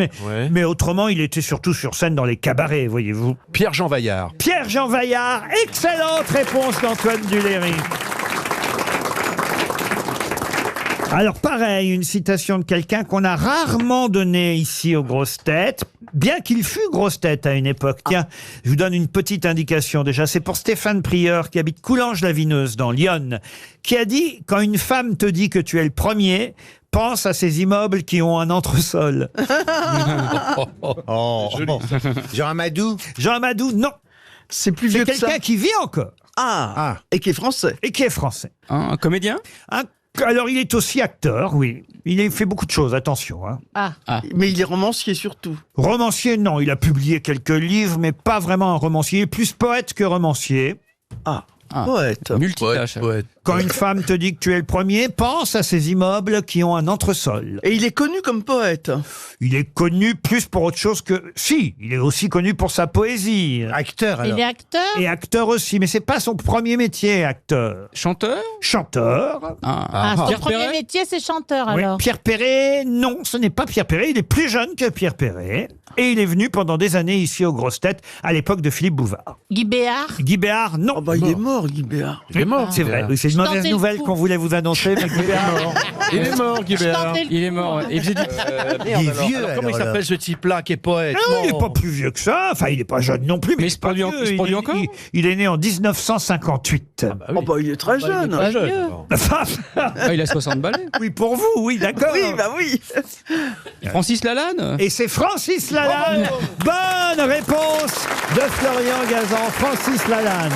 mais autrement, il était surtout sur scène dans les cabarets, voyez-vous. Pierre-Jean Vaillard. Pierre-Jean Vaillard, excellente réponse d'Antoine Duléry. Alors pareil, une citation de quelqu'un qu'on a rarement donné ici aux grosses têtes, bien qu'il fût grosse tête à une époque. Tiens, je vous donne une petite indication déjà. C'est pour Stéphane Prieur, qui habite Coulanges-la-Vineuse dans l'Yonne, qui a dit « Quand une femme te dit que tu es le premier, pense à ces immeubles qui ont un entresol. » Joli. Jean Amadou. Jean Amadou, non. C'est plus vieux que ça. C'est quelqu'un qui vit encore. Et qui est français. Et qui est français. Un comédien? Alors, il est aussi acteur, oui. Il a fait beaucoup de choses, attention. Hein. Mais il est romancier surtout. Romancier, non. Il a publié quelques livres, mais pas vraiment un romancier. Il est plus poète que romancier. Poète. Multitâche. Poète. Quand une femme te dit que tu es le premier, pense à ces immeubles qui ont un entresol. Et il est connu comme poète. Il est connu plus pour autre chose que... Si, il est aussi connu pour sa poésie. Acteur, alors. Il est acteur Et acteur aussi, mais c'est pas son premier métier, acteur. Chanteur? Chanteur. Son Pierre premier Perret? métier, c'est chanteur, Oui, alors. Pierre Perret, non, ce n'est pas Pierre Perret. Il est plus jeune que Pierre Perret. Et il est venu pendant des années ici aux grosses têtes, à l'époque de Philippe Bouvard. Guy Béard Guy Béard, non. Il est mort, Guy Béard. Il est mort, c'est vrai. Oui, c'est une mauvaise Chanter le nouvelle fou. qu'on voulait vous annoncer, mais Guy Béard est mort. Il est mort, Guy Béard. Il est mort. Il faisait du... Il est vieux. Alors, comment il s'appelle ce type-là qui est poète? Non, il n'est pas plus vieux que ça. Enfin, il n'est pas jeune non plus. Mais il se produit vieux. il se produit encore? Il est né en 1958. Il est très jeune. Très jeune. il a 60 balais. Oui, pour vous, oui, d'accord. Oui. Francis Lalanne? Et c'est Francis Lalanne. Bonne réponse de Florian Gazan. Francis Lalanne.